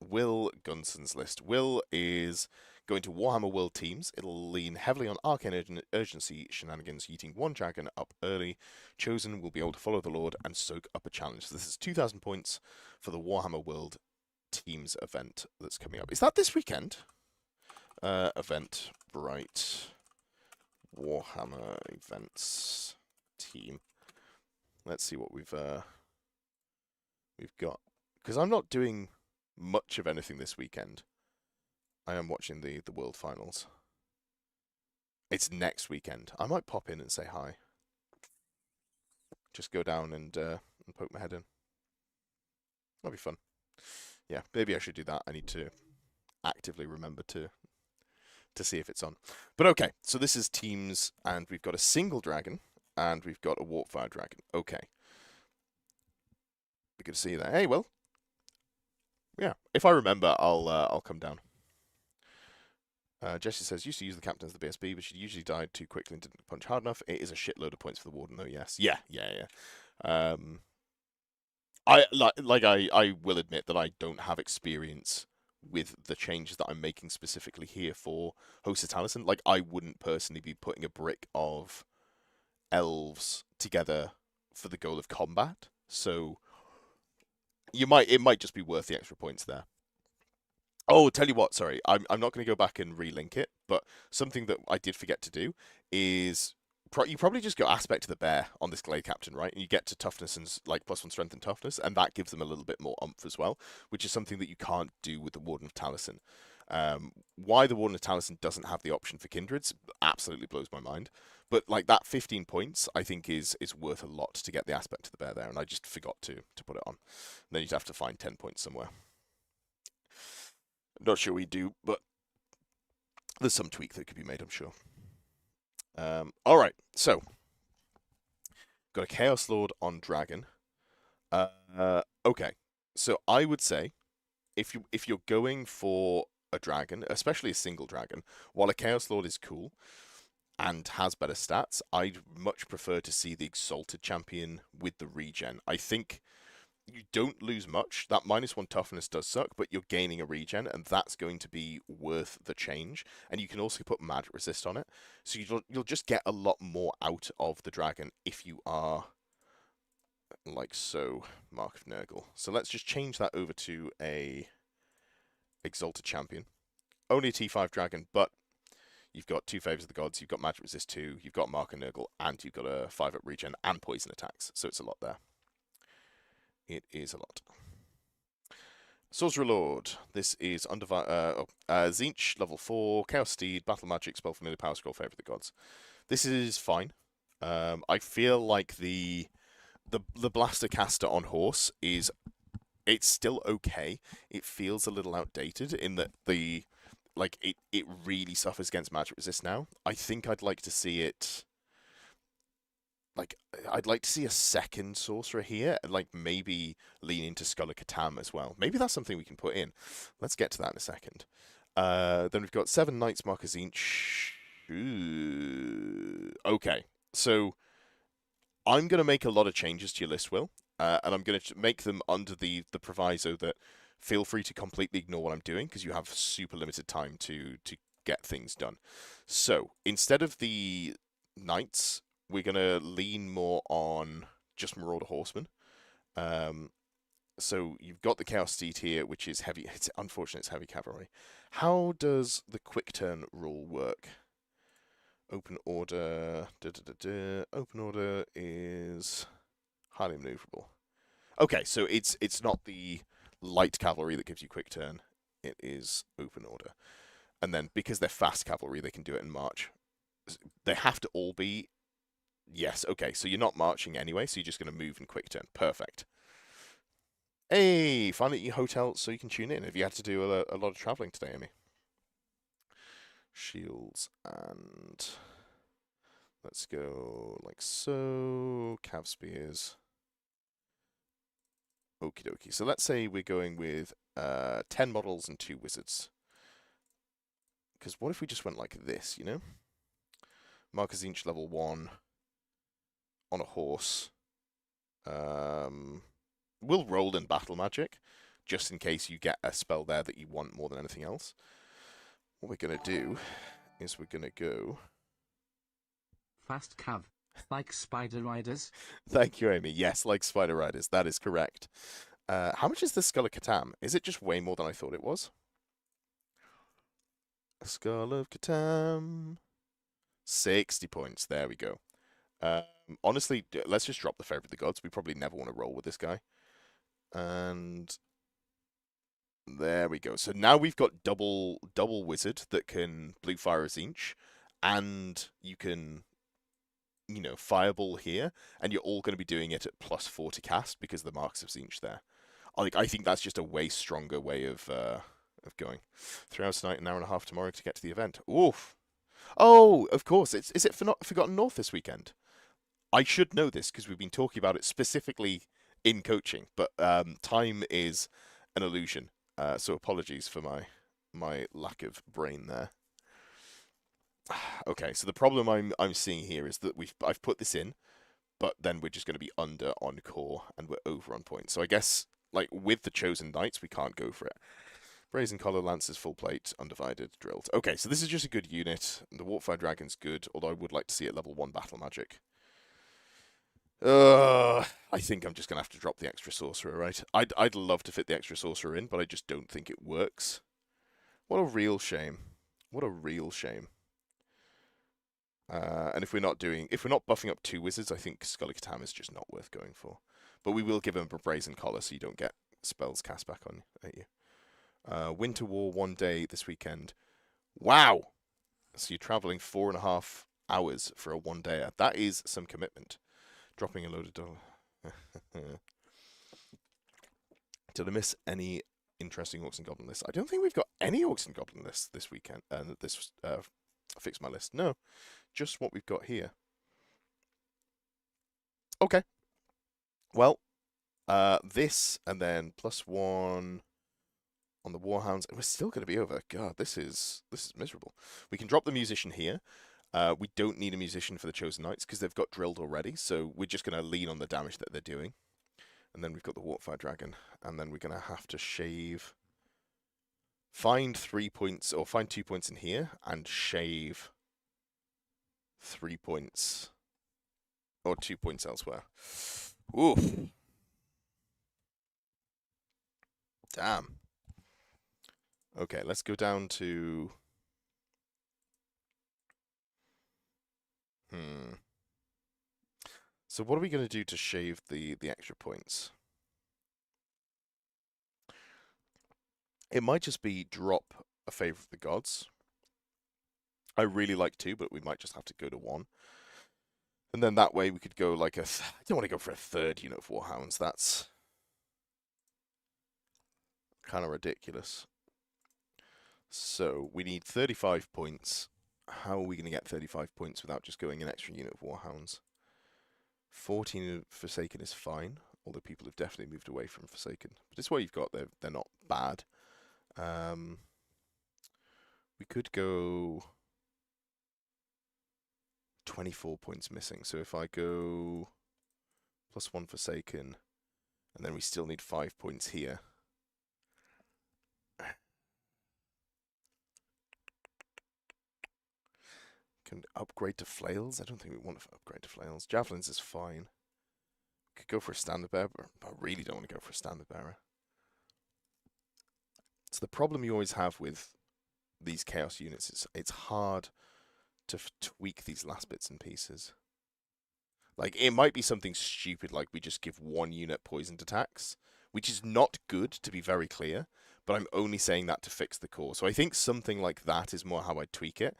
Will Gunson's list. Will is going to Warhammer World Teams. It'll lean heavily on Arcane Urgency shenanigans, yeeting one dragon up early. Chosen will be able to follow the Lord and soak up a challenge. So this is 2,000 points for the Warhammer World teams event that's coming up. Is that this weekend? Event Bright Warhammer events team. Let's see what we've got. Because I'm not doing much of anything this weekend. I am watching the World Finals. It's next weekend. I might pop in and say hi. Just go down and poke my head in. That'll be fun. Yeah, maybe I should do that. I need to actively remember to see if it's on. But okay, so this is teams, and we've got a single dragon, and we've got a warpfire dragon. Okay. Good to see you there. Hey, Will. Yeah, if I remember, I'll come down. Jesse says, used to use the captain as the BSB, but she usually died too quickly and didn't punch hard enough. It is a shitload of points for the warden, though, yes. Yeah. I will admit that I don't have experience with the changes that I'm making specifically here for Host of Taliesin. Like, I wouldn't personally be putting a brick of elves together for the goal of combat, so it might just be worth the extra points there. Oh, tell you what, sorry, I'm not going to go back and relink it, but something that I did forget to do is you probably just go aspect to the bear on this Glade Captain, right? And you get to toughness and like +1 strength and toughness, and that gives them a little bit more oomph as well, which is something that you can't do with the Warden of Taliesin. Why the Warden of Taliesin doesn't have the option for kindreds absolutely blows my mind. But like that 15 points, I think is worth a lot to get the aspect to the bear there, and I just forgot to put it on. And then you'd have to find 10 points somewhere. Not sure we do, but there's some tweak that could be made, I'm sure. All right, so got a Chaos Lord on Dragon. Okay, so I would say if you're going for a dragon, especially a single dragon, while a Chaos Lord is cool and has better stats, I'd much prefer to see the Exalted Champion with the regen. I think you don't lose much. That -1 toughness does suck, but you're gaining a regen, and that's going to be worth the change. And you can also put magic resist on it, so you'll just get a lot more out of the dragon if you are like so. Mark of Nurgle. So let's just change that over to a Exalted Champion. Only a T5 dragon, but you've got 2 Favors of the Gods, you've got magic resist 2, you've got Mark of Nurgle, and you've got a 5-up regen and poison attacks. So it's a lot there. It is a lot. Sorcerer Lord. This is Tzeentch, level 4, Chaos Steed, Battle Magic, Spell Familiar, Power Scroll, Favor of the Gods. This is fine. I feel like the Blaster Caster on horse it's still okay. It feels a little outdated in that it really suffers against magic resist now. I think I'd like to see it. Like, I'd like to see a second sorcerer here, and like maybe lean into Skull of Catan as well. Maybe that's something we can put in. Let's get to that in a second. Then we've got 7 Knights, Mark of Tzeentch. Okay, so I'm going to make a lot of changes to your list, Will, and I'm going to make them under the proviso that feel free to completely ignore what I'm doing, because you have super limited time to get things done. So, instead of the Knights, we're going to lean more on just Marauder Horsemen. So you've got the Chaos Steed here, which is heavy. It's unfortunate it's heavy cavalry. How does the quick turn rule work? Open order. Open order is highly maneuverable. Okay, so it's not the light cavalry that gives you quick turn. It is open order. And then because they're fast cavalry, they can do it in march. They have to all be. Yes, okay, so you're not marching anyway, so you're just going to move and quick turn. Perfect. Hey, find your hotel so you can tune in. Have you had to do a lot of travelling today, Amy? Shields and... Let's go like so. Cav spears. Okie dokie. So let's say we're going with 10 models and 2 wizards. Because what if we just went like this, you know? Mark of Tzeentch level 1 on a horse. We'll roll in battle magic, just in case you get a spell there that you want more than anything else. What we're going to do is we're going to go... Fast cav. Like Spider Riders? Thank you, Amy. Yes, like Spider Riders. That is correct. How much is the Skull of Catan? Is it just way more than I thought it was? Skull of Catan. 60 points. There we go. Honestly, let's just drop the Favour of the Gods. We probably never want to roll with this guy. And there we go. So now we've got double wizard that can blue fire a Zinch, and you can, you know, fireball here, and you're all going to be doing it at +4 to cast because of the marks of Zinch there. I think that's just a way stronger way of going. 3 hours tonight, an hour and a half tomorrow to get to the event. Oof. Oh, of course. Is it Forgotten North this weekend? I should know this because we've been talking about it specifically in coaching, but time is an illusion. So apologies for my lack of brain there. Okay, so the problem I'm seeing here is that I've put this in, but then we're just going to be under on core and we're over on points. So I guess like with the Chosen Knights, we can't go for it. Brazen Collar, Lancers, full plate, undivided, drilled. Okay, so this is just a good unit. The Warpfire Dragon's good, although I would like to see it level 1 battle magic. I think I'm just going to have to drop the extra sorcerer, right? I'd love to fit the extra sorcerer in, but I just don't think it works. What a real shame. What a real shame. And if we're not buffing up 2 wizards, I think Skull of Catan is just not worth going for. But we will give him a Brazen Collar so you don't get spells cast back on at you. Winter War 1 day this weekend. Wow! So you're traveling 4.5 hours for a 1-dayer. That is some commitment. Dropping a load of dollars. Did I miss any interesting Orcs and Goblin lists? I don't think we've got any Orcs and Goblin lists this weekend. This fix my list. No, just what we've got here. Okay. Well, this and then +1 on the Warhounds. We're still going to be over. God, this is miserable. We can drop the Musician here. We don't need a Musician for the Chosen Knights because they've got drilled already, so we're just going to lean on the damage that they're doing. And then we've got the Warpfire Dragon, and then we're going to have to shave... Find 3 points, or find 2 points in here, and shave 3 points, or 2 points elsewhere. Oof. Damn. Okay, let's go down to... So what are we going to do to shave the extra points? It might just be drop a Favour of the Gods. I really like 2, but we might just have to go to 1. And then that way we could go like I don't want to go for a 3rd unit of Warhounds. That's kind of ridiculous. So we need 35 points. How are we going to get 35 points without just going an extra unit of Warhounds? 14 of Forsaken is fine, although people have definitely moved away from Forsaken. But it's what you've got. They're not bad. We could go 24 points missing. So if I go +1 Forsaken, and then we still need 5 points here. Can upgrade to flails? I don't think we want to upgrade to flails. Javelins is fine. Could go for a standard bearer, but I really don't want to go for a standard bearer. So the problem you always have with these chaos units is it's hard to tweak these last bits and pieces. Like, it might be something stupid like we just give 1 unit poisoned attacks, which is not good, to be very clear, but I'm only saying that to fix the core. So I think something like that is more how I'd tweak it.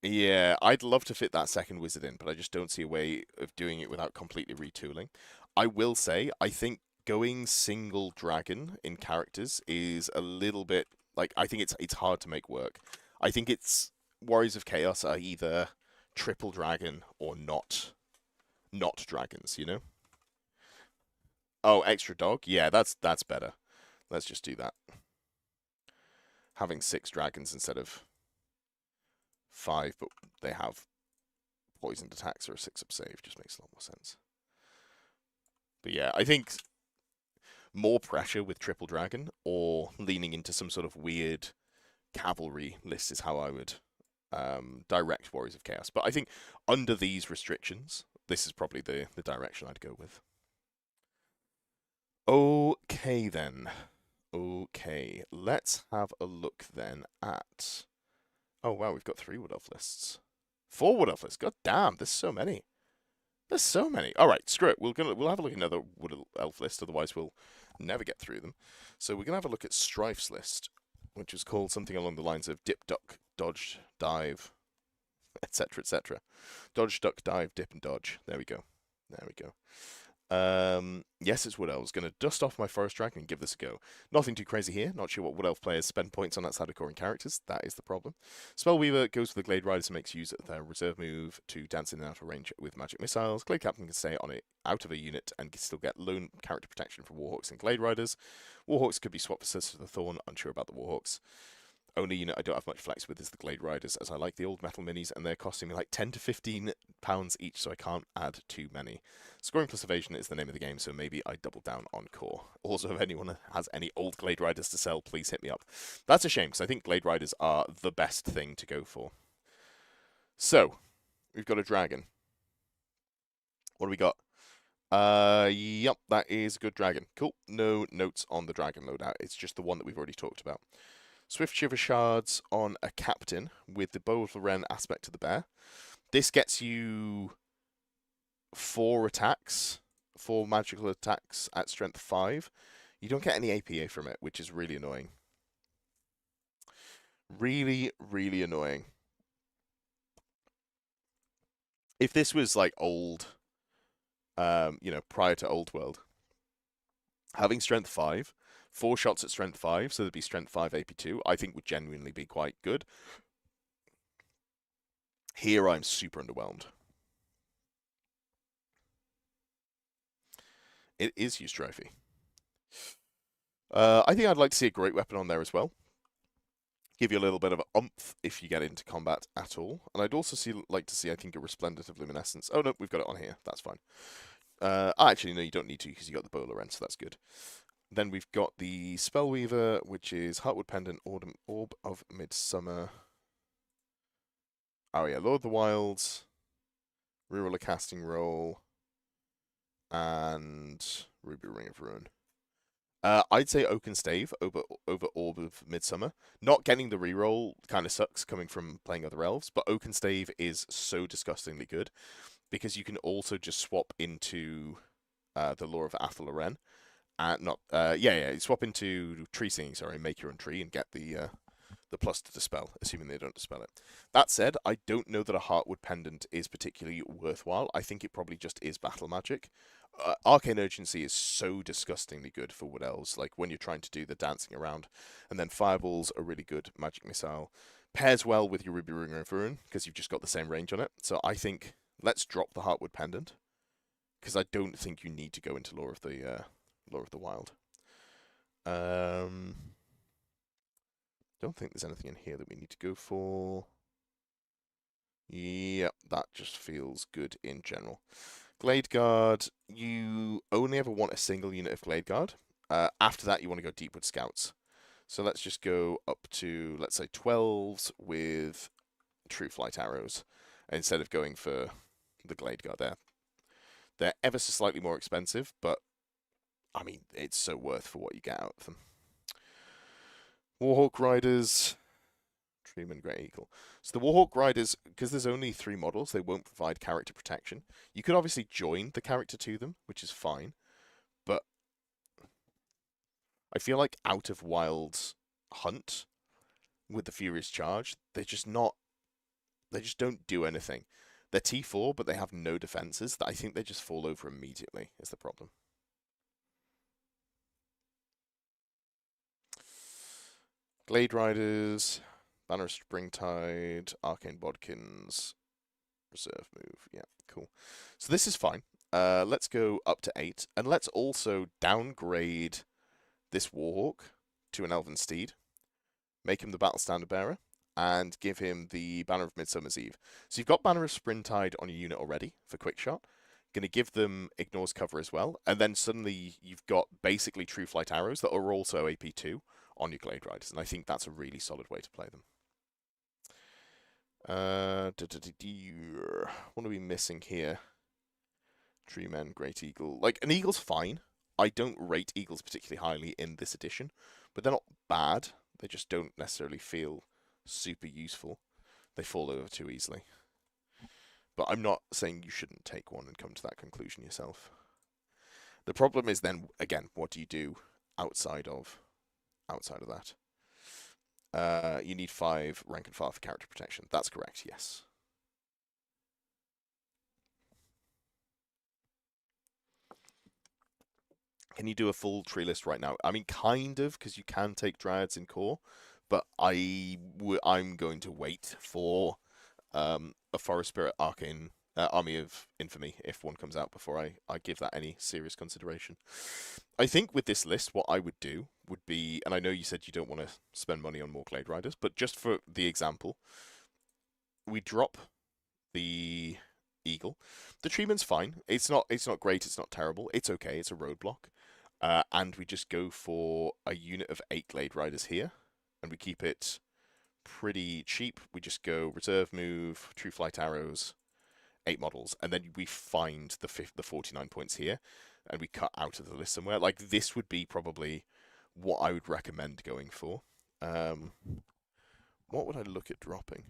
Yeah, I'd love to fit that 2nd wizard in, but I just don't see a way of doing it without completely retooling. I will say, I think going single dragon in characters is a little bit, like, I think it's hard to make work. I think it's Warriors of Chaos are either triple dragon or not dragons, you know? Oh, extra dog? Yeah, that's better. Let's just do that. Having 6 dragons instead of 5, but they have poisoned attacks or a 6-up save just makes a lot more sense. But yeah, I think more pressure with triple dragon or leaning into some sort of weird cavalry list is how I would direct Warriors of Chaos. But I think under these restrictions, this is probably the direction I'd go with. Okay then. Okay, let's have a look then at. Oh wow, we've got 3 Wood Elf lists. 4 Wood Elf lists. God damn, there's so many. There's so many. All right, screw it. We'll have a look at another Wood Elf list. Otherwise, we'll never get through them. So we're gonna have a look at Strife's list, which is called something along the lines of dip, duck, dodge, dive, etc., etc. Dodge, duck, dive, dip, and dodge. There we go. There we go. Yes, it's Wood Elves. Gonna dust off my Forest Dragon and give this a go. Nothing too crazy here. Not sure what Wood Elf players spend points on outside of coring characters. That is the problem. Spellweaver goes with the Glade Riders and makes use of their reserve move to dance in and out of range with magic missiles. Glade Captain can stay on it out of a unit and can still get lone character protection from Warhawks and Glade Riders. Warhawks could be swapped for Sister of the Thorn. Unsure about the Warhawks. Only unit I don't have much flex with is the Glade Riders, as I like the old metal minis, and they're costing me like 10 to 15 pounds each, so I can't add too many. Scoring plus evasion is the name of the game, so maybe I double down on core. Also, if anyone has any old Glade Riders to sell, please hit me up. That's a shame, because I think Glade Riders are the best thing to go for. So, we've got a dragon. What do we got? Yep, that is a good dragon. Cool. No notes on the dragon loadout. It's just the one that we've already talked about. Swift Shiver Shards on a captain with the Bow of the Wren aspect to the bear. This gets you 4 attacks, 4 magical attacks at strength 5. You don't get any APA from it, which is really annoying. Really, really annoying. If this was like old, prior to Old World, having strength 5, 4 shots at strength 5, so there'd be strength 5 AP2, I think would genuinely be quite good. Here I'm super underwhelmed. It is use trophy. I think I'd like to see a great weapon on there as well. Give you a little bit of an oomph if you get into combat at all. And I'd also like to see, I think, a Resplendent of Luminescence. Oh, no, we've got it on here. That's fine. Actually, no, you don't need to because you got the Bow of Loren, so that's good. Then we've got the Spellweaver, which is Heartwood Pendant, Orb of Midsummer. Oh, yeah, Lord of the Wilds, Reroll a Casting Roll, and Ruby Ring of Ruin. I'd say Oaken Stave over Orb of Midsummer. Not getting the reroll kind of sucks coming from playing other elves, but Oaken Stave is so disgustingly good because you can also just swap into the Lore of Athel Loren. Swap into Tree Singing, make your own tree and get the plus to dispel, assuming they don't dispel it. That said, I don't know that a Heartwood Pendant is particularly worthwhile. I think it probably just is battle magic. Arcane Urgency is so disgustingly good for Wood Elves, like when you're trying to do the dancing around. And then Fireballs are really good magic missile. Pairs well with your Ruby Ring of Ruin, because you've just got the same range on it. So I think let's drop the Heartwood Pendant, because I don't think you need to go into Lore of the Wild. Don't think there's anything in here that we need to go for. Yep, that just feels good in general. Glade Guard, you only ever want a single unit of Glade Guard. After that, you want to go Deepwood Scouts. So let's just go up to, let's say, 12s with True Flight Arrows instead of going for the Glade Guard there. They're ever so slightly more expensive, but, I mean, it's so worth for what you get out of them. Warhawk Riders, Treeman Grey Eagle. So the Warhawk Riders, because there's only 3 models, they won't provide character protection. You could obviously join the character to them, which is fine, but I feel like out of Wild's hunt with the Furious Charge, they just don't do anything. They're T4, but they have no defenses. I think they just fall over immediately, is the problem. Glade Riders, Banner of Springtide, Arcane Bodkins, Reserve move. Yeah, cool. So this is fine. Let's go up to 8, and let's also downgrade this Warhawk to an Elven Steed, make him the Battle Standard Bearer, and give him the Banner of Midsummer's Eve. So you've got Banner of Springtide on your unit already for quick shot. Going to give them Ignores cover as well, and then suddenly you've got basically True Flight Arrows that are also AP2 on your Glade Riders, and I think that's a really solid way to play them. What are we missing here? Tree Men, Great Eagle. Like, an Eagle's fine. I don't rate eagles particularly highly in this edition, but they're not bad. They just don't necessarily feel super useful. They fall over too easily. But I'm not saying you shouldn't take one and come to that conclusion yourself. The problem is then, again, what do you do outside of that? You need 5 rank and file for character protection. That's correct, yes. Can you do a full tree list right now? I mean, kind of, because you can take dryads in core, but I'm going to wait for a Forest Spirit Arcane Army of Infamy if one comes out before I give that any serious consideration. I think with this list, what I would do would be, and I know you said you don't want to spend money on more Glade Riders, but just for the example, we drop the Eagle. The treatment's fine. It's not great. It's not terrible. It's okay. It's a roadblock. And we just go for a unit of 8 Glade Riders here, and we keep it pretty cheap. We just go reserve move, true flight arrows, 8 models, and then we find the 49 points here, and we cut out of the list somewhere. Like, this would be probably what I would recommend going for. What would I look at dropping?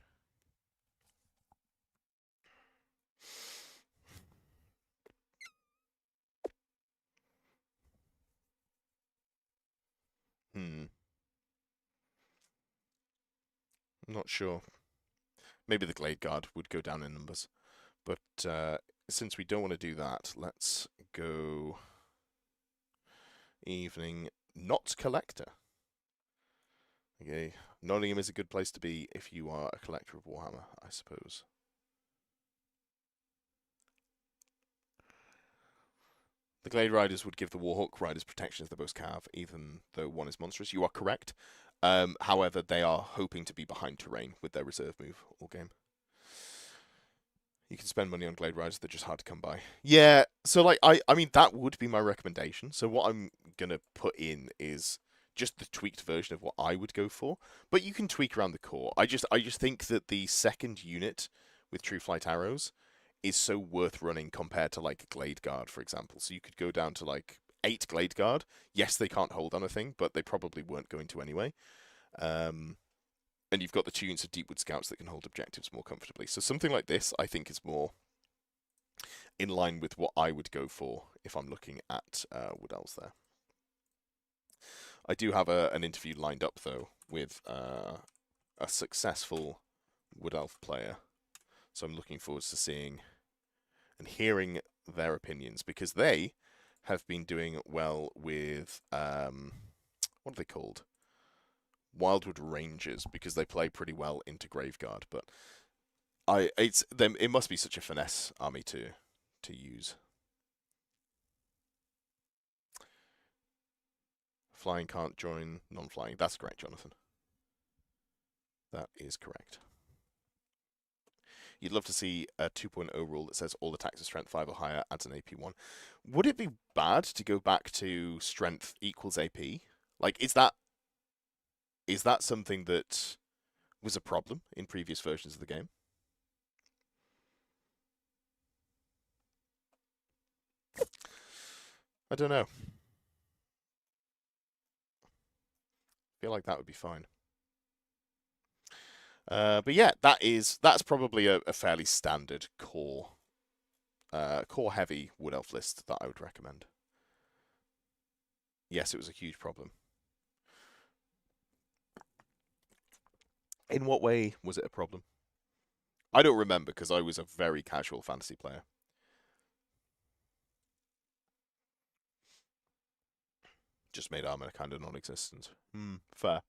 I'm not sure. Maybe the Glade Guard would go down in numbers. But since we don't want to do that, let's go Evening Not Collector. Okay, Nottingham is a good place to be if you are a collector of Warhammer, I suppose. The Glade Riders would give the Warhawk Riders protection as the most cav, even though one is monstrous. You are correct. However, they are hoping to be behind terrain with their reserve move all game. You can spend money on Glade Riders, they're just hard to come by. Yeah, so like I mean that would be my recommendation. So what I'm gonna put in is just the tweaked version of what I would go for. But you can tweak around the core. I just think that the second unit with True Flight Arrows is so worth running compared to like Glade Guard, for example. So you could go down to like 8 Glade Guard. Yes, they can't hold on a thing, but they probably weren't going to anyway. And you've got the 2 units of Deepwood Scouts that can hold objectives more comfortably. So something like this, I think, is more in line with what I would go for if I'm looking at Wood Elves there. I do have an interview lined up, though, with a successful Wood Elf player. So I'm looking forward to seeing and hearing their opinions, because they have been doing well with, what are they called? Wildwood Rangers, because they play pretty well into Graveguard, but it must be such a finesse army to use. Flying can't join non-flying. That's correct, Jonathan. That is correct. You'd love to see a 2.0 rule that says all attacks of strength 5 or higher adds an AP 1. Would it be bad to go back to strength equals AP? Like, is that something that was a problem in previous versions of the game? I don't know. I feel like that would be fine. But yeah, that's probably a fairly standard core heavy Wood Elf list that I would recommend. Yes, it was a huge problem. In what way was it a problem? I don't remember, because I was a very casual fantasy player. Just made armor kind of non-existent. Fair.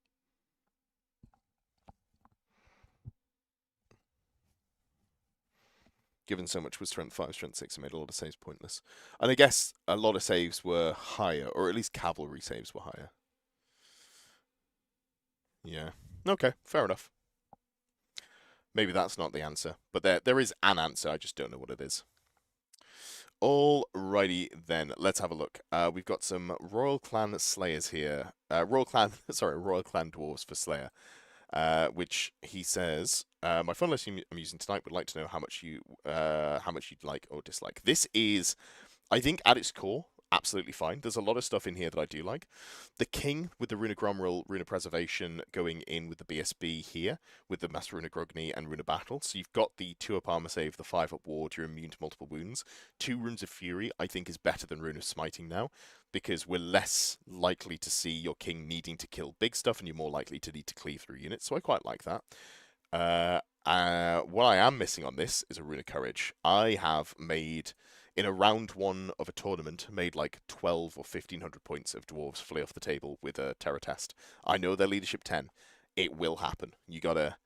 Given so much was strength 5, strength 6, it made a lot of saves pointless. And I guess a lot of saves were higher, or at least cavalry saves were higher. Yeah. Okay, fair enough. Maybe that's not the answer, but there is an answer, I just don't know what it is. Alrighty then, let's have a look. We've got some Royal Clan Slayers here. Royal Clan Dwarves for Slayer. Which he says, my fun list I'm using tonight would like to know how much you'd like or dislike. This is, I think, at its core, absolutely fine. There's a lot of stuff in here that I do like. The King with the Runa Gromril, Runa Preservation going in with the BSB here, with the Master Runa Grogny and Runa Battle. So you've got the 2-up armor save, the 5-up ward, you're immune to multiple wounds. 2 Runes of Fury, I think, is better than Rune of Smiting now, because we're less likely to see your King needing to kill big stuff, and you're more likely to need to cleave through units, so I quite like that. What I am missing on this is a Rune of Courage. I have made, in a round 1 of a tournament, made like 12 or 1500 points of dwarves flee off the table with a terror test. I know they're leadership 10. It will happen. You gotta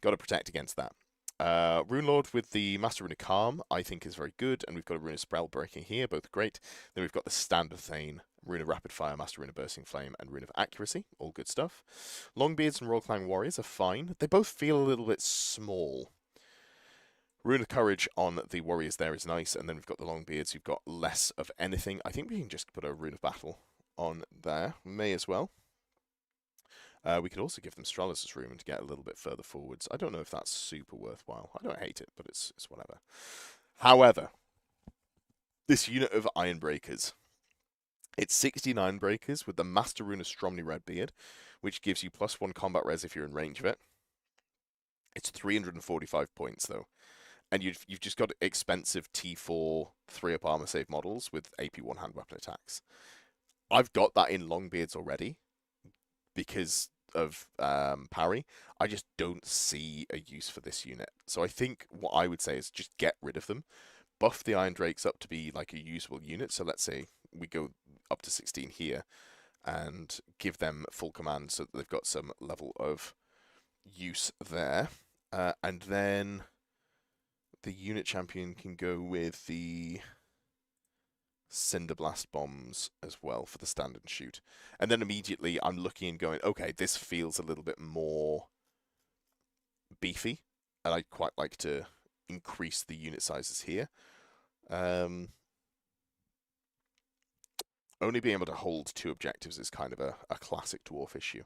protect against that. Rune Lord with the Master Rune of Calm, I think, is very good, and we've got a Rune of Spell Breaking here, both great. Then we've got the Standard Thane, Rune of Rapid Fire, Master Rune of Bursting Flame, and Rune of Accuracy, all good stuff. Longbeards and Royal Clan Warriors are fine. They both feel a little bit small. Rune of Courage on the Warriors there is nice, and then we've got the Longbeards who've got less of anything. I think we can just put a Rune of Battle on there, may as well. We could also give them Stralis's Rune to get a little bit further forwards. I don't know if that's super worthwhile. I don't hate it, but it's whatever. However, this unit of Iron Breakers, it's 69 Breakers with the Master Rune of Stromny Redbeard, which gives you +1 combat res if you're in range of it. It's 345 points, though. And you've just got expensive T4 3-up armor save models with AP1 hand weapon attacks. I've got that in Longbeards already because of parry. I just don't see a use for this unit. So I think what I would say is just get rid of them. Buff the Iron Drakes up to be like a usable unit. So let's say we go up to 16 here and give them full command so that they've got some level of use there. And then the unit champion can go with the Cinder Blast bombs as well for the stand and shoot. And then immediately I'm looking and going, okay, this feels a little bit more beefy, and I'd quite like to increase the unit sizes here. Only being able to hold 2 objectives is kind of a classic dwarf issue.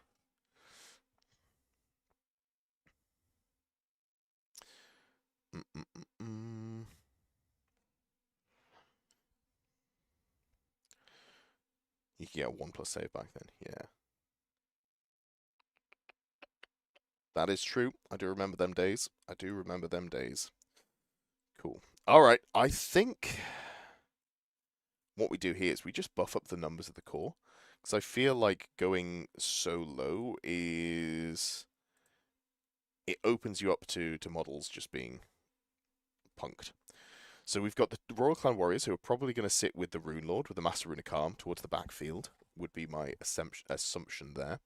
You can get a 1+ save back then, yeah. That is true. I do remember them days. I do remember them days. Cool. Alright, I think what we do here is we just buff up the numbers of the core. Because I feel like going so low is... it opens you up to models just being punked. So we've got the Royal Clan Warriors, who are probably going to sit with the Rune Lord, with the Master Rune of Calm, towards the backfield, would be my assumption there.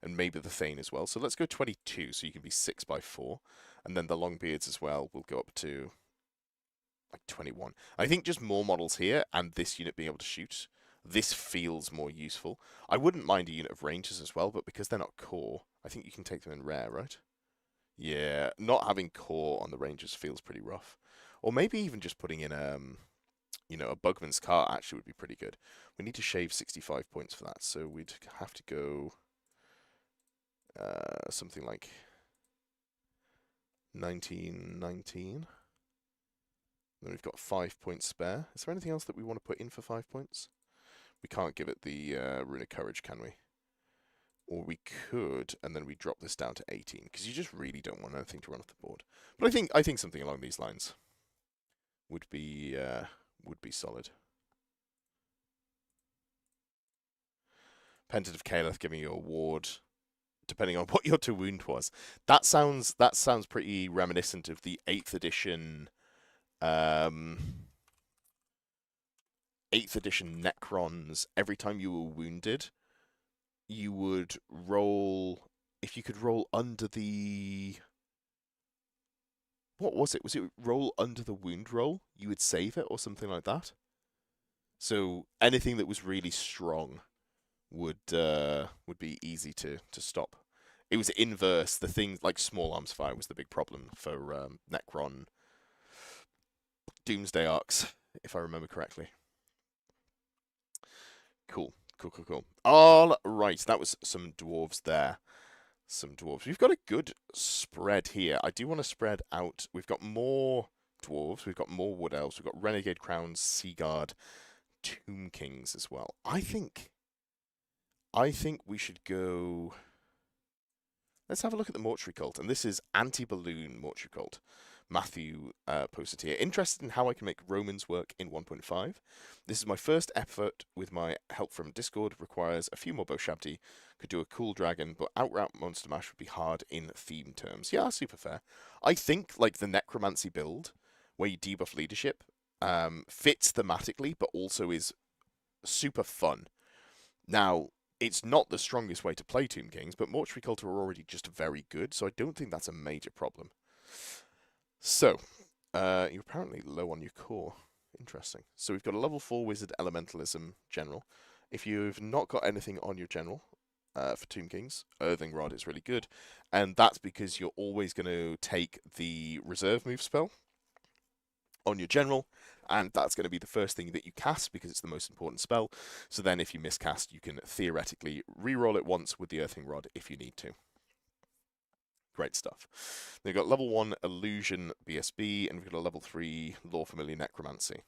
And maybe the Thane as well. So let's go 22, so you can be 6x4. And then the Longbeards as well will go up to like 21. I think just more models here, and this unit being able to shoot, this feels more useful. I wouldn't mind a unit of Rangers as well, but because they're not core, I think you can take them in rare, right? Yeah, not having core on the Rangers feels pretty rough. Or maybe even just putting in you know, a Bugman's Cart actually would be pretty good. We need to shave 65 points for that, so we'd have to go something like 1919. Then we've got 5 points spare. Is there anything else that we want to put in for 5 points? We can't give it the Rune of Courage, can we? Or we could, and then we drop this down to 18, because you just really don't want anything to run off the board. But I think something along these lines would be solid. Pendant of Caleth giving you a ward, depending on what your to wound was. That sounds pretty reminiscent of the 8th edition 8th edition Necrons. Every time you were wounded, you would roll, if you could roll under the, what was it? Was it roll under the wound roll? You would save it or something like that. So anything that was really strong would be easy to stop. It was inverse. The thing like small arms fire was the big problem for Necron Doomsday arcs, if I remember correctly. Cool. All right, that was some dwarves there. Some dwarves. We've got a good spread here. I do want to spread out. We've got more dwarves. We've got more wood elves. We've got renegade crowns, Seaguard, Tomb Kings as well. I think we should go. Let's have a look at the Mortuary Cult, and this is Anti-Balloon Mortuary Cult. Matthew posted here. Interested in how I can make Romans work in 1.5. This is my first effort with my help from Discord. Requires a few more Boshabti. Could do a cool dragon, but outright Monster Mash would be hard in theme terms. Yeah, super fair. I think like the Necromancy build, where you debuff leadership, fits thematically, but also is super fun. Now, it's not the strongest way to play Tomb Kings, but Mortuary Cult are already just very good, so I don't think that's a major problem. So, you're apparently low on your core. Interesting. So we've got a level 4 Wizard Elementalism General. If you've not got anything on your General for Tomb Kings, Earthing Rod is really good, and that's because you're always going to take the Reserve Move spell on your General, and that's going to be the first thing that you cast because it's the most important spell. So then if you miscast, you can theoretically re-roll it once with the Earthing Rod if you need to. Great stuff. Then we've got level 1 Illusion BSB, and we've got a level 3 Lore Familiar Necromancy.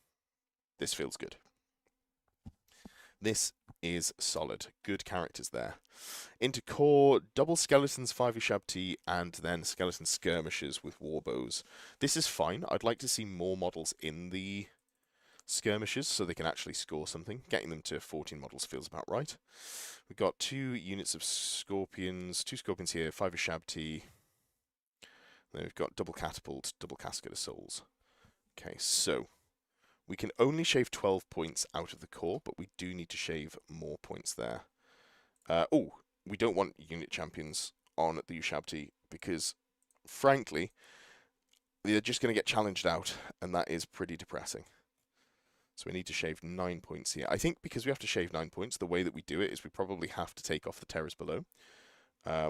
This feels good. This is solid. Good characters there. Into core, double skeletons, 5 Ushabti, and then skeleton skirmishers with warbows. This is fine. I'd like to see more models in the skirmishers so they can actually score something. Getting them to 14 models feels about right. We've got 2 units of scorpions, 2 scorpions here, 5 Ushabti. Then we've got double catapult, double casket of souls. Okay, so we can only shave 12 points out of the core, but we do need to shave more points there. Oh, we don't want unit champions on the Ushabti because, frankly, they're just going to get challenged out, and that is pretty depressing. So we need to shave 9 points here. I think because we have to shave 9 points, the way that we do it is we probably have to take off the terrors below,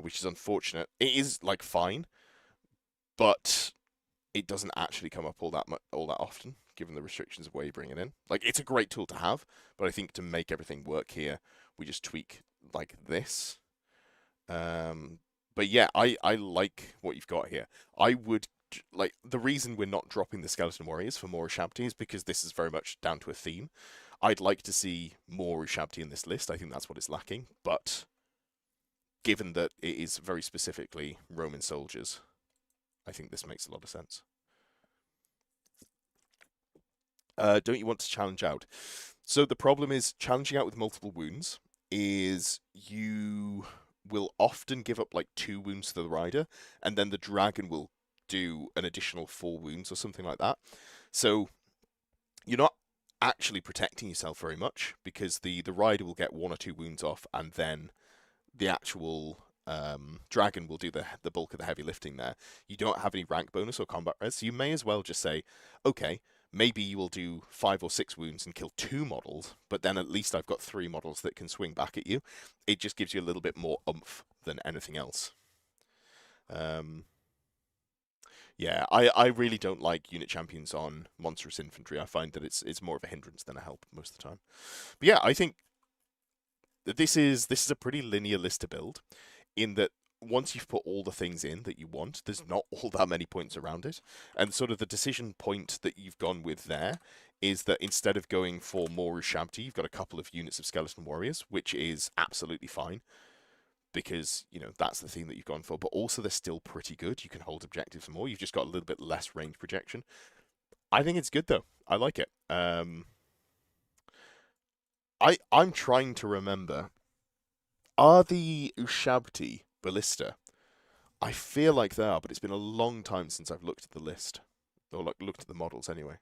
which is unfortunate. It is, like, fine, but it doesn't actually come up all that often, given the restrictions of where you bring it in. Like, it's a great tool to have, but I think to make everything work here, we just tweak like this. But yeah, I like what you've got here. I would, like, the reason we're not dropping the Skeleton Warriors for more Ushabti is because this is very much down to a theme. I'd like to see more Ushabti in this list. I think that's what it's lacking, but given that it is very specifically Roman soldiers, I think this makes a lot of sense. Don't you want to challenge out? So the problem is challenging out with multiple wounds is you will often give up like 2 wounds to the rider, and then the dragon will do an additional 4 wounds or something like that. So you're not actually protecting yourself very much because the rider will get 1 or 2 wounds off, and then the actual dragon will do the bulk of the heavy lifting there. You don't have any rank bonus or combat res, so you may as well just say, okay, maybe you will do 5 or 6 wounds and kill 2 models, but then at least I've got 3 models that can swing back at you. It just gives you a little bit more oomph than anything else. Yeah, I really don't like unit champions on monstrous infantry. I find that it's more of a hindrance than a help most of the time. But yeah, I think that this is a pretty linear list to build, in that once you've put all the things in that you want, there's not all that many points around it. And sort of the decision point that you've gone with there is that instead of going for more Ushabti, you've got a couple of units of Skeleton Warriors, which is absolutely fine because, you know, that's the theme that you've gone for. But also they're still pretty good. You can hold objectives more. You've just got a little bit less range projection. I think it's good, though. I like it. I'm trying to remember. Are the Ushabti Ballista? I feel like they are, but it's been a long time since I've looked at the list. Or looked at the models anyway.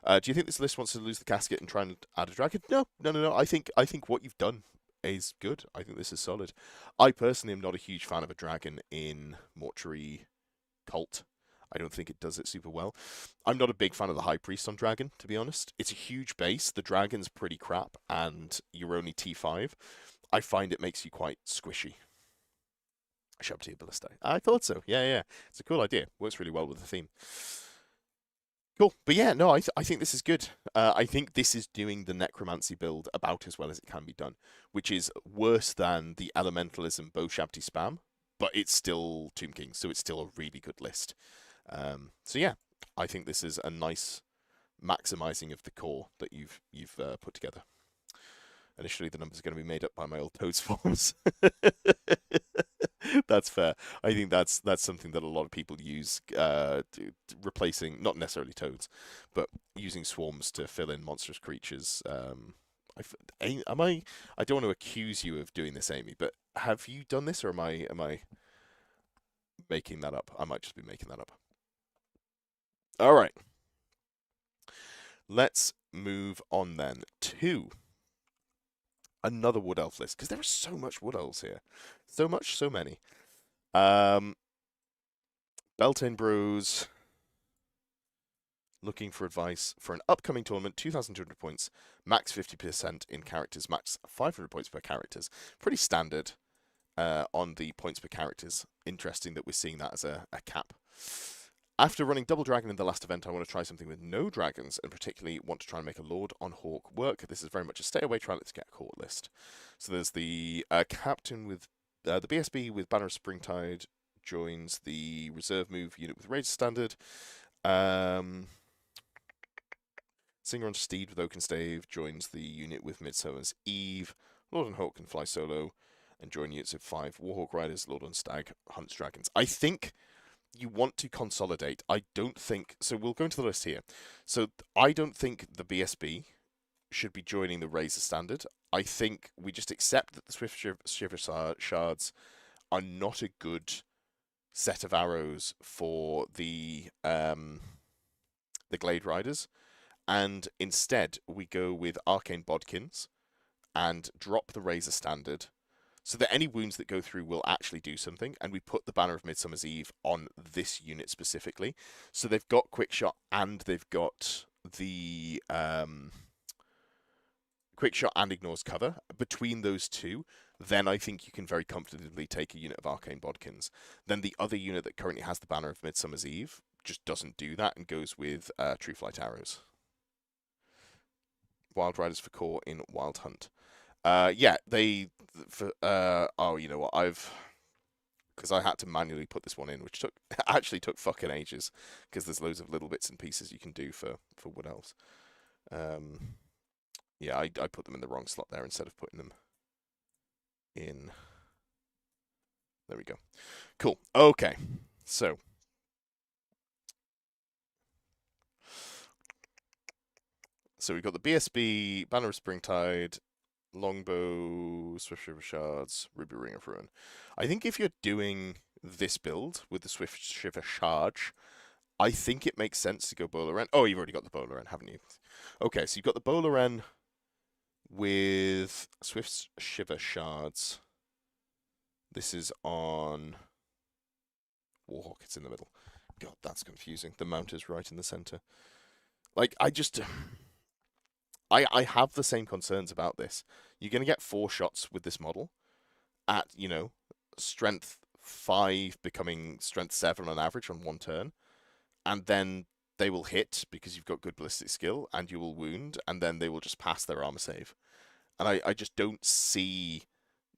Do you think this list wants to lose the casket and try and add a dragon? No. I think what you've done is good. I think this is solid. I personally am not a huge fan of a dragon in Mortuary Cult. I don't think it does it super well. I'm not a big fan of the High Priest on Dragon, to be honest. It's a huge base. The dragon's pretty crap, and you're only T5. I find it makes you quite squishy. Ushabti Ballista. I thought so. Yeah. It's a cool idea. Works really well with the theme. Cool. But yeah, no, I think this is good. I think this is doing the Necromancy build about as well as it can be done, which is worse than the Elementalism Boshabti spam, but it's still Tomb King, so it's still a really good list. So yeah, I think this is a nice maximizing of the core that you've put together. Initially, the numbers are going to be made up by my old toads forms. That's fair. I think that's something that a lot of people use, replacing not necessarily toads, but using swarms to fill in monstrous creatures. Am I? I don't want to accuse you of doing this, Amy, but have you done this, or am I making that up? I might just be making that up. All right. Let's move on then to another wood elf list, because there is so much wood elves here. So much, so many. Beltane Bros looking for advice for an upcoming tournament, 2,200 points, max 50% in characters, max 500 points per characters. Pretty standard on the points per characters. Interesting that we're seeing that as a cap. After running Double Dragon in the last event, I want to try something with no dragons, and particularly want to try and make a Lord on Hawk work. This is very much a stay away, try to get a court list. So there's the captain with the BSB with Banner of Springtide joins the reserve move unit with Razor Standard. Singer on Steed with Oaken Stave joins the unit with Midsummer's Eve. Lord on Hawk can fly solo and join units of 5 Warhawk Riders. Lord on Stag hunts dragons. I think you want to consolidate. I don't think... So we'll go into the list here. So I don't think the BSB should be joining the Razor Standard. I think we just accept that the Swift Shiver Shards are not a good set of arrows for the Glade Riders. And instead, we go with Arcane Bodkins and drop the Razor Standard, so that any wounds that go through will actually do something, and we put the Banner of Midsummer's Eve on this unit specifically. So they've got Quick Shot and they've got the Quick Shot and Ignores Cover. Between those two, then I think you can very comfortably take a unit of Arcane Bodkins. Then the other unit that currently has the Banner of Midsummer's Eve just doesn't do that and goes with True Flight Arrows. Wild Riders for core in Wild Hunt. Yeah, you know what, because I had to manually put this one in, which actually took fucking ages, because there's loads of little bits and pieces you can do for Wood Elves. Yeah, I put them in the wrong slot there instead of putting them in. There we go. Cool. Okay, so we've got the BSB, Banner of Springtide, Longbow, Swift Shiver Shards, Ruby Ring of Ruin. I think if you're doing this build with the Swift Shiver Charge, I think it makes sense to go Bowler-Wren. Oh, you've already got the Bowler-Wren, haven't you? Okay, so you've got the Bowler-Wren with Swift Shiver Shards. This is on Warhawk, it's in the middle. God, that's confusing. The mount is right in the center. Like, I have the same concerns about this. You're going to get 4 shots with this model at, you know, strength 5 becoming strength 7 on average on 1 turn. And then they will hit because you've got good ballistic skill, and you will wound, and then they will just pass their armor save. And I just don't see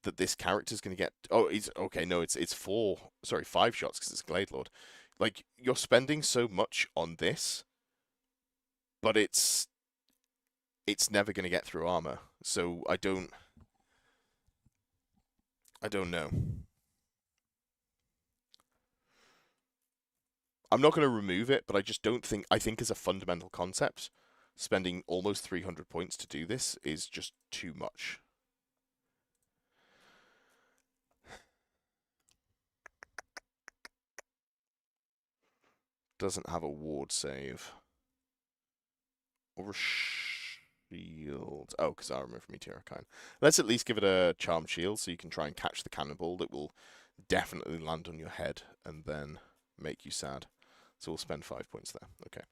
that this character's going to get... Oh, it's okay, no, it's 5 shots because it's Glade Lord. Like, you're spending so much on this, but it's never going to get through armor. So I don't know. I'm not going to remove it, but I just don't think... I think as a fundamental concept, spending almost 300 points to do this is just too much. Doesn't have a ward save. Or a shield. Oh, because I remember Meteor Archine. Let's at least give it a Charm Shield so you can try and catch the cannonball that will definitely land on your head and then make you sad. So we'll spend 5 points there. Okay.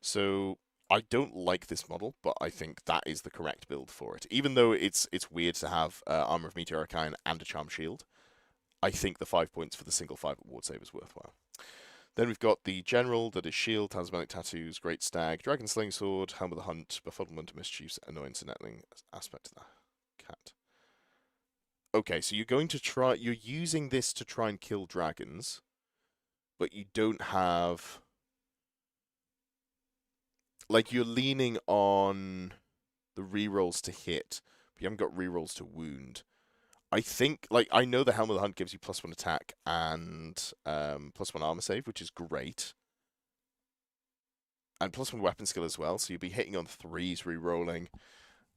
So I don't like this model, but I think that is the correct build for it. Even though it's weird to have Armor of Meteor Archine and a Charm Shield, I think the 5 points for the single 5 ward save is worthwhile. Then we've got the General, that is Shield, Talismanic Tattoos, Great Stag, Dragon Sling Sword, Helm of the Hunt, Befuddlement, Mischiefs, Annoyance, and Netling aspect of the cat. Okay, so you're using this to try and kill dragons, but you don't have like you're leaning on the rerolls to hit, but you haven't got rerolls to wound. I think, like, I know the Helm of the Hunt gives you +1 attack and +1 armor save, which is great. And +1 weapon skill as well, so you'll be hitting on 3s, rerolling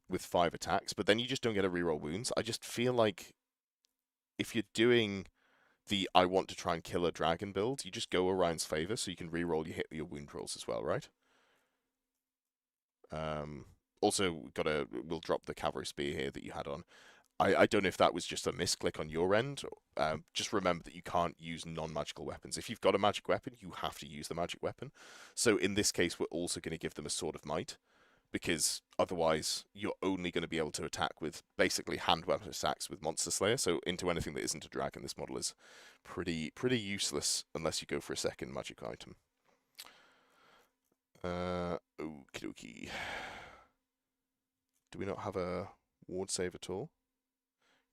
with 5 attacks, but then you just don't get a reroll wounds. I just feel like if you're doing the I want to try and kill a dragon build, you just go Orion's favor, so you can reroll your wound rolls as well, right? Also, we'll drop the cavalry spear here that you had on. I don't know if that was just a misclick on your end. Just remember that you can't use non-magical weapons. If you've got a magic weapon, you have to use the magic weapon. So in this case, we're also going to give them a Sword of Might, because otherwise you're only going to be able to attack with basically hand weapon attacks with Monster Slayer. So into anything that isn't a dragon, this model is pretty useless unless you go for a second magic item. Okie dokie. Do we not have a ward save at all?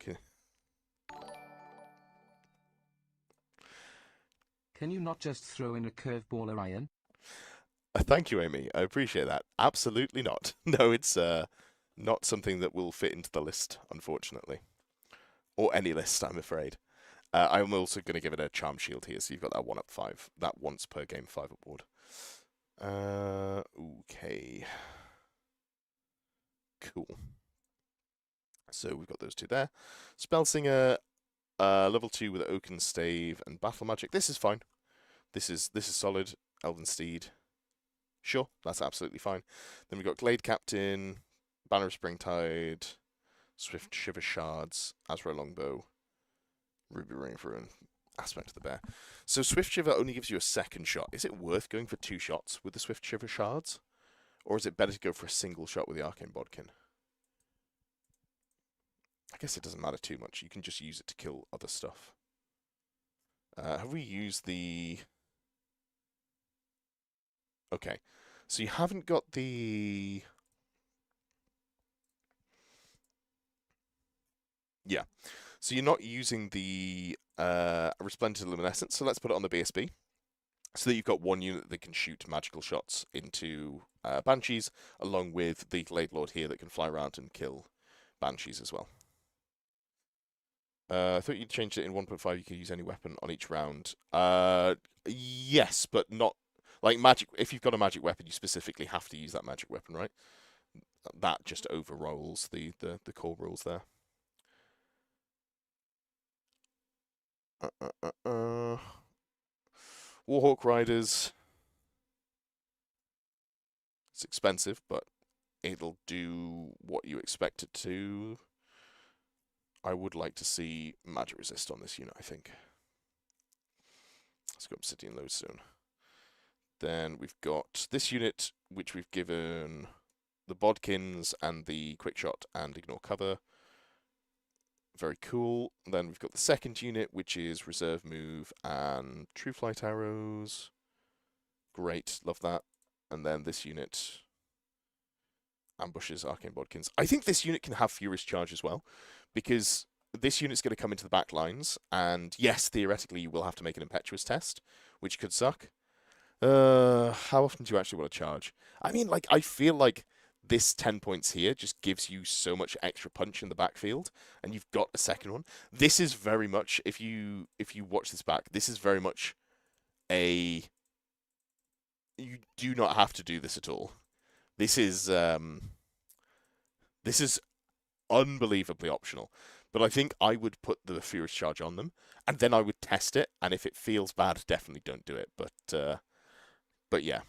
Okay. Can you not just throw in a curveball, Orion? Thank you, Amy. I appreciate that. Absolutely not. No, it's not something that will fit into the list, unfortunately. Or any list, I'm afraid. I'm also going to give it a Charm Shield here, so you've got that 1+5. That once per game 5 award. Okay. Cool. So we've got those two there. Spellsinger, level 2 with Oaken Stave and Battle Magic. This is fine. This is solid. Elven Steed. Sure, that's absolutely fine. Then we've got Glade Captain, Banner of Springtide, Swift Shiver Shards, Azra Longbow, Ruby Ring for an Aspect of the Bear. So Swift Shiver only gives you a second shot. Is it worth going for 2 shots with the Swift Shiver Shards? Or is it better to go for a single shot with the Arcane Bodkin? I guess it doesn't matter too much. You can just use it to kill other stuff. Have we used the... Okay. So you haven't got the... Yeah. So you're not using the Resplendent Luminescence, so let's put it on the BSB. So that you've got one unit that can shoot magical shots into Banshees, along with the Glade Lord here that can fly around and kill Banshees as well. I thought you changed it in 1.5, you could use any weapon on each round. Yes, but not... Like, magic. If you've got a magic weapon, you specifically have to use that magic weapon, right? That just overrolls the core rules there. Warhawk Riders. It's expensive, but it'll do what you expect it to. I would like to see magic resist on this unit, I think. Let's go Obsidian Lodestone. Then we've got this unit, which we've given the Bodkins and the Quick Shot and Ignore Cover. Very cool. Then we've got the second unit, which is Reserve Move and True Flight Arrows. Great, love that. And then this unit, Ambushes, Arcane Bodkins. I think this unit can have Furious Charge as well, because this unit's going to come into the back lines, and yes, theoretically you will have to make an Impetuous test, which could suck. How often do you actually want to charge? I mean, like, I feel like this 10 points here just gives you so much extra punch in the backfield, and you've got a second one. This is very much, if you watch this back, this is very much a... You do not have to do this at all. This is unbelievably optional. But I think I would put the Furious Charge on them, and then I would test it, and if it feels bad, definitely don't do it. But yeah.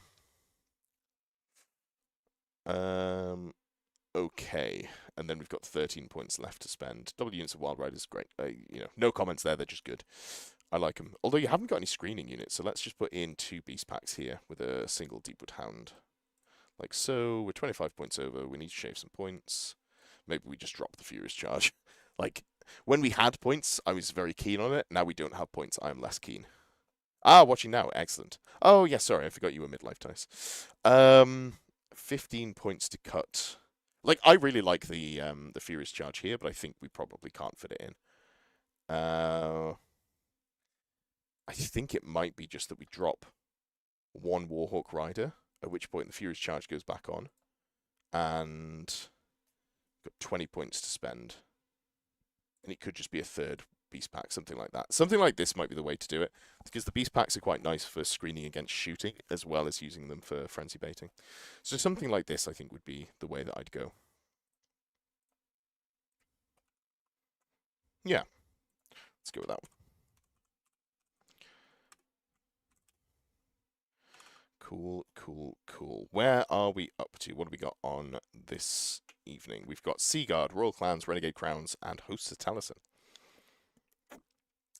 Okay, and then we've got 13 points left to spend. Double units of Wild Riders, great. No comments there, they're just good. I like them. Although you haven't got any screening units, so let's just put in 2 Beast Packs here with a single Deepwood Hound. Like so, we're 25 points over, we need to shave some points. Maybe we just drop the Furious Charge. Like, when we had points, I was very keen on it. Now we don't have points, I'm less keen. Ah, watching now, excellent. Oh, yeah, sorry, I forgot you were midlife dice. 15 points to cut. Like, I really like the Furious Charge here, but I think we probably can't fit it in. I think it might be just that we drop 1 Warhawk Rider at which point the Fury's charge goes back on. And got 20 points to spend. And it could just be a third beast pack, something like that. Something like this might be the way to do it, because the beast packs are quite nice for screening against shooting, as well as using them for frenzy baiting. So something like this, I think, would be the way that I'd go. Yeah, let's go with that one. Cool, cool, cool. Where are we up to? What have we got on this evening? We've got Seaguard, Royal Clans, Renegade Crowns, and Hosts of Taliesin.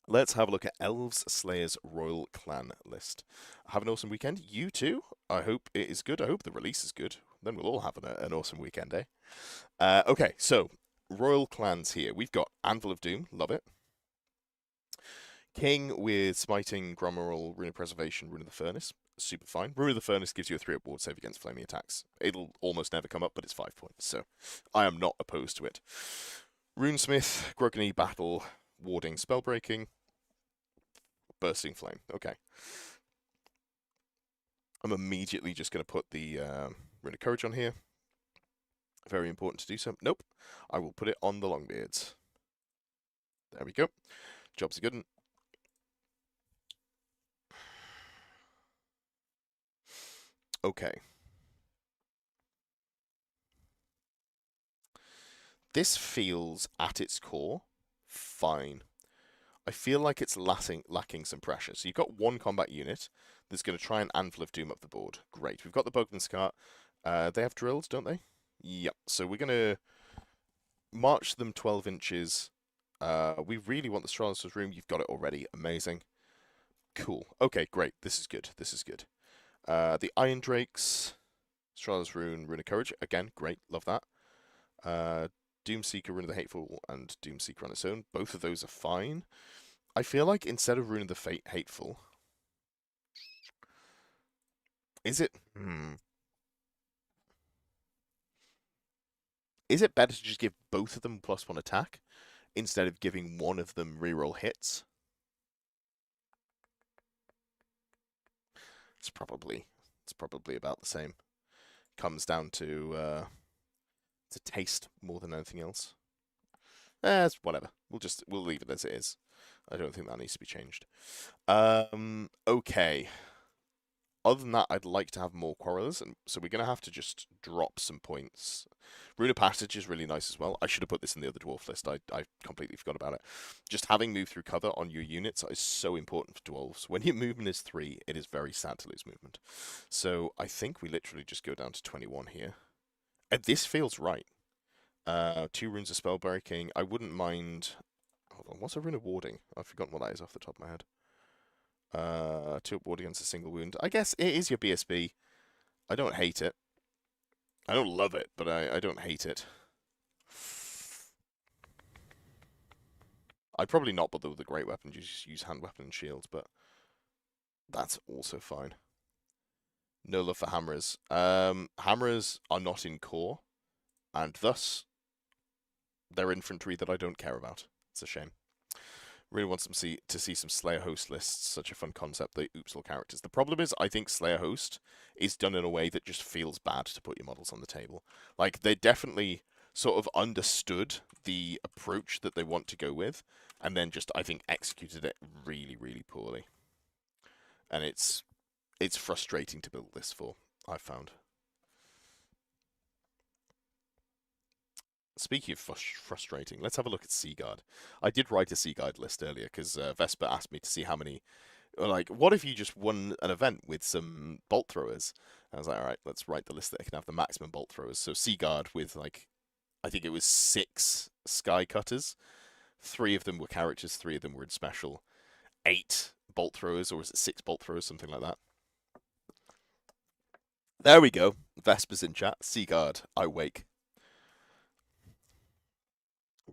Let's have a look at Elves Slayers Royal Clan list. Have an awesome weekend. You too. I hope it is good. I hope the release is good. Then we'll all have an awesome weekend, eh? Okay, so Royal Clans here. We've got Anvil of Doom. Love it. King with Smiting, Grommeral, Rune of Preservation, Rune of the Furnace. Super fine. Rune of the Furnace gives you a 3-up ward save against flaming attacks. It'll almost never come up, but it's 5 points, so I am not opposed to it. Runesmith, Grogany, Battle, Warding, Spellbreaking, Bursting Flame. Okay. I'm immediately just going to put the Rune of Courage on here. Very important to do so. Nope. I will put it on the Longbeards. There we go. Job's a good one. Okay. This feels, at its core, fine. I feel like it's lacking some pressure. So you've got one combat unit that's going to try and Anvil of Doom up the board. Great. We've got the Bogman's Cart. They have drills, don't they? Yep. So we're going to march them 12 inches. We really want the Strato's Room. You've got it already. Amazing. Cool. Okay, great. This is good. This is good. The Iron Drakes, Strahla's Rune, Rune of Courage. Again, great. Love that. Doomseeker, Rune of the Hateful, and Doomseeker on its own. Both of those are fine. I feel like instead of Rune of the Hateful... Is it... Is it better to just give both of them +1 attack instead of giving one of them reroll hits? It's probably about the same. Comes down to taste more than anything else. It's whatever. We'll leave it as it is. I don't think that needs to be changed. Okay. Other than that, I'd like to have more Quarrelers, and so we're going to have to just drop some points. Rune of Passage is really nice as well. I should have put this in the other Dwarf list. I completely forgot about it. Just having move through cover on your units is so important for Dwarves. When your movement is 3, it is very sad to lose movement. So I think we literally just go down to 21 here. And this feels right. 2 runes of Spellbreaking. I wouldn't mind... Hold on, what's a Rune of Warding? I've forgotten what that is off the top of my head. 2-up ward against a single wound. I guess it is your BSB. I don't hate it. I don't love it, but I don't hate it. I'd probably not bother with a great weapon, just use hand weapon and shields, but that's also fine. No love for hammerers. Hammerers are not in core, and thus they're infantry that I don't care about. It's a shame. Really want to see some Slayer Host lists. Such a fun concept. They oops all characters. The problem is, I think Slayer Host is done in a way that just feels bad to put your models on the table. Like, they definitely sort of understood the approach that they want to go with, and then just, I think, executed it really, really poorly. And it's frustrating to build this for, I've found. Speaking of frustrating, let's have a look at Seaguard. I did write a Seaguard list earlier because Vesper asked me to see how many... Like, what if you just won an event with some bolt throwers? I was like, all right, let's write the list that can have the maximum bolt throwers. So Seaguard with, like, I think it was 6 Sky Cutters. 3 of them were characters, 3 of them were in special. 8 bolt throwers, or is it 6 bolt throwers, something like that. There we go. Vesper's in chat. Seaguard, I wake.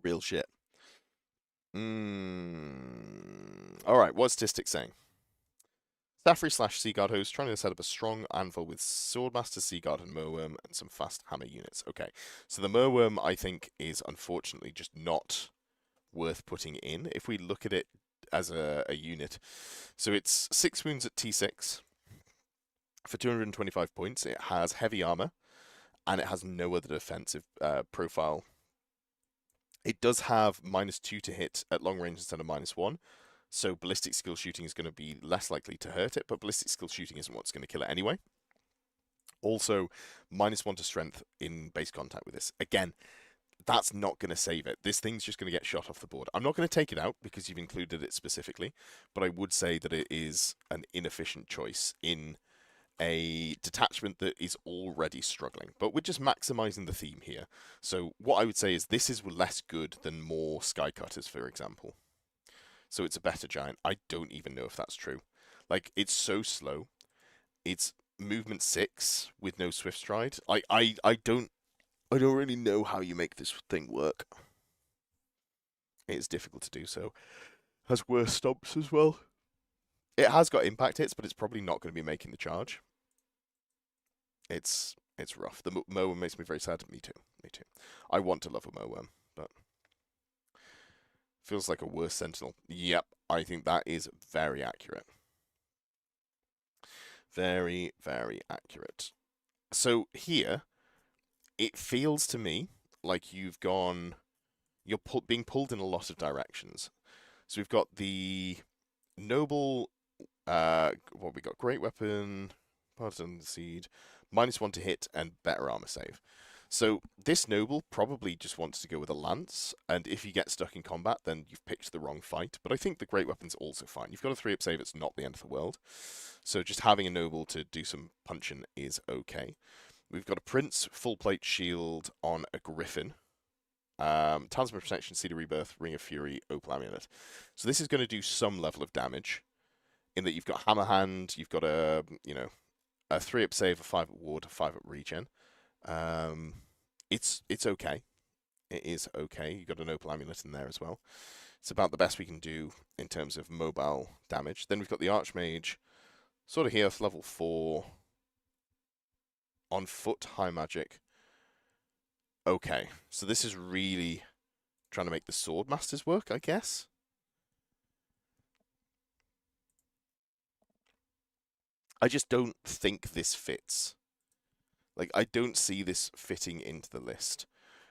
Real shit. Alright, what's Statistics saying? Saffrey / Seaguard host trying to set up a strong anvil with Swordmaster, Seaguard, and Merworm, and some fast hammer units. Okay, so the Merworm, I think, is unfortunately just not worth putting in if we look at it as a unit. So it's 6 wounds at T6, For 225 points, it has heavy armor, and it has no other defensive profile. It does have -2 to hit at long range instead of -1, so ballistic skill shooting is going to be less likely to hurt it, but ballistic skill shooting isn't what's going to kill it anyway. Also, -1 to strength in base contact with this. Again, that's not going to save it. This thing's just going to get shot off the board. I'm not going to take it out because you've included it specifically, but I would say that it is an inefficient choice in a detachment that is already struggling. But we're just maximizing the theme here. So what I would say is this is less good than more Skycutters, for example. So it's a better giant. I don't even know if that's true. Like, it's so slow. It's movement 6 with no swift stride. I don't really know how you make this thing work. It is difficult to do so. Has worse stomps as well. It has got impact hits, but it's probably not going to be making the charge. It's rough. The Mowworm makes me very sad. Me too. Me too. I want to love a Mowworm, but feels like a worse Sentinel. Yep, I think that is very accurate. Very, very accurate. So here, it feels to me like you're being pulled in a lot of directions. So we've got the noble, what we got? Great weapon, Partisan Seed, -1 to hit, and better armor save. So this noble probably just wants to go with a lance, and if you get stuck in combat, then you've picked the wrong fight. But I think the great weapon's also fine. You've got a 3-up save, it's not the end of the world. So just having a noble to do some punching is okay. We've got a prince, full plate shield on a griffin. Talisman of Protection, Seed of Rebirth, Ring of Fury, Opal Amulet. So this is going to do some level of damage, in that you've got Hammer Hand, you've got a 3-up save, a 5-up ward, a 5-up regen. It's okay. It is okay. You've got an Opal Amulet in there as well. It's about the best we can do in terms of mobile damage. Then we've got the Archmage, sort of here, level 4. On foot, high magic. Okay, so this is really trying to make the Swordmasters work, I guess. I just don't think this fits. Like, I don't see this fitting into the list.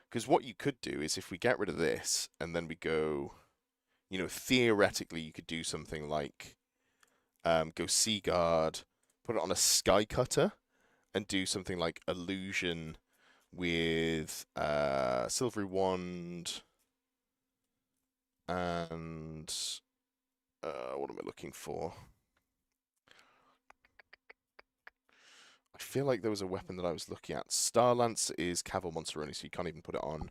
Because what you could do is if we get rid of this, and then we go, theoretically you could do something like go Seaguard, put it on a Skycutter, and do something like Illusion with Silvery Wand and what am I looking for? I feel like there was a weapon that I was looking at. Starlance is Caval Monster only, so you can't even put it on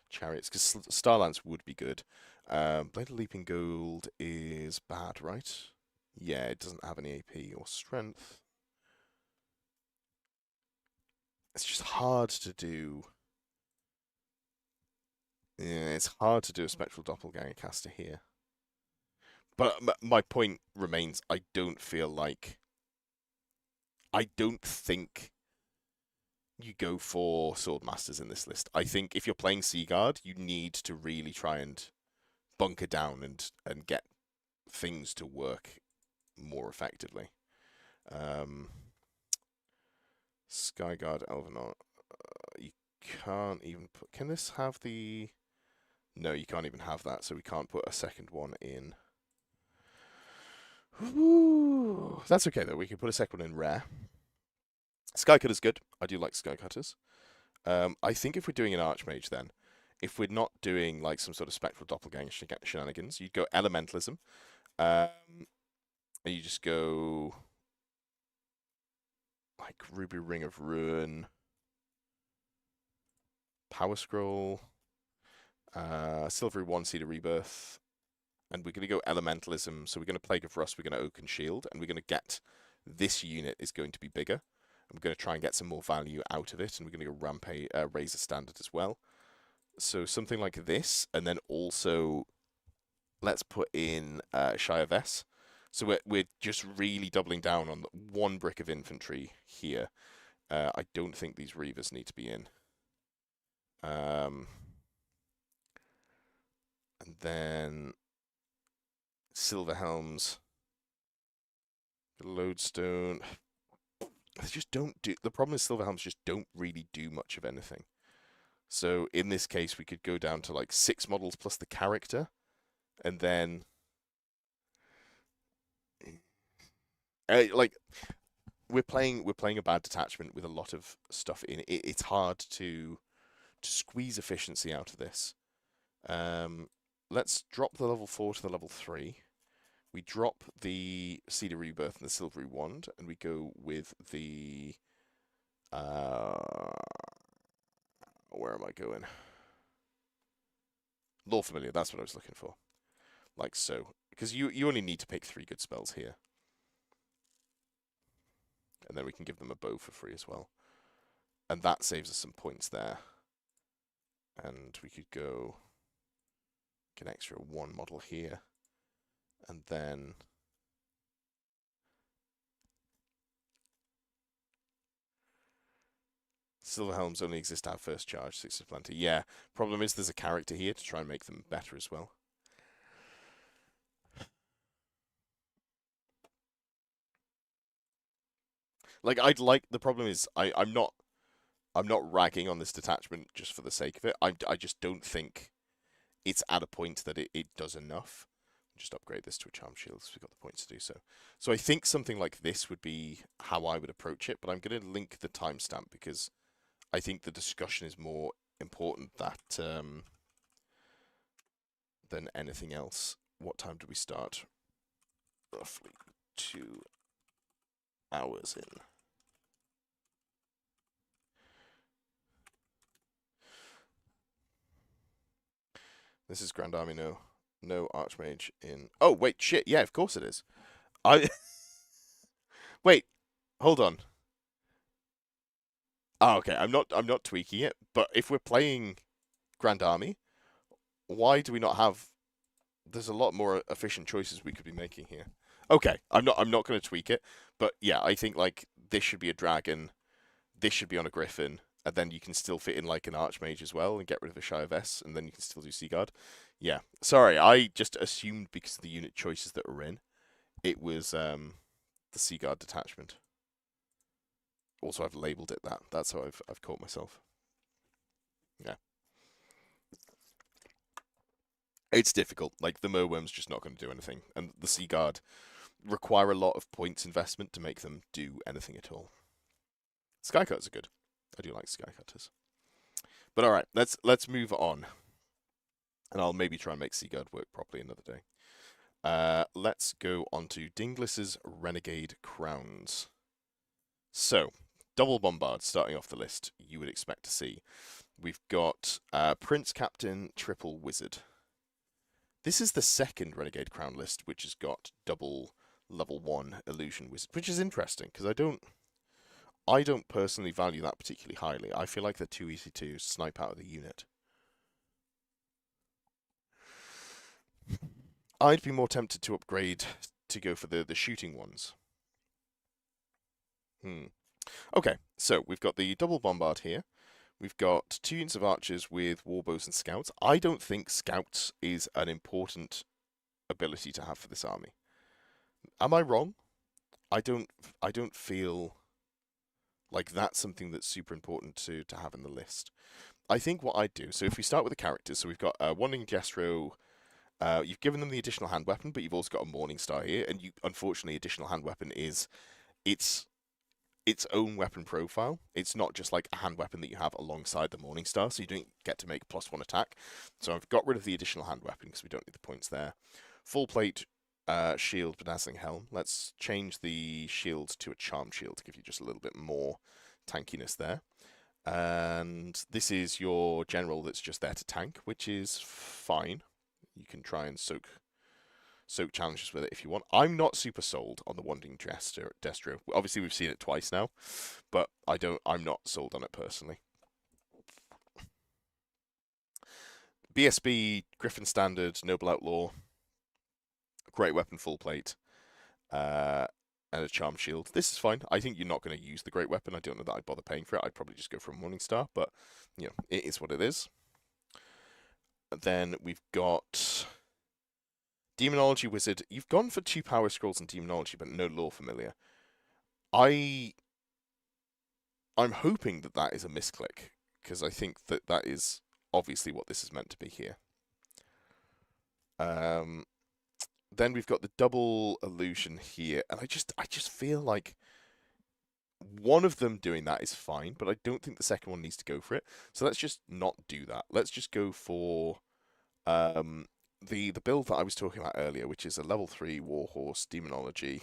chariots, because Starlance would be good. Blade of Leaping Gold is bad, right? Yeah, it doesn't have any AP or strength. It's just hard to do. Yeah, it's hard to do a Spectral Doppelganger caster here. But my point remains, I don't think you go for Swordmasters in this list. I think if you're playing Seaguard, you need to really try and bunker down and get things to work more effectively. Skyguard, Elvenar, you can't even put... Can this have the... No, you can't even have that, so we can't put a second one in. Ooh, that's okay, though. We can put a second one in rare. Skycutter's good. I do like Skycutters. I think if we're doing an Archmage, then, if we're not doing like some sort of Spectral Doppelganger shenanigans, you'd go Elementalism. And you just go like Ruby Ring of Ruin, Power Scroll, Silvery Wand, Seed of Rebirth, and we're going to go Elementalism. So we're going to Plague of Rust, we're going to Oaken Shield, and we're going to get this unit is going to be bigger. I'm going to try and get some more value out of it, and we're going to go Rampage, Razor Standard as well. So something like this, and then also let's put in Shy of S. So we're just really doubling down on one brick of infantry here. I don't think these Reavers need to be in. And then Silver Helms, Lodestone. they just don't do. The problem is Silverhelms just don't really do much of anything. So in this case, we could go down to like 6 models plus the character, and then like we're playing a bad detachment with a lot of stuff in it. It's hard to squeeze efficiency out of this. Let's drop the level 4 to the level 3. We drop the Cedar Rebirth and the Silvery Wand, and we go with the where am I going? Lore Familiar, that's what I was looking for. Like so. Because you only need to pick 3 good spells here. And then we can give them a bow for free as well. And that saves us some points there. And we could go get an extra 1 model here. And then Silverhelms only exist at first charge, 6 of plenty. Yeah, problem is there's a character here to try and make them better as well. Like the problem is I'm not ragging on this detachment just for the sake of it. I just don't think it's at a point that it does enough. Just upgrade this to a charm shield because we've got the points to do so. So I think something like this would be how I would approach it, but I'm going to link the timestamp because I think the discussion is more important than anything else. What time did we start? Roughly 2 hours in. This is Grand Army, no Archmage in. Oh wait, shit. Yeah, of course it is. I wait. Hold on. Oh, okay. I'm not tweaking it. But if we're playing Grand Army, why do we not have? There's a lot more efficient choices we could be making here. Okay, I'm not going to tweak it. But yeah, I think like this should be a dragon. This should be on a griffin. And then you can still fit in like an Archmage as well and get rid of a Shy of S, and then you can still do Seaguard. Yeah, sorry, I just assumed because of the unit choices that were in, it was the Seaguard detachment. Also, I've labelled it that. That's how I've caught myself. Yeah. It's difficult. Like, the Merworm's just not going to do anything. And the Seaguard require a lot of points investment to make them do anything at all. Skycutters are good. I do like Skycutters. But alright, let's move on. And I'll maybe try and make Seaguard work properly another day. Let's go on to Dinglis's Renegade Crowns. So, double bombard starting off the list you would expect to see. We've got Prince Captain Triple Wizard. This is the second Renegade Crown list which has got double level 1 Illusion Wizard, which is interesting because I don't personally value that particularly highly. I feel like they're too easy to snipe out of the unit. I'd be more tempted to upgrade to go for the shooting ones. Okay, so we've got the double bombard here. We've got 2 units of archers with warbows and scouts. I don't think scouts is an important ability to have for this army. Am I wrong? I don't feel like that's something that's super important to have in the list. I think what I'd do, so if we start with the characters, so we've got Wandering Jestro. You've given them the additional hand weapon, but you've also got a Morning Star here, and unfortunately, additional hand weapon is its own weapon profile. It's not just like a hand weapon that you have alongside the Morning Star, so you don't get to make +1 attack. So I've got rid of the additional hand weapon because we don't need the points there. Full plate shield, bedazzling helm. Let's change the shield to a charmed shield to give you just a little bit more tankiness there. And this is your general that's just there to tank, which is fine. You can try and soak challenges with it if you want. I'm not super sold on the Wandering Destro. Obviously, we've seen it twice now, but I'm not sold on it personally. BSB, Griffin Standard, Noble Outlaw, Great Weapon full plate, and a Charm Shield. This is fine. I think you're not going to use the Great Weapon. I don't know that I'd bother paying for it. I'd probably just go for a Morning Star, but you know, it is what it is. Then we've got Demonology Wizard. You've gone for 2 Power Scrolls and Demonology, but no Lore Familiar. I I'm hoping that that is a misclick, because I think that that is obviously what this is meant to be here. Then we've got the double illusion here, and I just feel like one of them doing that is fine, but I don't think the second one needs to go for it. So let's just not do that. Let's just go for the build that I was talking about earlier, which is a level 3 Warhorse Demonology.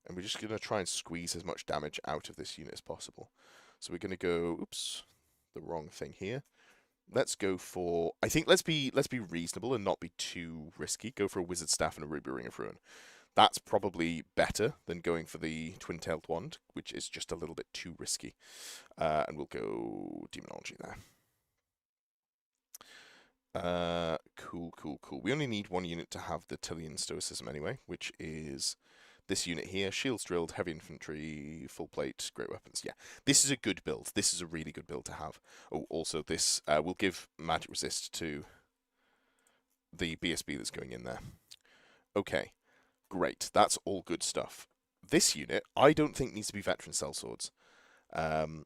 And we're just going to try and squeeze as much damage out of this unit as possible. So we're going to go, oops, the wrong thing here. Let's go for, I think let's be reasonable and not be too risky. Go for a Wizard Staff and a Ruby Ring of Ruin. That's probably better than going for the Twin-Tailed Wand, which is just a little bit too risky. And we'll go Demonology there. Cool. We only need one unit to have the Tillian Stoicism anyway, which is this unit here. Shields Drilled, Heavy Infantry, Full Plate, Great Weapons. Yeah, this is a good build. This is a really good build to have. Oh, also this will give Magic Resist to the BSB that's going in there. Okay, great. That's all good stuff. This unit, I don't think needs to be Veteran Sellswords. I'm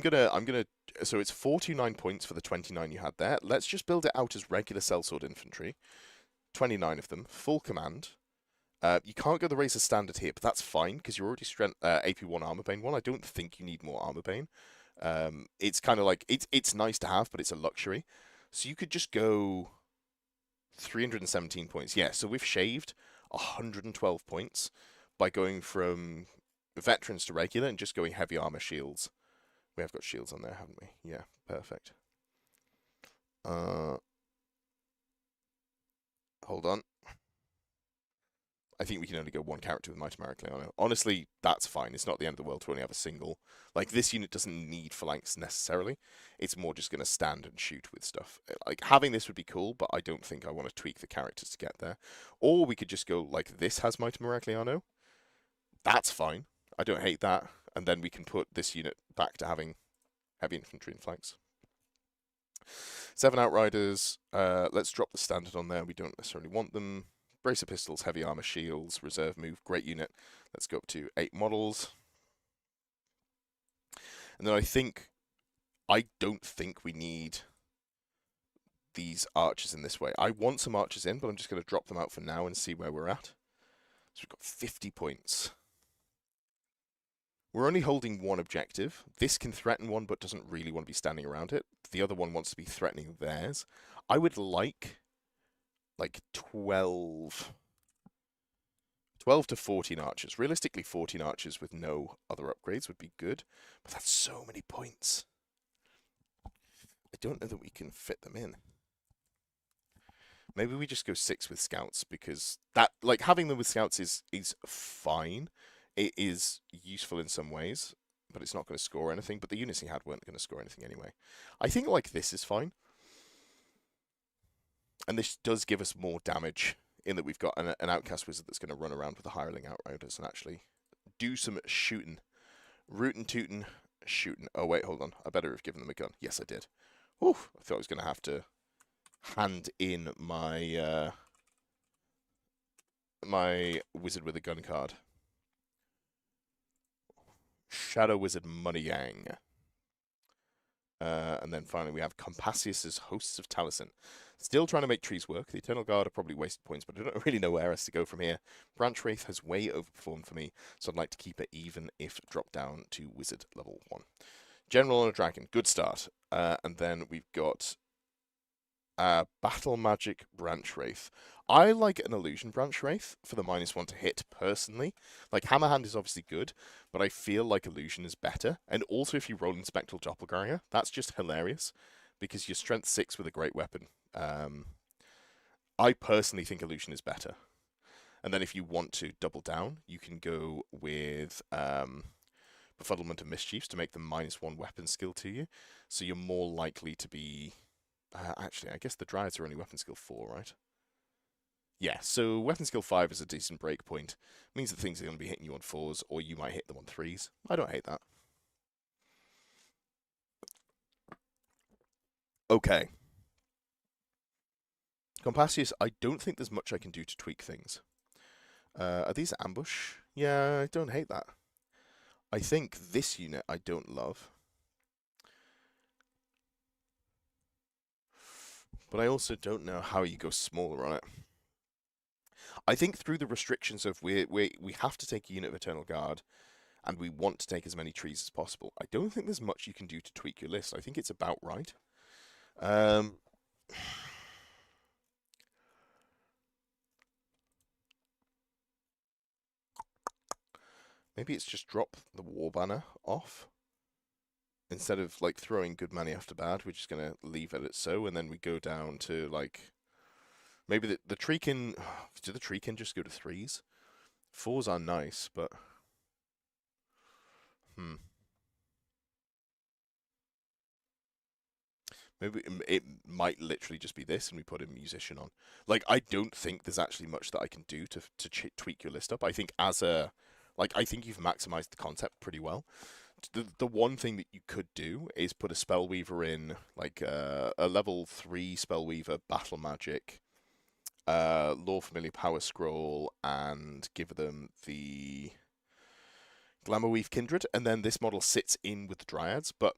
gonna. So it's 429 points for the 29 you had there. Let's just build it out as regular Sellsword Infantry. 29 of them, full command. You can't go the Razor Standard here, but that's fine because you're already AP1 Armor Bane 1. I don't think you need more Armor Bane. It's kind of like it's nice to have, but it's a luxury. So you could just go 317 points. Yeah, so we've shaved 112 points by going from veterans to regular and just going heavy armor shields. We have got shields on there, haven't we? Yeah, perfect. Hold on. I think we can only go one character with Mighty Maracleano. Honestly, that's fine. It's not the end of the world to only have a single. Like, this unit doesn't need phalanx necessarily. It's more just going to stand and shoot with stuff. Like, having this would be cool, but I don't think I want to tweak the characters to get there. Or we could just go, like, this has Mighty Maracleano. That's fine. I don't hate that. And then we can put this unit back to having heavy infantry and flanks. 7 Outriders. Let's drop the standard on there. We don't necessarily want them. Bracer Pistols, Heavy Armor Shields, Reserve Move, great unit. Let's go up to 8 models. And then I don't think we need these archers in this way. I want some archers in, but I'm just going to drop them out for now and see where we're at. So we've got 50 points. We're only holding one objective. This can threaten one, but doesn't really want to be standing around it. The other one wants to be threatening theirs. I would like 12 to 14 archers. Realistically, 14 archers with no other upgrades would be good, but that's so many points. I don't know that we can fit them in. Maybe we just go 6 with scouts, because that, like, having them with scouts is fine. It is useful in some ways, but it's not going to score anything. But the units he had weren't going to score anything anyway. I think like this is fine. And this does give us more damage in that we've got an outcast wizard that's going to run around with the hireling outriders and actually do some shooting. Rootin' tootin' shooting. Oh wait, hold on. I better have given them a gun. Yes, I did. Oof, I thought I was going to have to hand in my my wizard with a gun card. Shadow Wizard Money Yang. And then finally we have Compassius's Hosts of Taliesin. Still trying to make trees work. The Eternal Guard are probably wasted points, but I don't really know where else to go from here. Branch Wraith has way overperformed for me, so I'd like to keep it even if dropped down to Wizard level 1. General on a Dragon, good start. And then we've got Battle Magic Branch Wraith. I like an Illusion Branch Wraith for the -1 to hit, personally. Like, Hammerhand is obviously good, but I feel like Illusion is better. And also, if you roll in Spectral Doppelganger, that's just hilarious, because you're Strength 6 with a great weapon. I personally think Illusion is better. And then if you want to double down, you can go with Befuddlement of Mischiefs to make the -1 weapon skill to you. So you're more likely to be... actually, I guess the Dryads are only weapon skill 4, right? Yeah, so weapon skill 5 is a decent break point. It means that things are going to be hitting you on 4s, or you might hit them on 3s. I don't hate that. Okay. Compassius, I don't think there's much I can do to tweak things. Are these ambush? Yeah, I don't hate that. I think this unit I don't love. But I also don't know how you go smaller on it. I think through the restrictions of we have to take a unit of Eternal Guard, and we want to take as many trees as possible. I don't think there's much you can do to tweak your list. I think it's about right. Maybe it's just drop the War Banner off. Instead of like throwing good money after bad, we're just gonna leave it at so, and then we go down to like maybe the tree can. Do the tree can just go to threes? Fours are nice, but maybe it might literally just be this, and we put a musician on. Like, I don't think there's actually much that I can do to tweak your list up. I think as a I think you've maximized the concept pretty well. The one thing that you could do is put a Spellweaver in, like a level 3 Spellweaver, Battle Magic, Lore Familiar Power Scroll, and give them the Glamourweave Kindred, and then this model sits in with the Dryads, but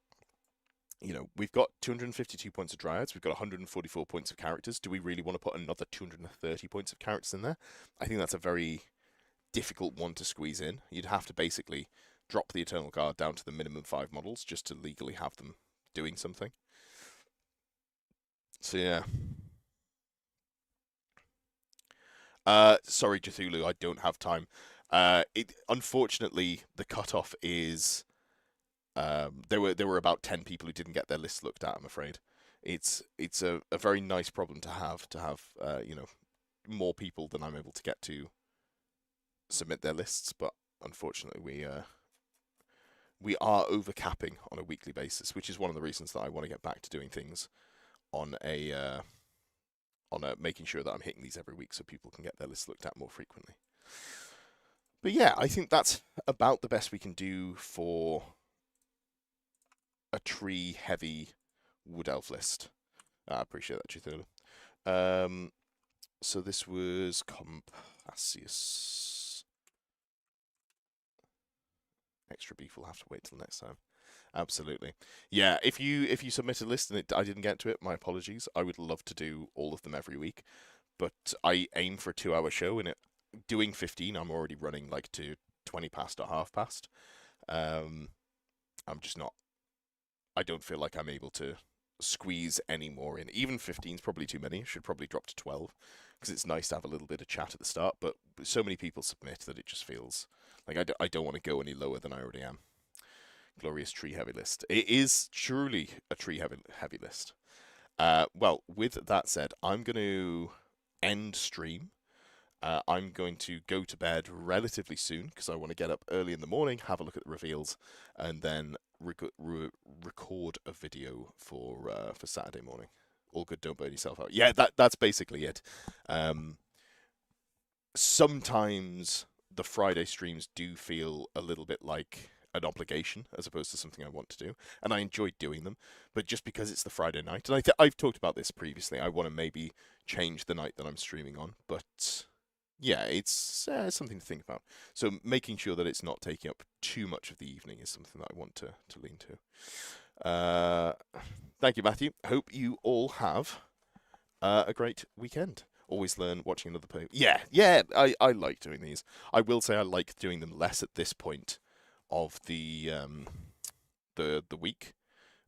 you know, we've got 252 points of Dryads, we've got 144 points of characters. Do we really want to put another 230 points of characters in there? I think that's a very difficult one to squeeze in. You'd have to basically drop the Eternal Guard down to the minimum 5 models just to legally have them doing something. So yeah. Sorry, Cthulhu, I don't have time. Unfortunately, the cutoff is there were about 10 people who didn't get their lists looked at. I'm afraid it's a very nice problem to have you know, more people than I'm able to get to submit their lists, but unfortunately we are overcapping on a weekly basis, which is one of the reasons that I want to get back to doing things on a making sure that I'm hitting these every week so people can get their lists looked at more frequently. But yeah, I think that's about the best we can do for a tree-heavy Wood Elf list. I appreciate that, Chithula. So this was Compassius. Extra beef will have to wait till next time. Absolutely. Yeah, if you submit a list and I didn't get to it, my apologies. I would love to do all of them every week, but I aim for a 2-hour show, and doing 15, I'm already running like to 20 past or half past. I'm just not. I don't feel like I'm able to squeeze any more in. Even 15 is probably too many. Should probably drop to 12 because it's nice to have a little bit of chat at the start. But so many people submit that it just feels like I don't want to go any lower than I already am. Glorious tree heavy list. It is truly a tree heavy list. Well, with that said, I'm going to end stream. I'm going to go to bed relatively soon because I want to get up early in the morning, have a look at the reveals, and then record a video for Saturday morning. All good, don't burn yourself out. Yeah, that's basically it. Sometimes the Friday streams do feel a little bit like an obligation as opposed to something I want to do, and I enjoy doing them. But just because it's the Friday night, and I've talked about this previously, I want to maybe change the night that I'm streaming on. But yeah, it's something to think about. So making sure that it's not taking up too much of the evening is something that I want to lean to. Thank you, Matthew. Hope you all have a great weekend. Always learn watching another play. Yeah, I like doing these. I will say I like doing them less at this point of the week,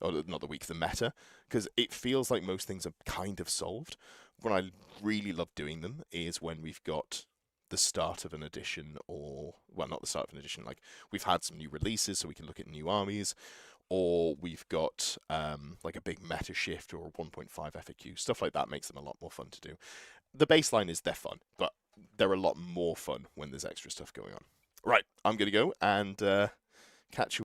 or not the week, the meta, because it feels like most things are kind of solved. When I really love doing them is when we've got the start of an edition, or well, not the start of an edition, like we've had some new releases so we can look at new armies, or we've got like a big meta shift or a 1.5 FAQ. Stuff like that makes them a lot more fun to do. The baseline is they're fun, but they're a lot more fun when there's extra stuff going on. Right, I'm going to go and catch you